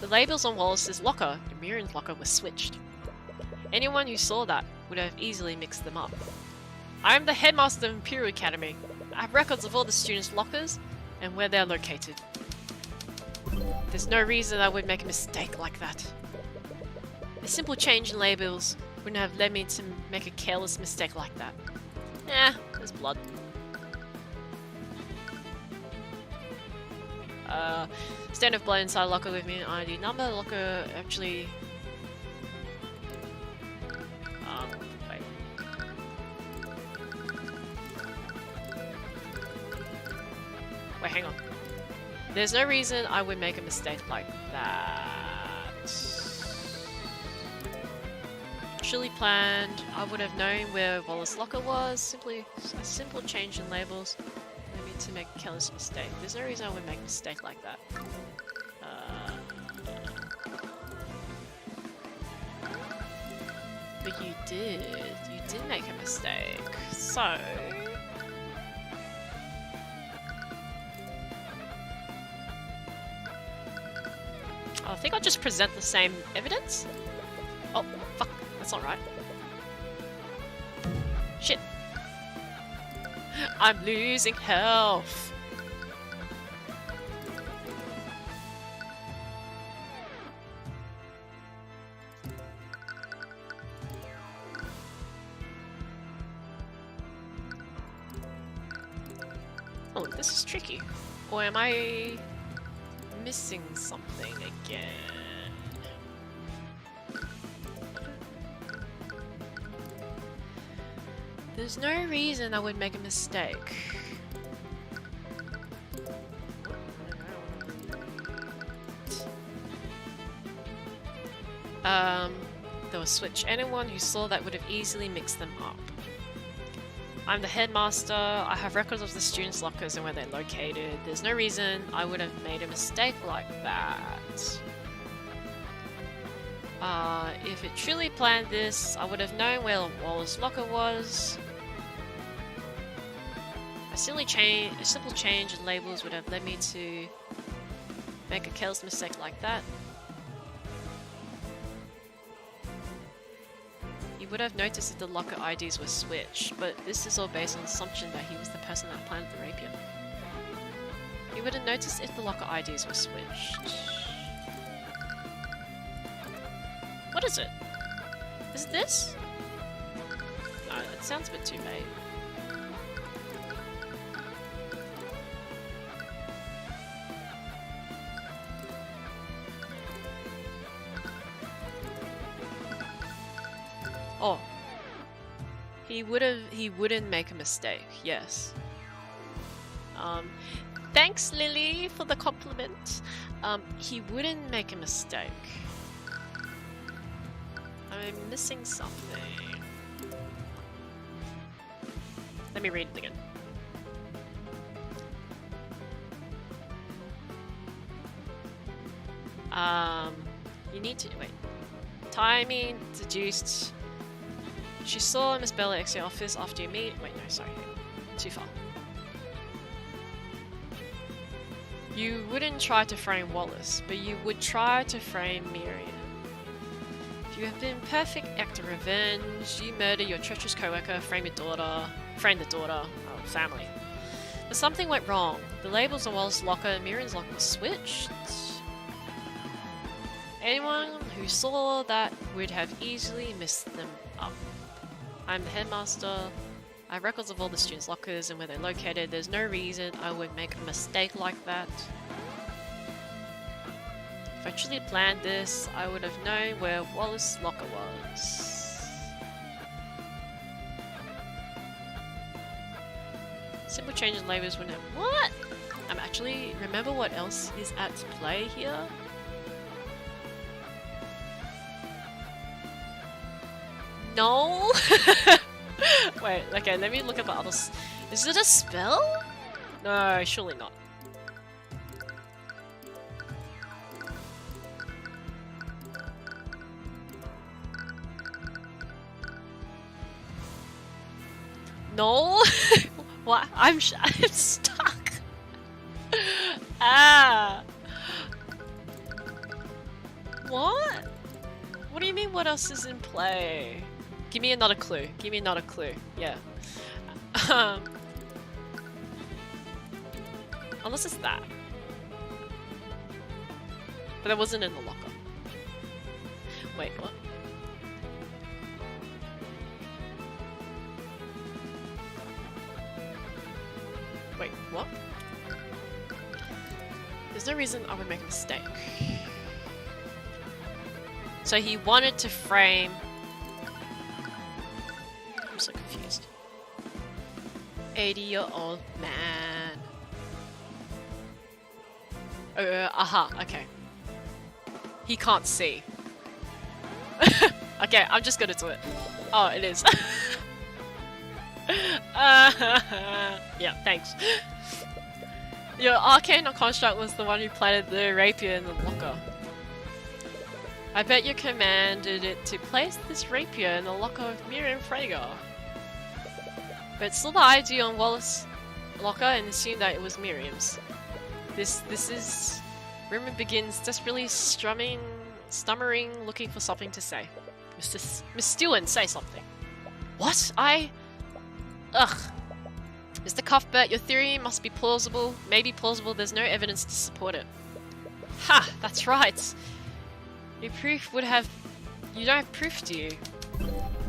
The labels on Wallace's locker and Miriam's locker were switched. Anyone who saw that would have easily mixed them up. I am the headmaster of Imperial Academy. I have records of all the students' lockers and where they're located. There's no reason I would make a mistake like that. A simple change in labels wouldn't have led me to make a careless mistake like that. There's blood. Stand of blood inside a locker with me an ID number. The locker actually... wait. Wait, hang on. There's no reason I would make a mistake like that. Surely planned. I would have known where Wallace's locker was. Simply a simple change in labels. I mean to make a careless mistake. There's no reason I would make a mistake like that. But you did. You did make a mistake. So... I think I'll just present the same evidence. Oh, fuck. That's not right. Shit. I'm losing health. Oh, this is tricky. Or am I missing something again? There's no reason I would make a mistake. There was switch. Anyone who saw that would have easily mixed them up. I'm the headmaster. I have records of the students' lockers and where they're located. There's no reason I would have made a mistake like that. If it truly planned this, I would have known where Wallace's locker was. A simple change in labels would have led me to make a careless mistake like that. You would have noticed if the locker IDs were switched, but this is all based on the assumption that he was the person that planted the rapier. You would have noticed if the locker IDs were switched. What is it? Is it this? No, it sounds a bit too vague. Oh. He wouldn't make a mistake, yes. Thanks, Lily, for the compliment. He wouldn't make a mistake. I'm missing something. Let me read it again. You need to wait. Timing deduced. She saw Miss Bella exit the office after you meet. Wait, no, sorry, too far. You wouldn't try to frame Wallace, but you would try to frame Miriam. If you have been perfect act of revenge, you murder your treacherous co-worker, frame the daughter, family. But something went wrong. The labels on Wallace's locker and Miriam's locker were switched. Anyone who saw that would have easily messed them up. I'm the headmaster. I have records of all the students' lockers and where they're located. There's no reason I would make a mistake like that. If I truly planned this, I would have known where Wallace's locker was. Simple change in labels wouldn't have— What? I'm actually— remember what else is at play here? No! Wait, okay, let me look at the others. Is it a spell? No, surely not. No? What? I'm stuck. Ah. What? What do you mean what else is in play? Give me another clue. Give me another clue. Yeah. Unless it's that. But that wasn't in the locker. Wait, what? Wait, what? There's no reason I would make a mistake. So he wanted to frame... I'm so confused. 80-year-old man. Aha, okay. He can't see. Okay, I'm just gonna do it. Oh, it is. Yeah, thanks. Your Arcane construct was the one who planted the rapier in the locker. I bet you commanded it to place this rapier in the locker of Miriam Frager. But still the ID on Wallace's locker and assumed that it was Miriam's. This is... Rumor begins desperately stammering, looking for something to say. Miss Stewart, say something. What? Ugh. Mr. Cuthbert, your theory must be plausible. Maybe plausible, there's no evidence to support it. Ha! That's right! Your proof would have... You don't have proof, do you?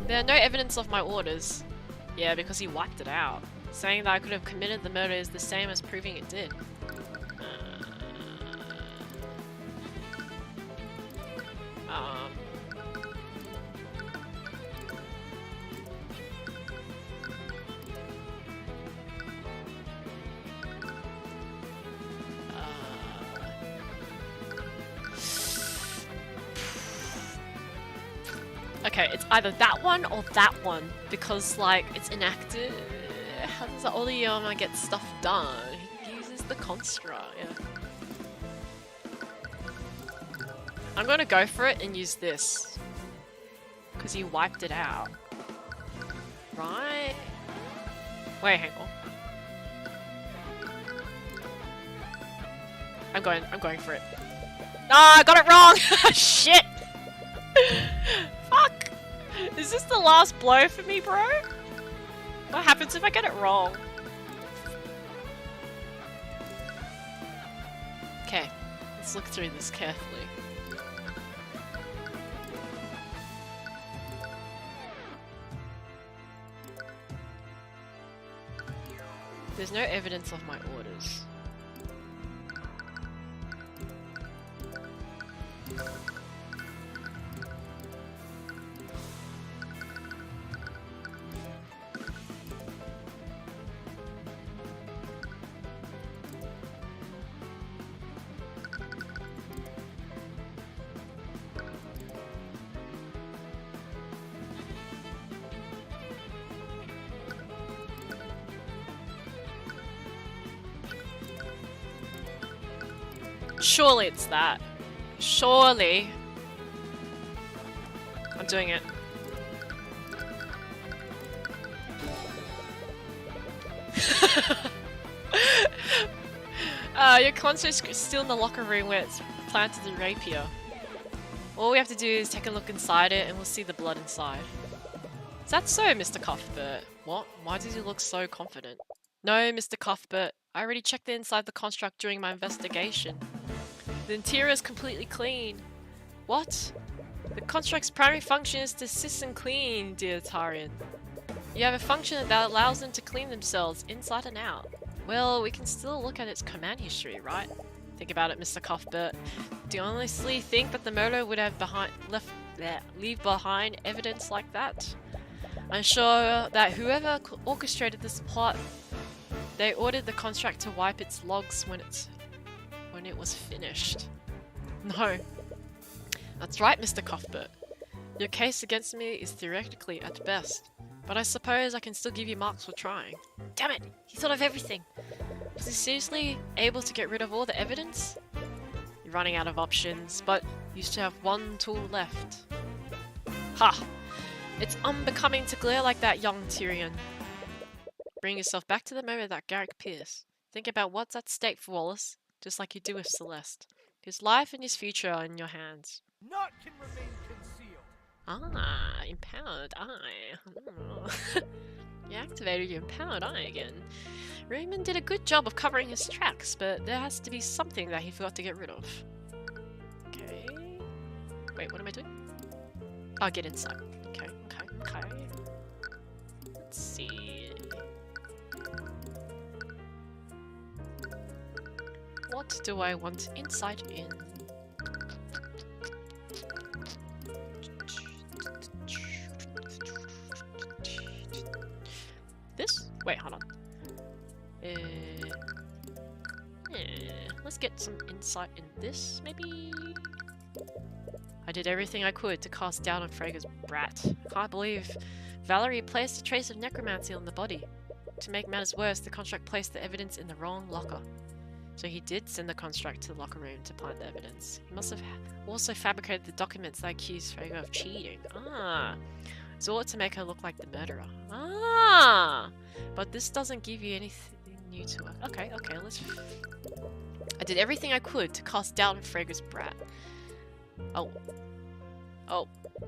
There are no evidence of my orders. Yeah, because he wiped it out. Saying that I could have committed the murder is the same as proving it did. Okay, it's either that one or that one, because, like, it's enacted. How does the Oliyama get stuff done? He uses the construct, yeah. I'm gonna go for it and use this. Because he wiped it out. Right? Wait, hang on. I'm going for it. Ah, I got it wrong! Shit! Fuck! Is this the last blow for me, bro? What happens if I get it wrong? Okay, let's look through this carefully. There's no evidence of my orders. Surely it's that. Surely. I'm doing it. Your construct's still in the locker room where it's planted the rapier. All we have to do is take a look inside it and we'll see the blood inside. Is that so, Mr. Cuthbert? What? Why does he look so confident? No, Mr. Cuthbert. I already checked the inside the construct during my investigation. The interior is completely clean. What? The construct's primary function is to assist and clean, dear Tarian. You have a function that allows them to clean themselves inside and out. Well, we can still look at its command history, right? Think about it, Mr. Cuthbert. Do you honestly think that the murderer would have leave behind evidence like that? I'm sure that whoever orchestrated this plot, they ordered the construct to wipe its logs when it was finished. No. That's right, Mr. Cuthbert. Your case against me is theoretically at best, but I suppose I can still give you marks for trying. Damn it! He thought of everything! Was he seriously able to get rid of all the evidence? You're running out of options, but you still have one tool left. Ha! It's unbecoming to glare like that, young Tyrion. Bring yourself back to the moment that Garrick Pierce. Think about what's at stake for Wallace, just like you do with Celeste. His life and his future are in your hands. Naught can remain concealed. Ah, empowered eye. You activated your empowered eye again. Raymond did a good job of covering his tracks, but there has to be something that he forgot to get rid of. Okay. Wait, what am I doing? I'll get inside. Okay. Let's see. What do I want insight in? This? Wait, hold on. Let's get some insight in this, maybe? I did everything I could to cast doubt on Freyga's brat. I can't believe Valerie placed a trace of necromancy on the body. To make matters worse, the construct placed the evidence in the wrong locker. So he did send the construct to the locker room to plant the evidence. He must have also fabricated the documents that accused Freyga of cheating. Ah! It's all to make her look like the murderer. Ah! But this doesn't give you anything new to her. Okay, let's... I did everything I could to cast doubt on Freyga's brat. Oh,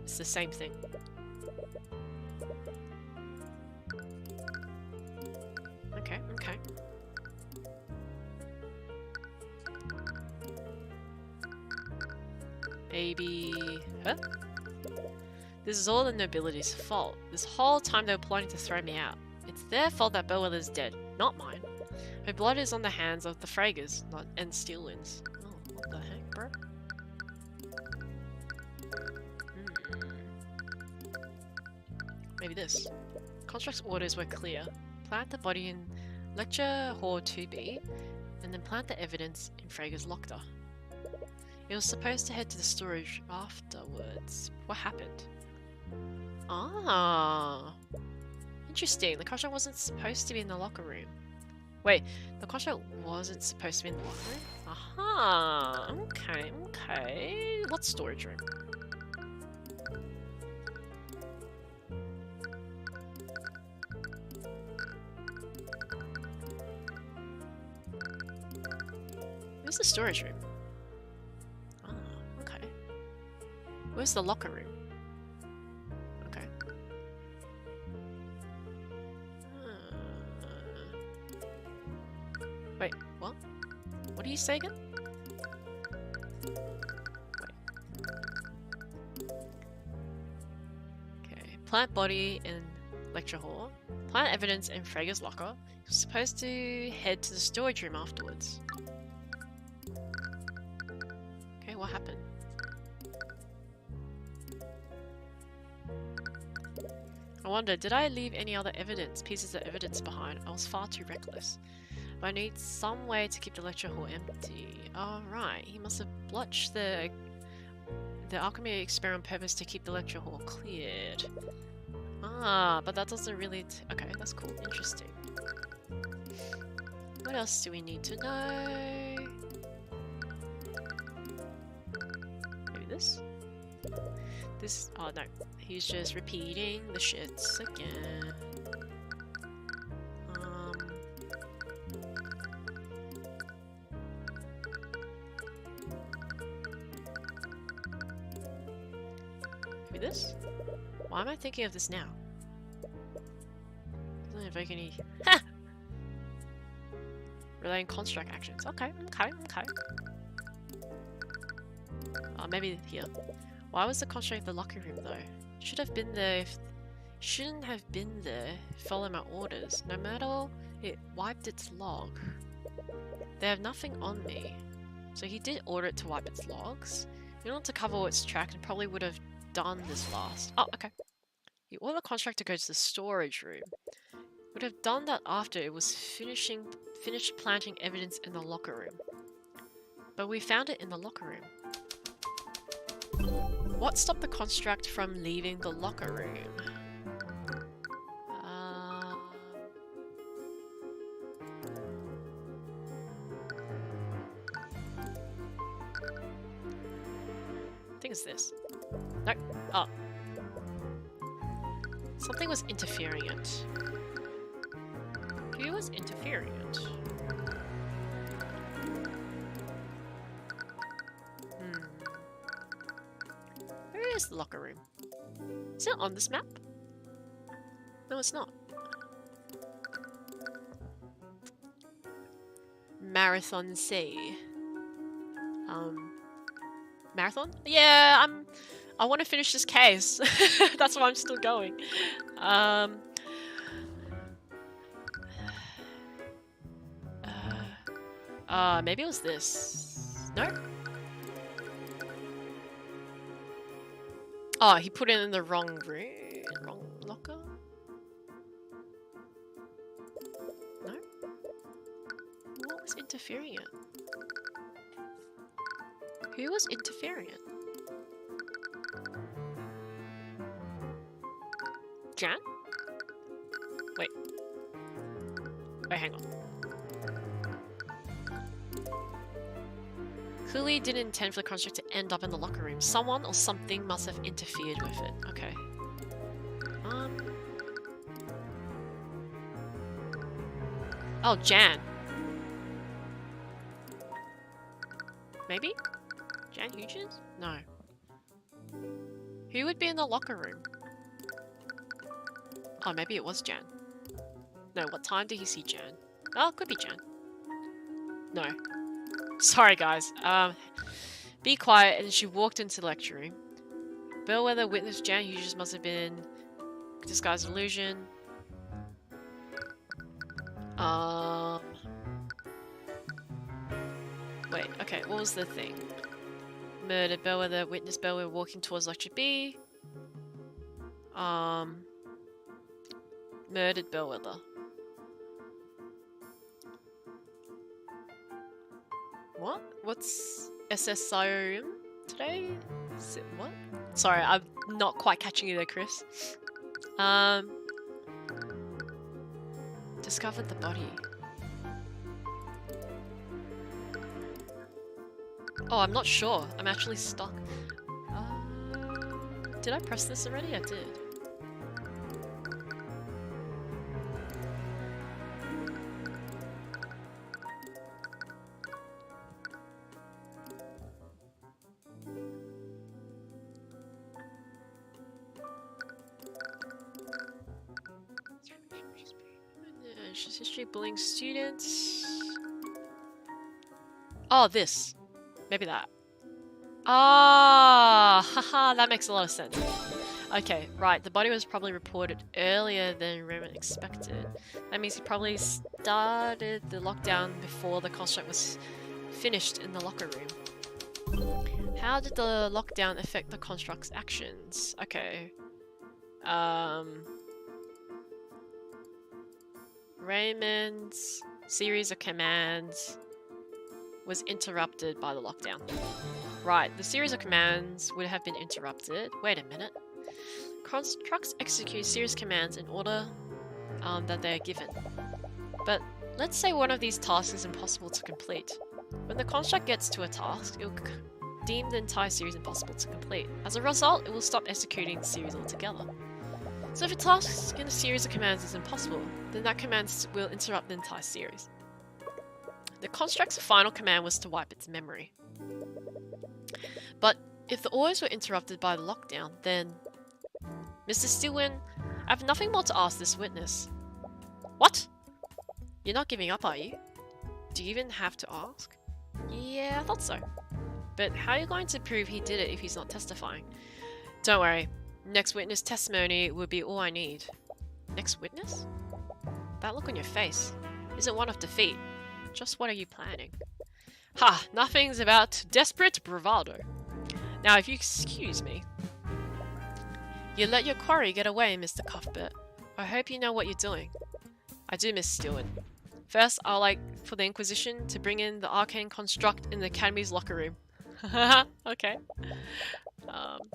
it's the same thing. Okay. Maybe... Huh? This is all the nobility's fault. This whole time they were plotting to throw me out. It's their fault that Bellwether's dead, not mine. Her blood is on the hands of the Freygas, and Steelwinds. Oh, what the heck, bro? Maybe this. Construct's orders were clear. Plant the body in Lecture Hall 2B, and then plant the evidence in Freyga's locker. It was supposed to head to the storage afterwards. What happened? Ah, interesting. The construct wasn't supposed to be in the locker room. Wait, the construct wasn't supposed to be in the locker room? Aha, okay. What storage room? Where's the storage room? Ah, okay. Where's the locker room? Okay. Wait, what? What do you say again? Wait. Okay, plant body in lecture hall. Plant evidence in Freyga's locker. You're supposed to head to the storage room afterwards. Okay, what happened? I wonder, did I leave any other pieces of evidence behind? I was far too reckless. But I need some way to keep the lecture hall empty. Oh, right. He must have blotched the alchemy experiment on purpose to keep the lecture hall cleared. Ah, but that doesn't really... okay, that's cool. Interesting. What else do we need to know? this? This, oh no, he's just repeating the shits again. Maybe this? Why am I thinking of this now? Doesn't invoke any. Ha! Relaying construct actions. Okay. Maybe here. Why was the construct in the locker room though? Should have been there if... Shouldn't have been there. Follow my orders. No matter, it wiped its log. They have nothing on me. So he did order it to wipe its logs. In order to cover its track, it probably would have done this last. Oh, okay. He ordered the construct to go to the storage room. Would have done that after it was finished planting evidence in the locker room. But we found it in the locker room. What stopped the construct from leaving the locker room? I think it's this. No. Oh. Something was interfering it. Who was interfering it? Where is the locker room? Is it on this map? No, it's not. Marathon C. Marathon? Yeah, I want to finish this case. That's why I'm still going. Maybe it was this. No? Oh, he put it in the wrong room? Wrong locker? No? What was interfering it? Who was interfering it? Jan? Wait. Oh, hang on. Clearly didn't intend for the construct to end up in the locker room. Someone or something must have interfered with it. Okay. Oh, Jan. Maybe? Jan Hughes? No. Who would be in the locker room? Oh, maybe it was Jan. No, what time did he see Jan? Oh, it could be Jan. No. Sorry, guys. Be quiet, and she walked into the lecture room. Bellwether witnessed Jan Hughes must have been disguised illusion. Wait, okay, what was the thing? Murdered Bellwether, witnessed Bellwether walking towards lecture B. Murdered Bellwether. What? What's SSIOM today? Is it what? Sorry, I'm not quite catching you there, Chris. Discovered the body. Oh, I'm not sure. I'm actually stuck. Did I press this already? I did. History bullying students. Oh, this. Maybe that. Ah, haha, that makes a lot of sense. Okay, right. The body was probably reported earlier than Raymond expected. That means he probably started the lockdown before the construct was finished in the locker room. How did the lockdown affect the construct's actions? Okay. Raymond's series of commands was interrupted by the lockdown. Right, the series of commands would have been interrupted. Wait a minute. Constructs execute series commands in order that they are given. But let's say one of these tasks is impossible to complete. When the construct gets to a task, deem the entire series impossible to complete. As a result, it will stop executing the series altogether. So if a task in a series of commands is impossible, then that command will interrupt the entire series. The construct's final command was to wipe its memory. But if the orders were interrupted by the lockdown, then... Mr. Steelwind, I have nothing more to ask this witness. What? You're not giving up, are you? Do you even have to ask? Yeah, I thought so. But how are you going to prove he did it if he's not testifying? Don't worry. Next witness testimony will be all I need. Next witness? That look on your face isn't one of defeat. Just what are you planning? Ha! Nothing's about desperate bravado. Now, if you excuse me. You let your quarry get away, Mr. Cuthbert. I hope you know what you're doing. I do, Miss Stewart. First, I'd like for the Inquisition to bring in the Arcane construct in the Academy's locker room. Okay.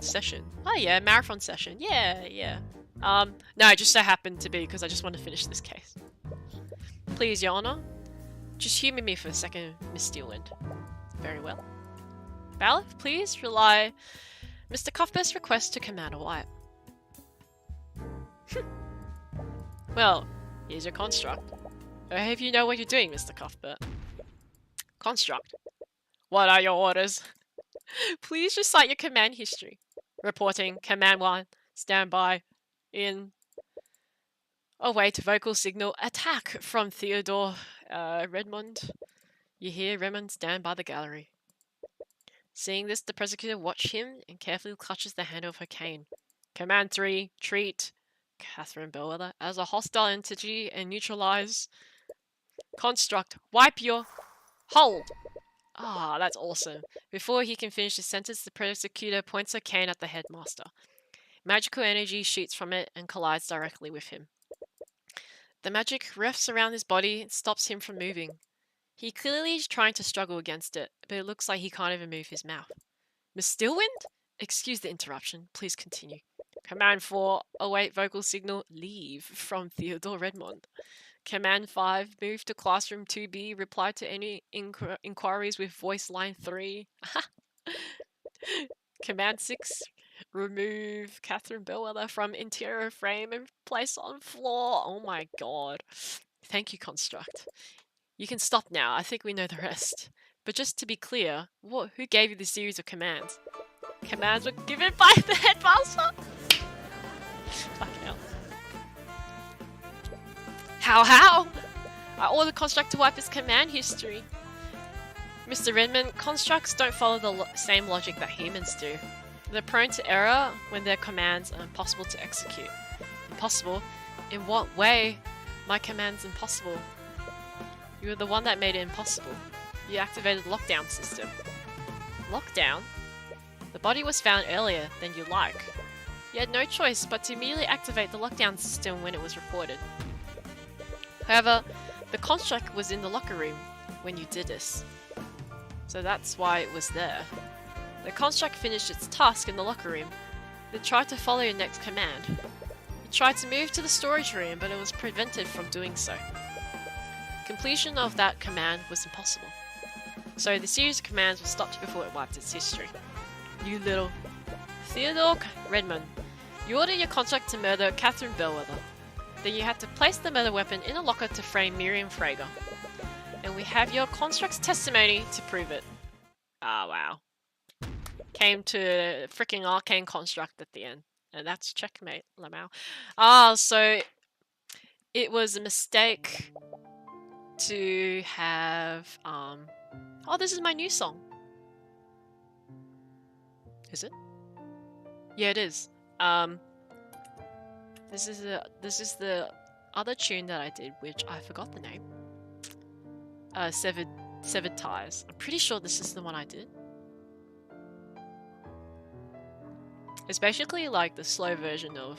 Session. Oh yeah, marathon session. Yeah. No, it just so happened to be because I just want to finish this case. Please, Your Honor. Just humour me for a second, Miss Steelwind. Very well. Bailiff, please rely Mr. Cuthbert's request to Commander White. Well, here's your construct. I hope you know what you're doing, Mr. Cuthbert. Construct. What are your orders? Please recite your command history. Reporting, Command 1, stand by, in... Await vocal signal, attack from Theodore, Redmond. You hear Redmond stand by the gallery. Seeing this, the prosecutor watches him and carefully clutches the handle of her cane. Command 3, treat Catherine Bellwether as a hostile entity and neutralize. Construct, wipe your... Hold! Ah, that's awesome. Before he can finish his sentence, the prosecutor points her cane at the headmaster. Magical energy shoots from it and collides directly with him. The magic wraps around his body and stops him from moving. He clearly is trying to struggle against it, but it looks like he can't even move his mouth. Miss Steelwind? Excuse the interruption. Please continue. Command 4, await vocal signal, leave from Theodore Redmond. Command 5, move to classroom 2B, reply to any inquiries with voice line 3. Command 6, remove Catherine Bellwether from interior frame and place on floor. Oh my god. Thank you, Construct. You can stop now. I think we know the rest. But just to be clear, who gave you the series of commands? Commands were given by the headmaster? Fucking hell. How? I ordered Construct to wipe his command history. Mr. Redmond, constructs don't follow the same logic that humans do. They're prone to error when their commands are impossible to execute. Impossible? In what way? My command's impossible. You were the one that made it impossible. You activated the lockdown system. Lockdown? The body was found earlier than you like. You had no choice but to immediately activate the lockdown system when it was reported. However, the construct was in the locker room when you did this. So that's why it was there. The construct finished its task in the locker room, then tried to follow your next command. It tried to move to the storage room, but it was prevented from doing so. Completion of that command was impossible. So the series of commands was stopped before it wiped its history. You little... Theodore Redmond, you ordered your contract to murder Catherine Bellwether. Then you had to place the murder weapon in a locker to frame Miriam Frager. And we have your construct's testimony to prove it. Ah, wow. Came to freaking Arcane construct at the end. And that's checkmate, Lamau. Ah, so it was a mistake to have, oh, this is my new song. Is it? Yeah, it is. This is the other tune that I did, which I forgot the name. Severed Ties. I'm pretty sure this is the one I did. It's basically like the slow version of...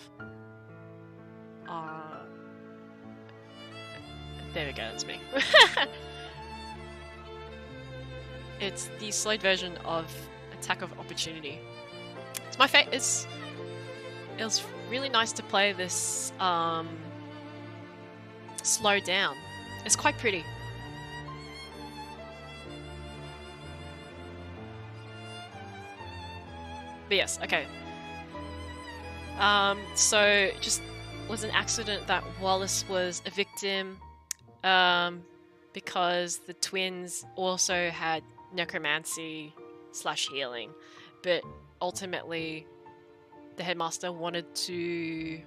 there we go, that's me. It's the slowed version of Attack of Opportunity. It's my it was really nice to play this slow down. It's quite pretty. But yes, okay. So just was an accident that Wallace was a victim, because the twins also had necromancy / healing, but ultimately the headmaster wanted to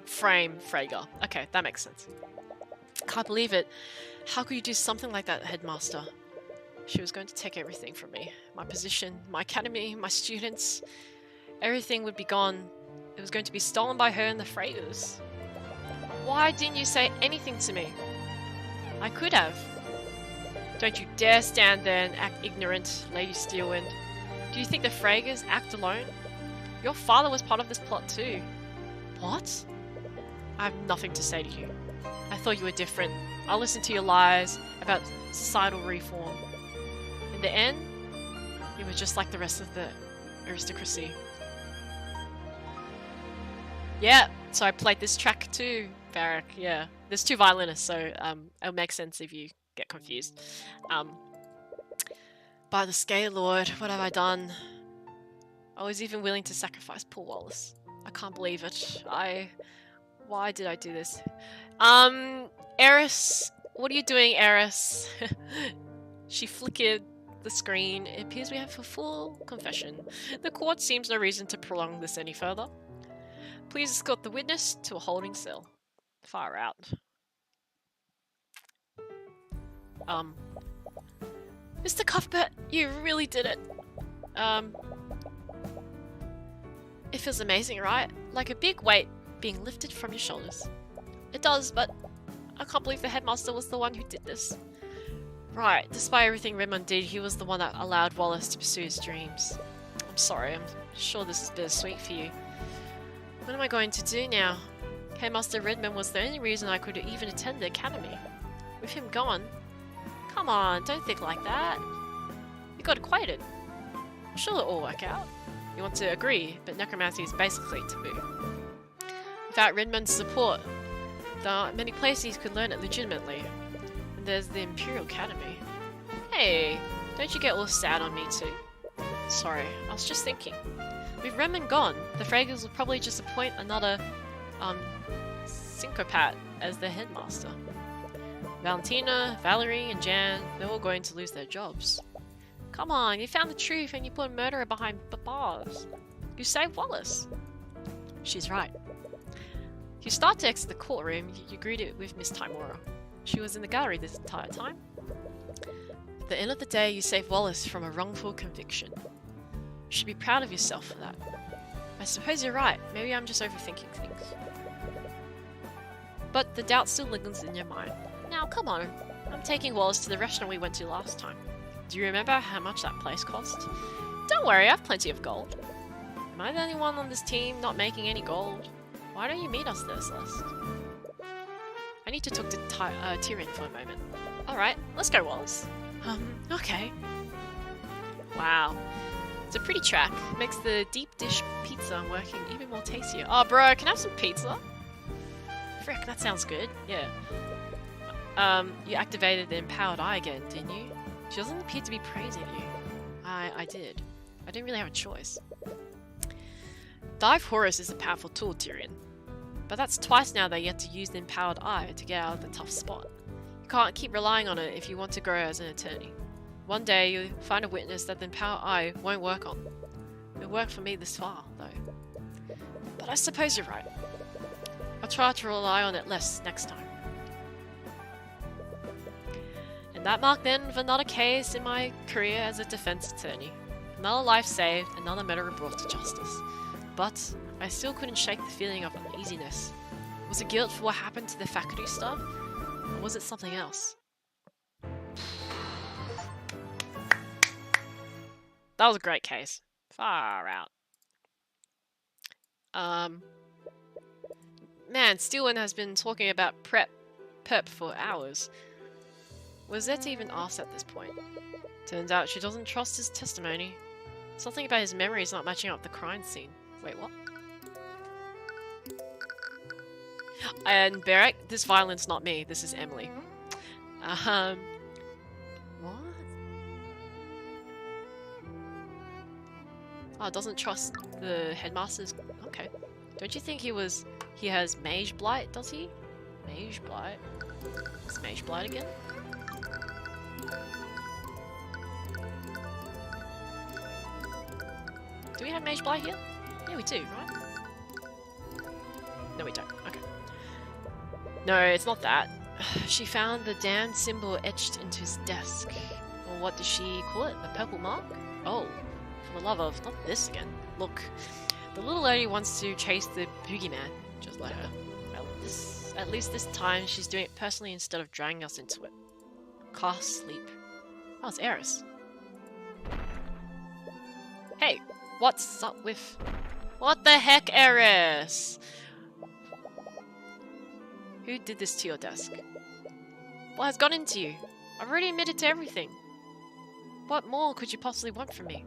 frame Frege. Okay, that makes sense. Can't believe it. How could you do something like that, headmaster? She was going to take everything from me. My position, my academy, my students. Everything would be gone. It was going to be stolen by her and the Freges. Why didn't you say anything to me? I could have. Don't you dare stand there and act ignorant, Lady Steelwind. Do you think the Freges act alone? Your father was part of this plot too. What? I have nothing to say to you. I thought you were different. I listened to your lies about societal reform. In the end, you were just like the rest of the aristocracy. Yeah, so I played this track too, Varric, yeah. There's 2 violinists, so it'll make sense if you get confused. By the Scale Lord, what have I done? I was even willing to sacrifice poor Wallace. I can't believe it. Why did I do this? Eris, what are you doing, Eris? She flickered the screen. It appears we have a full confession. The court seems no reason to prolong this any further. Please escort the witness to a holding cell. Far out. Mr. Cuthbert, you really did it. It feels amazing, right? Like a big weight being lifted from your shoulders. It does, but I can't believe the headmaster was the one who did this. Right, despite everything Redmond did, he was the one that allowed Wallace to pursue his dreams. I'm sorry, I'm sure this is bittersweet for you. What am I going to do now? Headmaster Redmond was the only reason I could even attend the academy. With him gone? Come on, don't think like that. You got acquainted. I'm sure it'll all work out. You want to agree, but necromancy is basically taboo. Without Redmond's support, there aren't many places you could learn it legitimately. And there's the Imperial Academy. Hey, don't you get all sad on me too? Sorry, I was just thinking. With Redmond gone, the Freges will probably just appoint another, syncopat as their headmaster. Valentina, Valerie, and Jan, they're all going to lose their jobs. Come on, you found the truth and you put a murderer behind bars. You saved Wallace. She's right. You start to exit the courtroom, you greeted with Miss Timora. She was in the gallery this entire time. At the end of the day, you saved Wallace from a wrongful conviction. You should be proud of yourself for that. I suppose you're right, maybe I'm just overthinking things. But the doubt still lingers in your mind. Now, come on, I'm taking Wallace to the restaurant we went to last time. Do you remember how much that place cost? Don't worry, I have plenty of gold. Am I the only one on this team not making any gold? Why don't you meet us there, Celeste? I need to talk to Tyrion for a moment. Alright, let's go, Wallace. Okay. Wow. It's a pretty track. Makes the deep dish pizza working even more tastier. Oh, bro, can I have some pizza? Frick, that sounds good. Yeah. You activated the empowered eye again, didn't you? She doesn't appear to be praising you. I did. I didn't really have a choice. Dive Horus is a powerful tool, Tyrion. But that's twice now that you have to use the empowered eye to get out of the tough spot. You can't keep relying on it if you want to grow as an attorney. One day you'll find a witness that the empowered eye won't work on. It worked for me this far, though. But I suppose you're right. I'll try to rely on it less next time. And that marked the end of another case in my career as a defense attorney. Another life saved, another murderer brought to justice. But I still couldn't shake the feeling of uneasiness. Was it guilt for what happened to the faculty stuff? Or was it something else? That was a great case. Far out. Man, Steelwind has been talking about perp for hours. Was there to even ask at this point? Turns out she doesn't trust his testimony. Something about his memory is not matching up the crime scene. Wait, what? And Beric, this violin's not me, this is Emily. What? Oh, doesn't trust the headmaster's... Okay. Don't you think he has Mage Blight, does he? Mage Blight? What's Mage Blight again? Do we have Mage Blight here? Yeah, we do, right? No, we don't. Okay. No, it's not that. She found the damned symbol etched into his desk. Or what does she call it? The purple mark? Oh, for the love of... not this again. Look, the little lady wants to chase the boogeyman. Just let her. At least this time she's doing it personally instead of dragging us into it. Cast sleep. Oh, it's Eris. Hey, what's up with... What the heck, Eris? Who did this to your desk? What has got into you? I've already admitted to everything. What more could you possibly want from me?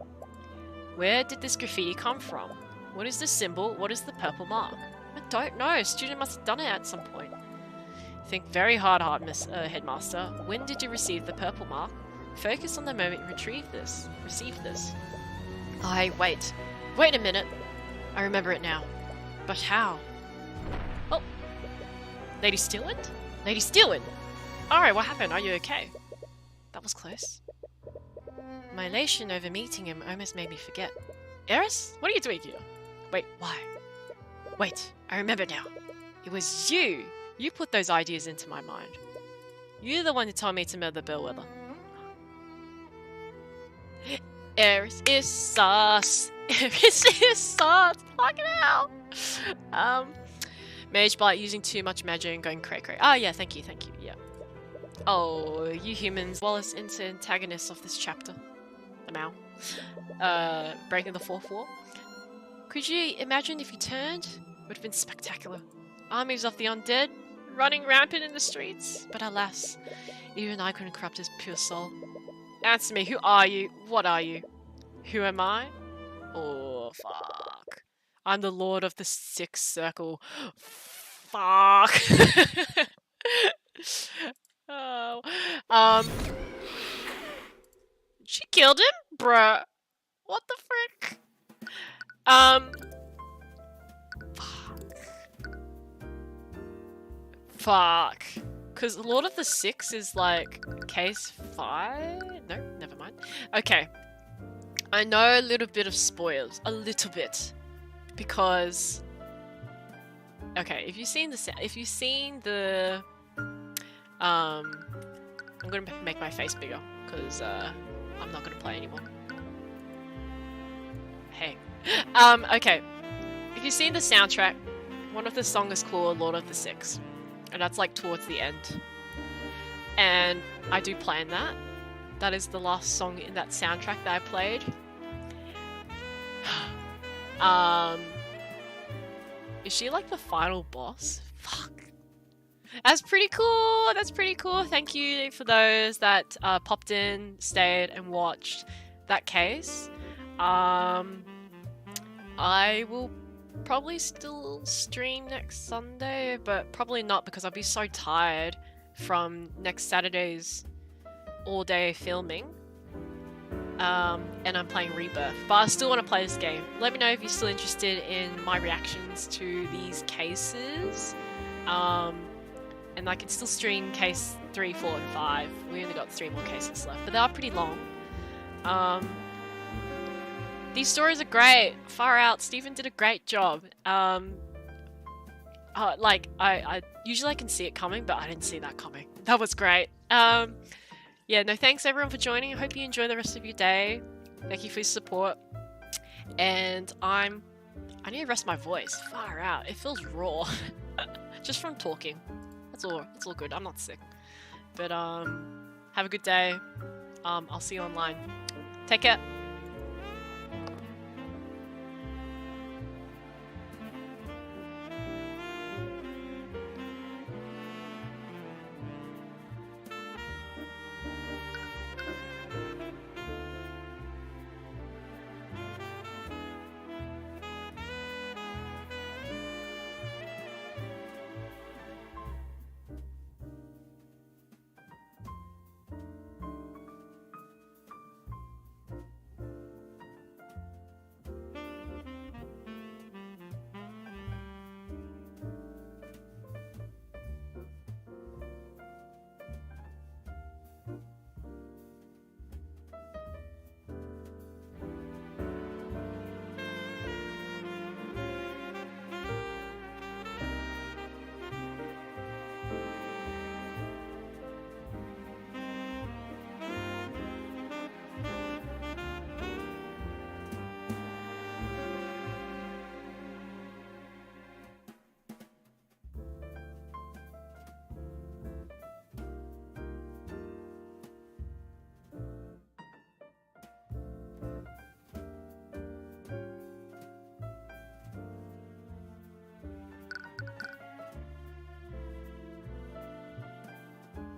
Where did this graffiti come from? What is this symbol? What is the purple mark? I don't know. A student must have done it at some point. Think very hard, Miss Headmaster. When did you receive the purple mark? Focus on the moment you receive this. Wait. Wait a minute. I remember it now. But how? Oh. Lady Steelwind? Lady Steelwind! Alright, what happened? Are you okay? That was close. My elation over meeting him almost made me forget. Eris? What are you doing here? Wait, why? Wait, I remember now. It was you! You put those ideas into my mind. You're the one who told me to murder Bellwether. Eris is sus! Eris is sus! Fucking hell! Mage Blight using too much magic and going cray-cray. Oh yeah, thank you, yeah. Oh, you humans, well as antagonists of this chapter. Breaking the fourth wall. Could you imagine if you turned? Would have been spectacular. Armies of the undead, running rampant in the streets. But alas, even I couldn't corrupt his pure soul. Answer me, who are you? What are you? Who am I? Oh, fuck. I'm the Lord of the Sixth Circle. Fuck. Oh. She killed him? Bruh. What the frick? Fuck. Because Lord of the Six is like case 5? No, never mind. Okay. I know a little bit of spoilers. A little bit. Because... Okay, if you've seen the... I'm gonna make my face bigger. Because, I'm not gonna play anymore. Hey. Okay. If you've seen the soundtrack, one of the songs is called Lord of the Six. And that's like towards the end. And I do plan that. That is the last song in that soundtrack that I played. Is she like the final boss? Fuck. That's pretty cool. That's pretty cool. Thank you for those that popped in, stayed, and watched that case. I will probably still stream next Sunday, but probably not because I'll be so tired from next Saturday's all-day filming. And I'm playing Rebirth, but I still want to play this game. Let me know if you're still interested in my reactions to these cases. And I can still stream case 3, 4, and 5. We only got 3 more cases left, but they are pretty long. These stories are great. Far out. Stephen did a great job. Like, usually I can see it coming, but I didn't see that coming. That was great. Yeah, no, thanks everyone for joining. I hope you enjoy the rest of your day. Thank you for your support. And I need to rest my voice. Far out. It feels raw. Just from talking. It's all good. I'm not sick. But have a good day. I'll see you online. Take care.